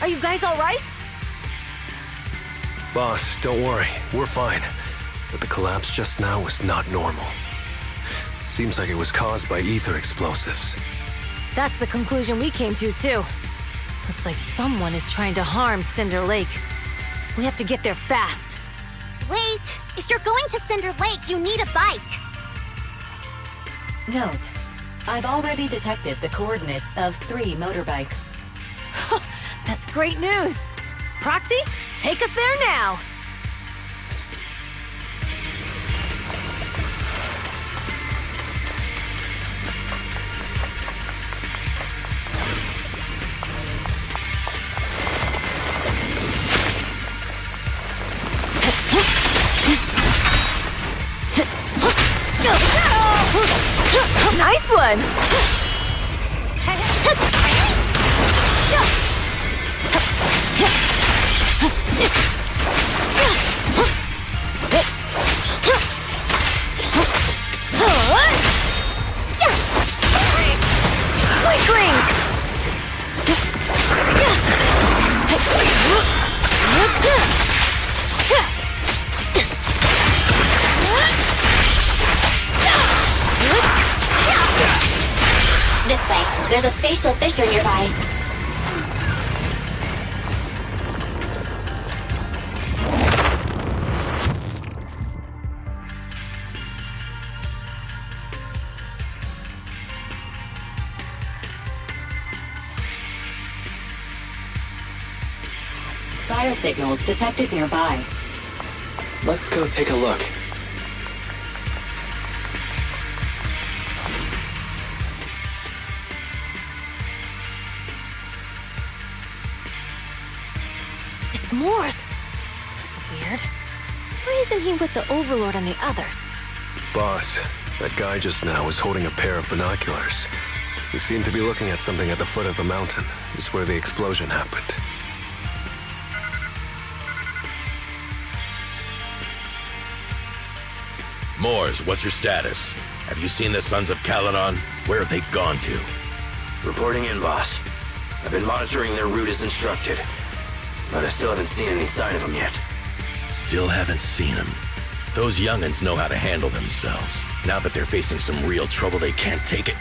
Are you guys all right? Boss, don't worry. We're fine. But the collapse just now was not normal. Seems like it was caused by ether explosives. That's the conclusion we came to, too. Looks like someone is trying to harm Cinder Lake. We have to get there fast. Wait! If you're going to Cinder Lake, you need a bike! Note, I've already detected the coordinates of 3 motorbikes. That's great news! Proxy, take us there now! Nice one! Quick rings! This way. There's a spatial fissure nearby. Biosignals detected nearby. Let's go take a look. It's Morse! That's weird. Why isn't he with the Overlord and the others? Boss, that guy just now was holding a pair of binoculars. He seemed to be looking at something at the foot of the mountain, just where the explosion happened. Moors, what's your status? Have you seen the Sons of Caledon? Where have they gone to? Reporting in, boss. I've been monitoring their route as instructed, but I still haven't seen any sign of them yet. Still haven't seen them. Those young'uns know how to handle themselves. Now that they're facing some real trouble, they can't take it.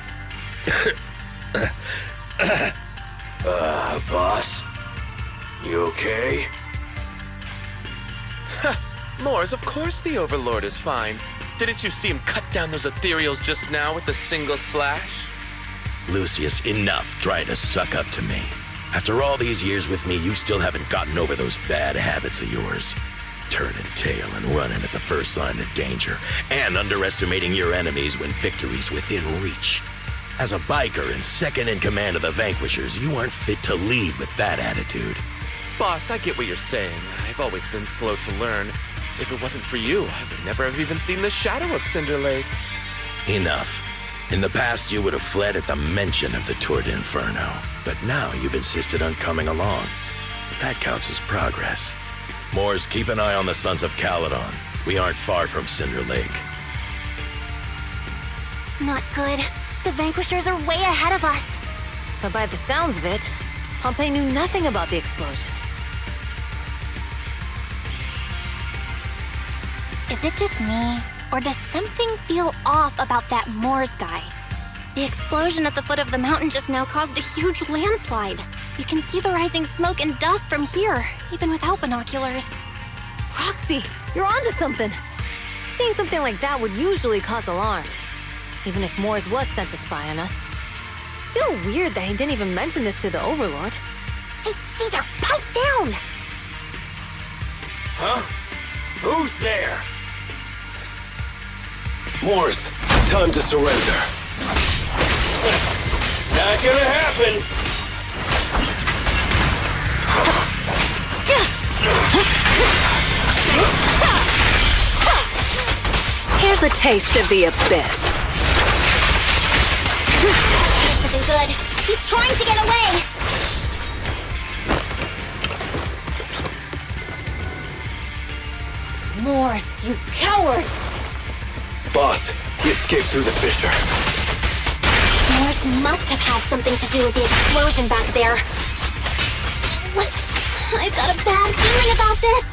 Boss? You okay? Moors, of course the Overlord is fine. Didn't you see him cut down those ethereals just now with a single slash? Lucius, enough trying to suck up to me. After all these years with me, you still haven't gotten over those bad habits of yours. Turning tail and running at the first sign of danger, and underestimating your enemies when victory's within reach. As a biker and second in command of the Vanquishers, you aren't fit to lead with that attitude. Boss, I get what you're saying. I've always been slow to learn. If it wasn't for you, I would never have even seen the shadow of Cinder Lake. Enough. In the past, you would have fled at the mention of the Tour de Inferno, but now you've insisted on coming along. That counts as progress. Moors, keep an eye on the Sons of Caledon. We aren't far from Cinder Lake. Not good. The Vanquishers are way ahead of us. But by the sounds of it, Pompey knew nothing about the explosion. Is it just me, or does something feel off about that Moors guy? The explosion at the foot of the mountain just now caused a huge landslide. You can see the rising smoke and dust from here, even without binoculars. Roxy, you're onto something. Seeing something like that would usually cause alarm. Even if Moors was sent to spy on us. It's still weird that he didn't even mention this to the Overlord. Hey, Caesar, pipe down! Huh? Who's there? Moors, time to surrender. Not gonna happen! Here's a taste of the abyss. This isn't good. He's trying to get away! Moors, you coward! Boss, he escaped through the fissure. Moors must have had something to do with the explosion back there. What? I've got a bad feeling about this!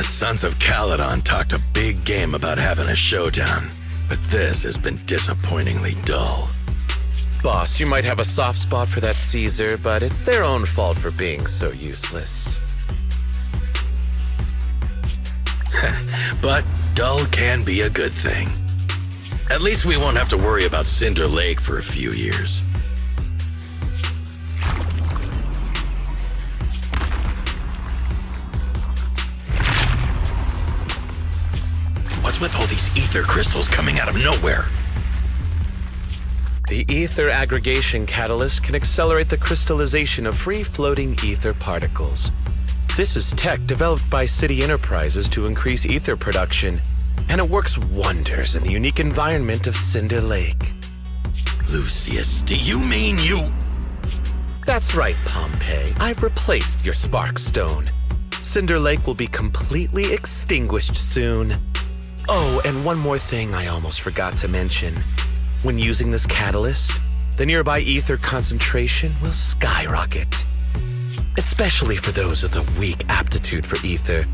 The Sons of Caledon talked a big game about having a showdown, but this has been disappointingly dull. Boss, you might have a soft spot for that Caesar, but it's their own fault for being so useless. But dull can be a good thing. At least we won't have to worry about Cinder Lake for a few years. What's with all these ether crystals coming out of nowhere? The ether aggregation catalyst can accelerate the crystallization of free-floating ether particles. This is tech developed by City Enterprises to increase ether production, and it works wonders in the unique environment of Cinder Lake. Lucius, do you mean you... That's right, Pompeii. I've replaced your spark stone. Cinder Lake will be completely extinguished soon. Oh, and one more thing I almost forgot to mention. When using this catalyst, the nearby ether concentration will skyrocket. Especially for those with a weak aptitude for ether,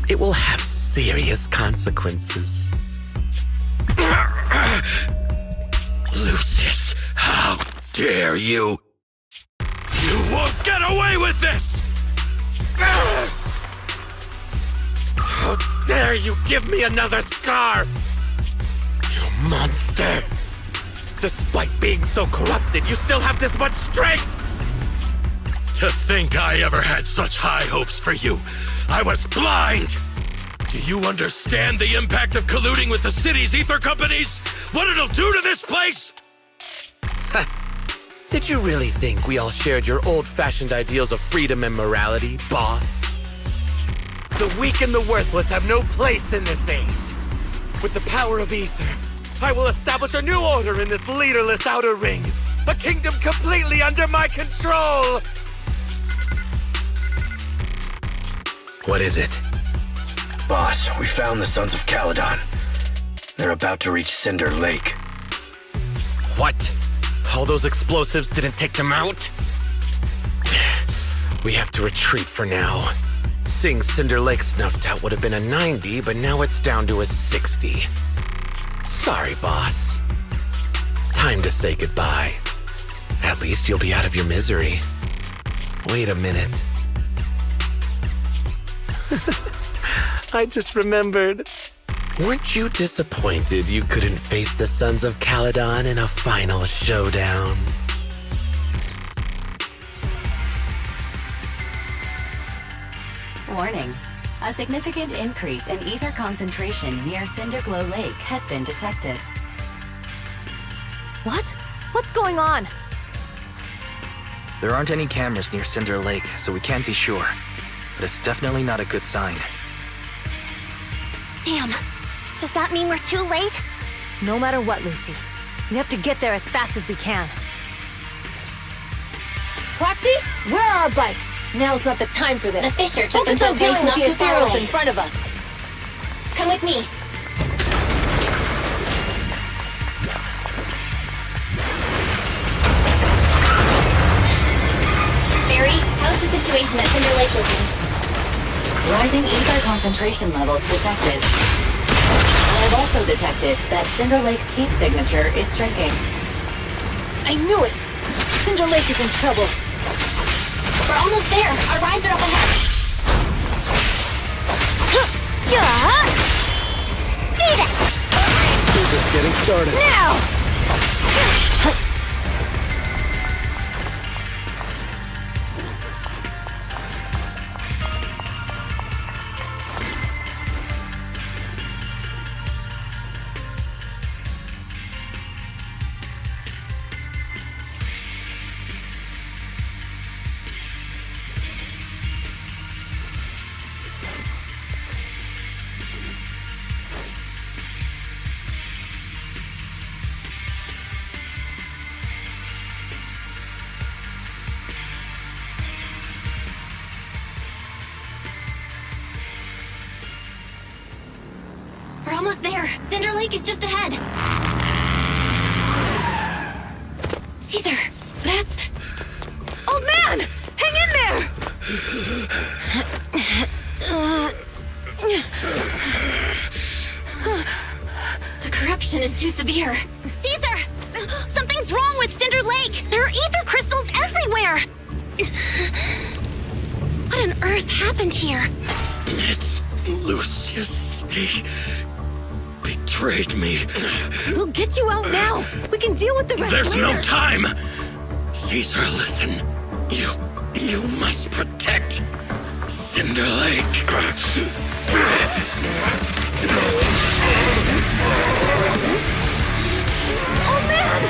it will have serious consequences. Lucius, how dare you? You won't get away with this! How dare you give me another scar! You monster! Despite being so corrupted, you still have this much strength! To think I ever had such high hopes for you. I was blind! Do you understand the impact of colluding with the city's ether companies? What it'll do to this place? Did you really think we all shared your old-fashioned ideals of freedom and morality, boss? The weak and the worthless have no place in this age. With the power of ether, I will establish a new order in this leaderless outer ring. A kingdom completely under my control! What is it? Boss, we found the Sons of Caledon. They're about to reach Cinder Lake. What? All those explosives didn't take them out? We have to retreat for now. Seeing Cinder Lake snuffed out would have been a 90, but now it's down to a 60. Sorry, boss. Time to say goodbye. At least you'll be out of your misery. Wait a minute. I just remembered. Weren't you disappointed you couldn't face the Sons of Caledon in a final showdown? Warning. A significant increase in ether concentration near Cinderglow Lake has been detected. What? What's going on? There aren't any cameras near Cinder Lake, so we can't be sure. But it's definitely not a good sign. Damn. Does that mean we're too late? No matter what, Lucy. We have to get there as fast as we can. Proxy, where are our bikes? Now's not the time for this. The Fisher took us Focus on dealing with the not too far ethereals away. in front of us. Come with me. Barry, how's the situation at Cinder Lake looking? Rising ether concentration levels detected. I've also detected that Cinder Lake's heat signature is shrinking. I knew it! Cinder Lake is in trouble. We're almost there. Our rides are up ahead. Beat it! We're just getting started. Now! We're almost there. Cinder Lake is just ahead. Caesar, that's... Old man! Hang in there! too severe. Caesar! Something's wrong with Cinder Lake! There are ether crystals everywhere! What on earth happened here? It's Lucius. He betrayed me. We'll get you out now. We can deal with the rest There's later. no time! Caesar, listen. You must protect Cinder Lake. Oh, man!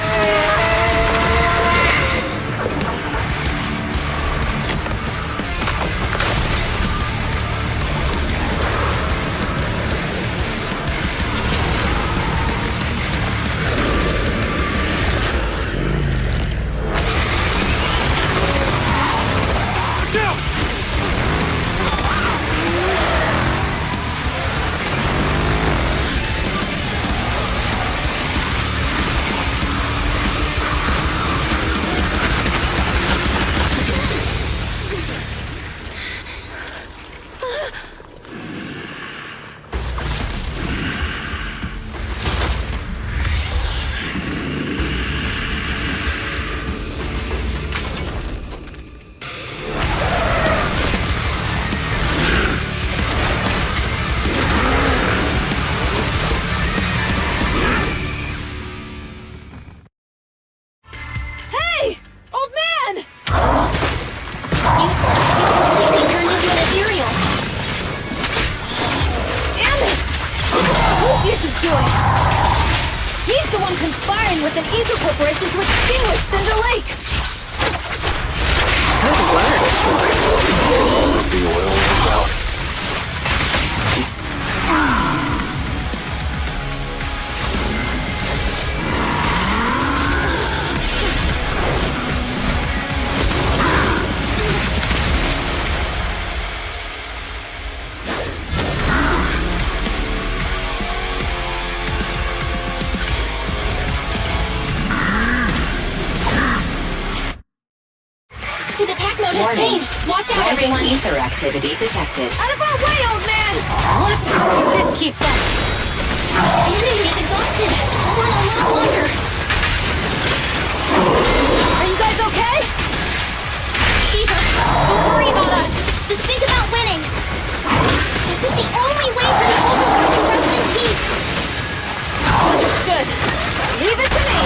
With an evil corporation to extinguish Cinder Lake! What's the oil about? Warning. Watch out, Rising everyone! ether activity detected. Out of our way, old man! What? This keeps up. The enemy is exhausted. Hold on a little longer. Are you guys okay? Caesar, don't worry about us. Just think about winning. This is the only way for the Overlord to rest in peace. Understood. Leave it to me!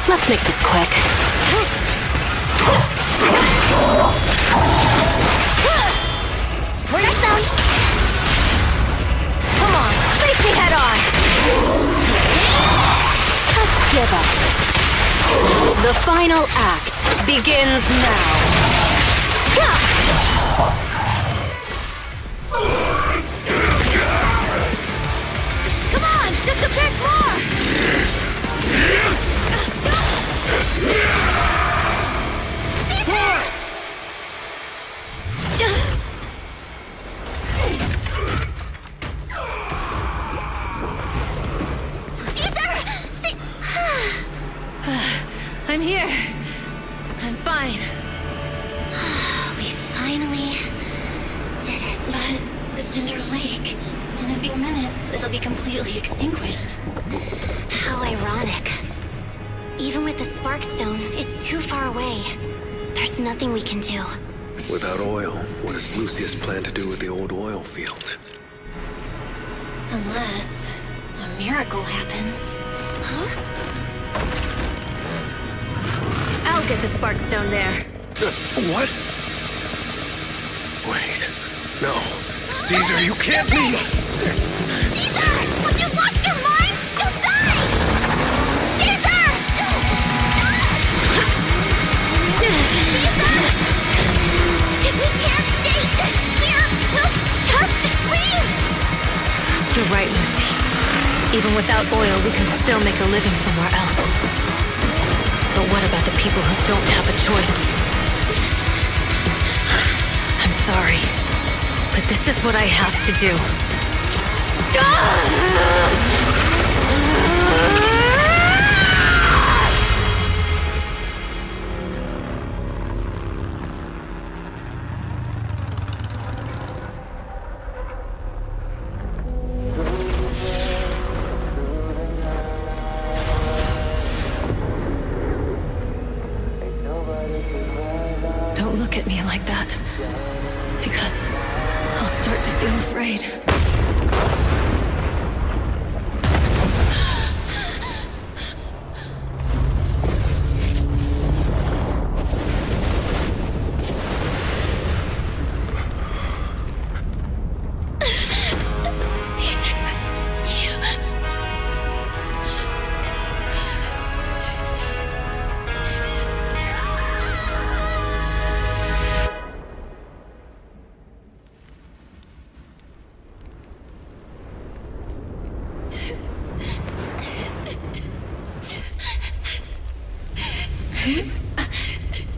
Let's make this quick. We're not done. Come on, face me head on. Just give up. The final act begins now. Come on, just a bit more. I'm here. I'm fine. We finally did it. But the Cinder Lake, in a few minutes, it'll be completely extinguished. How ironic. Even with the Spark Stone, it's too far away. There's nothing we can do. Without oil, what does Lucius plan to do with the old oil field? Unless a miracle happens. Huh? I'll get the Spark Stone there. What? Wait. No. Caesar, you can't leave! Caesar! Have you lost your mind? You'll die! Caesar! Caesar! If we can't stay here, we'll just leave! You're right, Lucy. Even without oil, we can still make a living somewhere else. But what about the people who don't have a choice? I'm sorry, but this is what I have to do. Don't look at me like that. Because I'll start to feel afraid.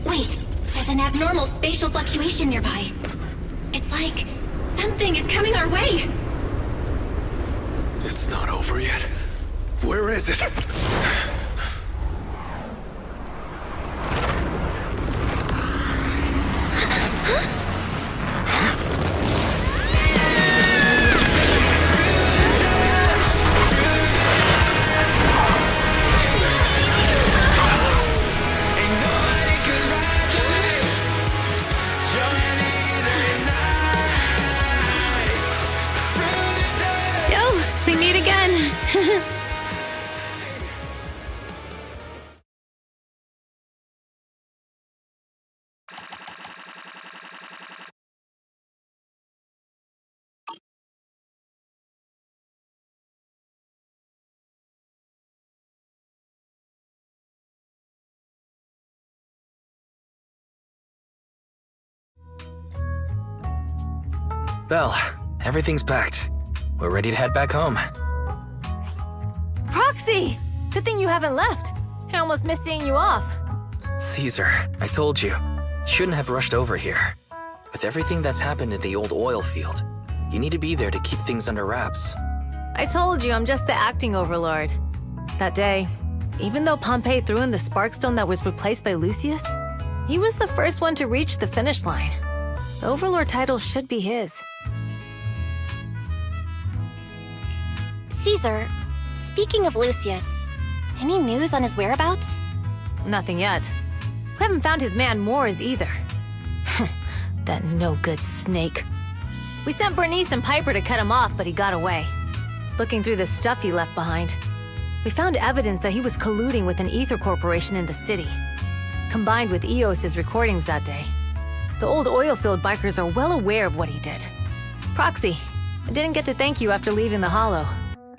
Wait, there's an abnormal spatial fluctuation nearby. It's like something is coming our way. It's not over yet. Where is it? We meet again. Belle, everything's packed. We're ready to head back home. Proxy! Good thing you haven't left. I almost missed seeing you off. Caesar, I told you. Shouldn't have rushed over here. With everything that's happened in the old oil field, you need to be there to keep things under wraps. I told you I'm just the acting overlord. That day, even though Pompey threw in the Sparkstone that was replaced by Lucius, he was the first one to reach the finish line. The overlord title should be his. Caesar, speaking of Lucius, any news on his whereabouts? Nothing yet. We haven't found his man Moores either. That no-good snake. We sent Bernice and Piper to cut him off, but he got away. Looking through the stuff he left behind, we found evidence that he was colluding with an ether corporation in the city. Combined with Eos's recordings that day, the old oilfield bikers are well aware of what he did. Proxy, I didn't get to thank you after leaving the Hollow.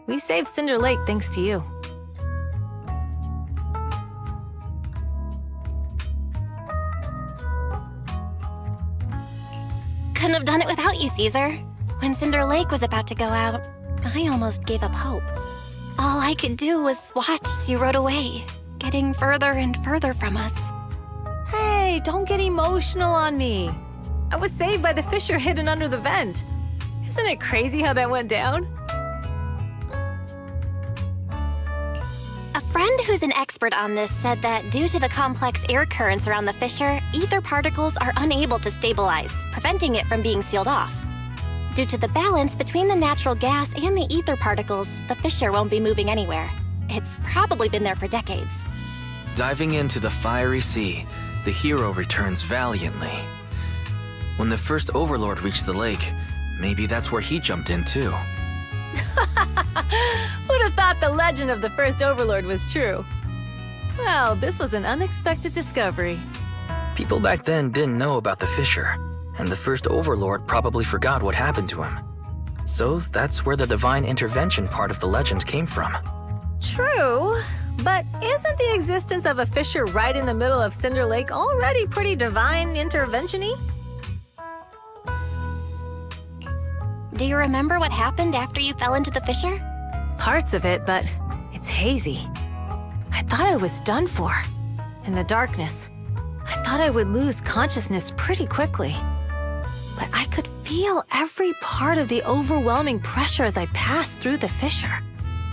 We saved Cinder Lake thanks to you. Couldn't have done it without you, Caesar. When Cinder Lake was about to go out, I almost gave up hope. All I could do was watch as you rode away, getting further and further from us. Hey, don't get emotional on me. I was saved by the fissure hidden under the vent. Isn't it crazy how that went down? A friend who's an expert on this said that due to the complex air currents around the fissure, ether particles are unable to stabilize, preventing it from being sealed off. Due to the balance between the natural gas and the ether particles, the fissure won't be moving anywhere. It's probably been there for decades. Diving into the fiery sea, the hero returns valiantly. When the first overlord reached the lake, maybe that's where he jumped in too. Who'd have thought the legend of the first overlord was true? Well, this was an unexpected discovery. People back then didn't know about the fissure, and the first overlord probably forgot what happened to him. So that's where the divine intervention part of the legend came from. True, but isn't the existence of a fissure right in the middle of Cinder Lake already pretty divine intervention-y? Do you remember what happened after you fell into the fissure? Parts of it, but it's hazy. I thought I was done for. In the darkness, I thought I would lose consciousness pretty quickly. But I could feel every part of the overwhelming pressure as I passed through the fissure.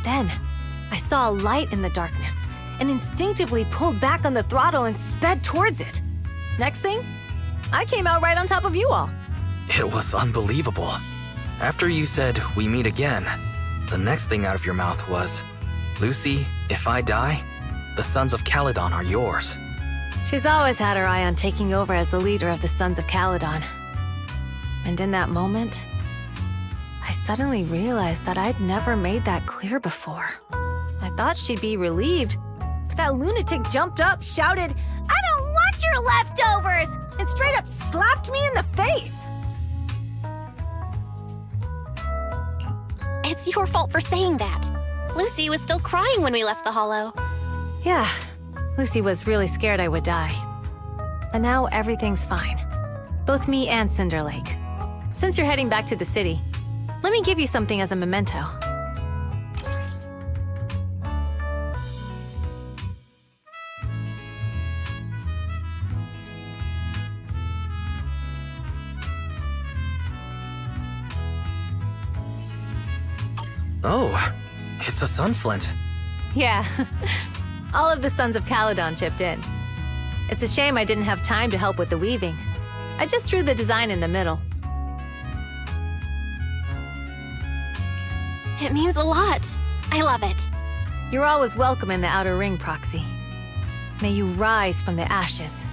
Then, I saw a light in the darkness and instinctively pulled back on the throttle and sped towards it. Next thing, I came out right on top of you all. It was unbelievable. After you said, "We meet again," the next thing out of your mouth was, "Lucy, if I die, the sons of Caledon are yours." She's always had her eye on taking over as the leader of the Sons of Caledon. And in that moment, I suddenly realized that I'd never made that clear before. I thought she'd be relieved, but that lunatic jumped up, shouted, "I don't want your leftovers!" and straight up slapped me in the face. It's your fault for saying that. Lucy was still crying when we left the Hollow. Yeah, Lucy was really scared I would die. But now everything's fine. Both me and Cinder Lake. Since you're heading back to the city, let me give you something as a memento. Oh, it's a sunflint. Yeah, all of the Sons of Caledon chipped in. It's a shame I didn't have time to help with the weaving. I just drew the design in the middle. It means a lot. I love it. You're always welcome in the Outer Ring, Proxy. May you rise from the ashes.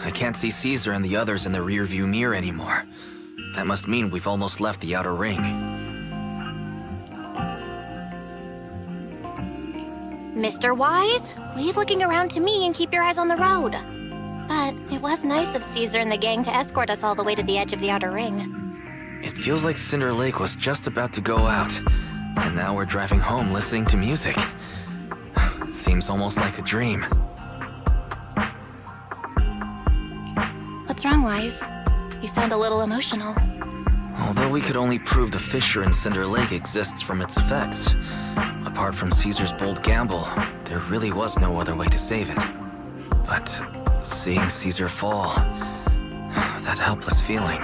I can't see Caesar and the others in the rearview mirror anymore. That must mean we've almost left the outer ring. Mr. Wise, leave looking around to me and keep your eyes on the road. But it was nice of Caesar and the gang to escort us all the way to the edge of the outer ring. It feels like Cinder Lake was just about to go out, and now we're driving home listening to music. It seems almost like a dream. What's wrong, Wise? You sound a little emotional. Although we could only prove the fissure in Cinder Lake exists from its effects, apart from Caesar's bold gamble, there really was no other way to save it. But seeing Caesar fall, that helpless feeling,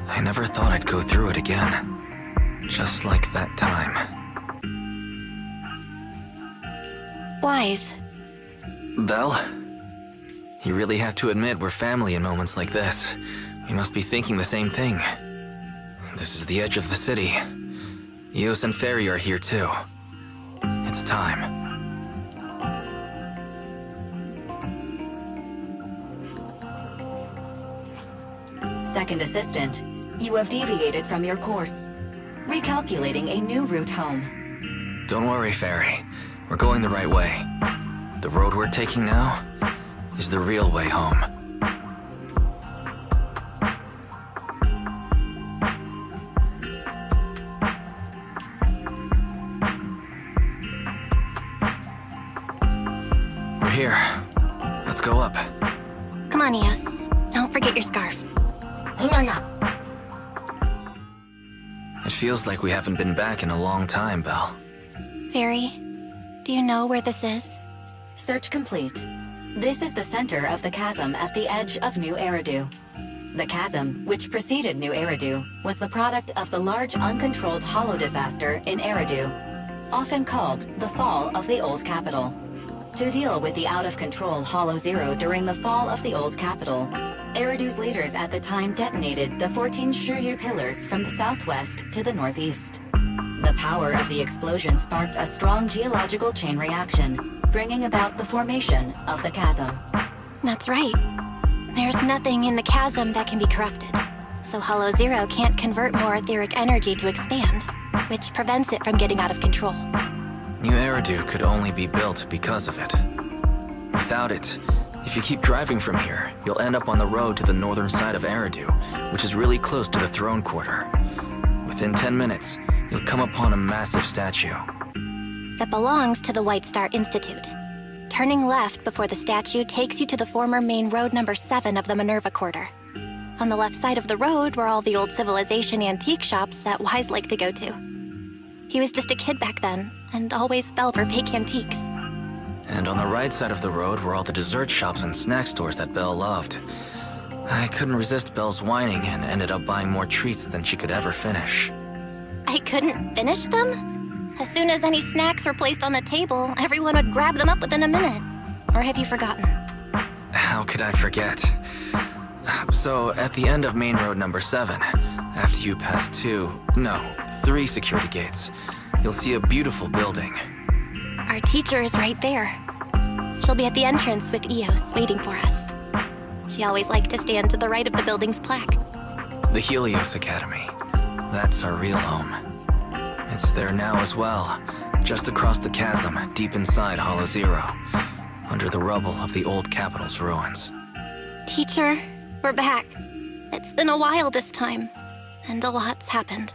I never thought I'd go through it again. Just like that time. Wise. Belle? You really have to admit we're family in moments like this. We must be thinking the same thing. This is the edge of the city. Eos and Ferry are here too. It's time. Second assistant, you have deviated from your course. Recalculating a new route home. Don't worry, Ferry. We're going the right way. The road we're taking now is the real way home. We're here. Let's go up. Come on, Eos. Don't forget your scarf. It feels like we haven't been back in a long time, Belle. Fairy, do you know where this is? Search complete. This is the center of the chasm at the edge of New Eridu. The chasm, which preceded New Eridu, was the product of the large uncontrolled hollow disaster in Eridu, often called the fall of the Old Capital. To deal with the out-of-control Hollow Zero during the fall of the Old Capital, Eridu's leaders at the time detonated the 14 Shuryu pillars from the southwest to the northeast. The power of the explosion sparked a strong geological chain reaction, bringing about the formation of the chasm. That's right. There's nothing in the chasm that can be corrupted, so Hollow Zero can't convert more etheric energy to expand, which prevents it from getting out of control. New Eridu could only be built because of it. Without it, if you keep driving from here, you'll end up on the road to the northern side of Eridu, which is really close to the throne quarter. Within 10 minutes, you'll come upon a massive statue. That belongs to the White Star Institute. Turning left before the statue takes you to the former main road number 7 of the Minerva Quarter. On the left side of the road were all the old civilization antique shops that Wise liked to go to. He was just a kid back then, and always fell for fake antiques. And on the right side of the road were all the dessert shops and snack stores that Belle loved. I couldn't resist Belle's whining and ended up buying more treats than she could ever finish. I couldn't finish them? As soon as any snacks were placed on the table, everyone would grab them up within a minute. Or have you forgotten? How could I forget? So, at the end of main road number 7, after you pass 3 security gates, you'll see a beautiful building. Our teacher is right there. She'll be at the entrance with Eos waiting for us. She always liked to stand to the right of the building's plaque. The Helios Academy. That's our real home. It's there now as well, just across the chasm, deep inside Hollow Zero, under the rubble of the old capital's ruins. Teacher, we're back. It's been a while this time, and a lot's happened.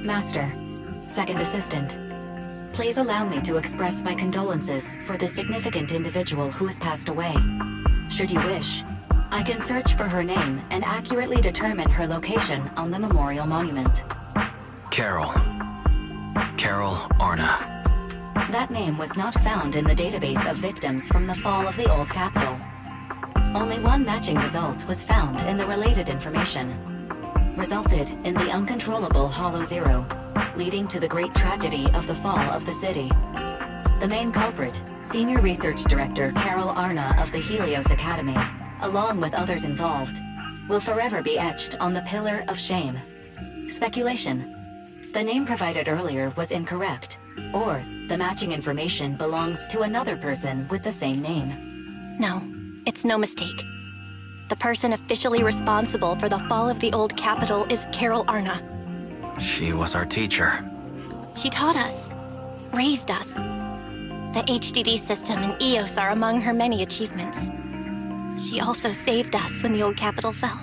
Master, second assistant, please allow me to express my condolences for the significant individual who has passed away. Should you wish, I can search for her name and accurately determine her location on the memorial monument. Carol Arna. That name was not found in the database of victims from the fall of the Old Capital. Only one matching result was found in the related information. Resulted in the uncontrollable Hollow Zero, leading to the great tragedy of the fall of the city. The main culprit, Senior Research Director Carol Arna of the Helios Academy, along with others involved, will forever be etched on the Pillar of Shame. Speculation. The name provided earlier was incorrect, or the matching information belongs to another person with the same name. No, it's no mistake. The person officially responsible for the fall of the old capital is Carol Arna. She was our teacher. She taught us, raised us. The HDD system and EOS are among her many achievements. She also saved us when the old capital fell.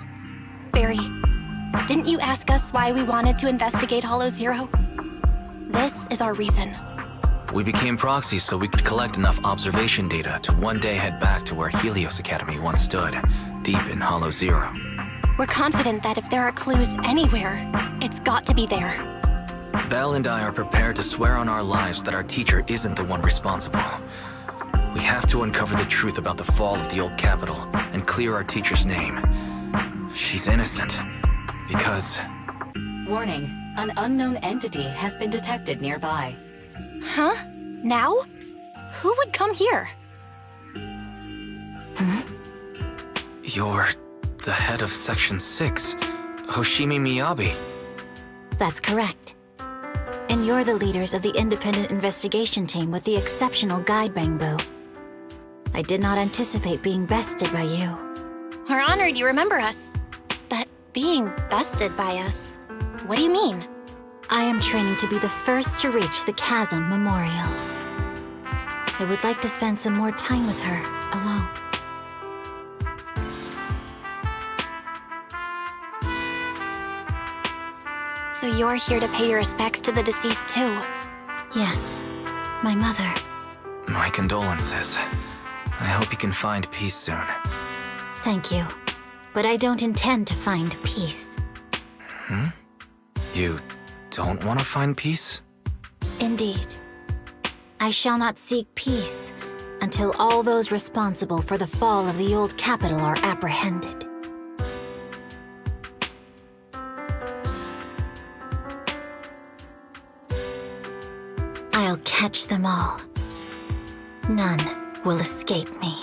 Fairy, didn't you ask us why we wanted to investigate Hollow Zero? This is our reason. We became proxies so we could collect enough observation data to one day head back to where Helios Academy once stood, deep in Hollow Zero. We're confident that if there are clues anywhere, it's got to be there. Belle and I are prepared to swear on our lives that our teacher isn't the one responsible. We have to uncover the truth about the fall of the old capital and clear our teacher's name. She's innocent, because... Warning, an unknown entity has been detected nearby. Huh? Now? Who would come here? You're the head of Section 6, Hoshimi Miyabi. That's correct. And you're the leaders of the independent investigation team with the exceptional guide Bangbu. I did not anticipate being bested by you. We're honored you remember us. But being bested by us, what do you mean? I am training to be the first to reach the Chasm Memorial. I would like to spend some more time with her, alone. So you're here to pay your respects to the deceased too? Yes, my mother. My condolences. I hope you can find peace soon. Thank you. But I don't intend to find peace. You don't want to find peace? Indeed. I shall not seek peace until all those responsible for the fall of the old capital are apprehended. I'll catch them all. None will escape me.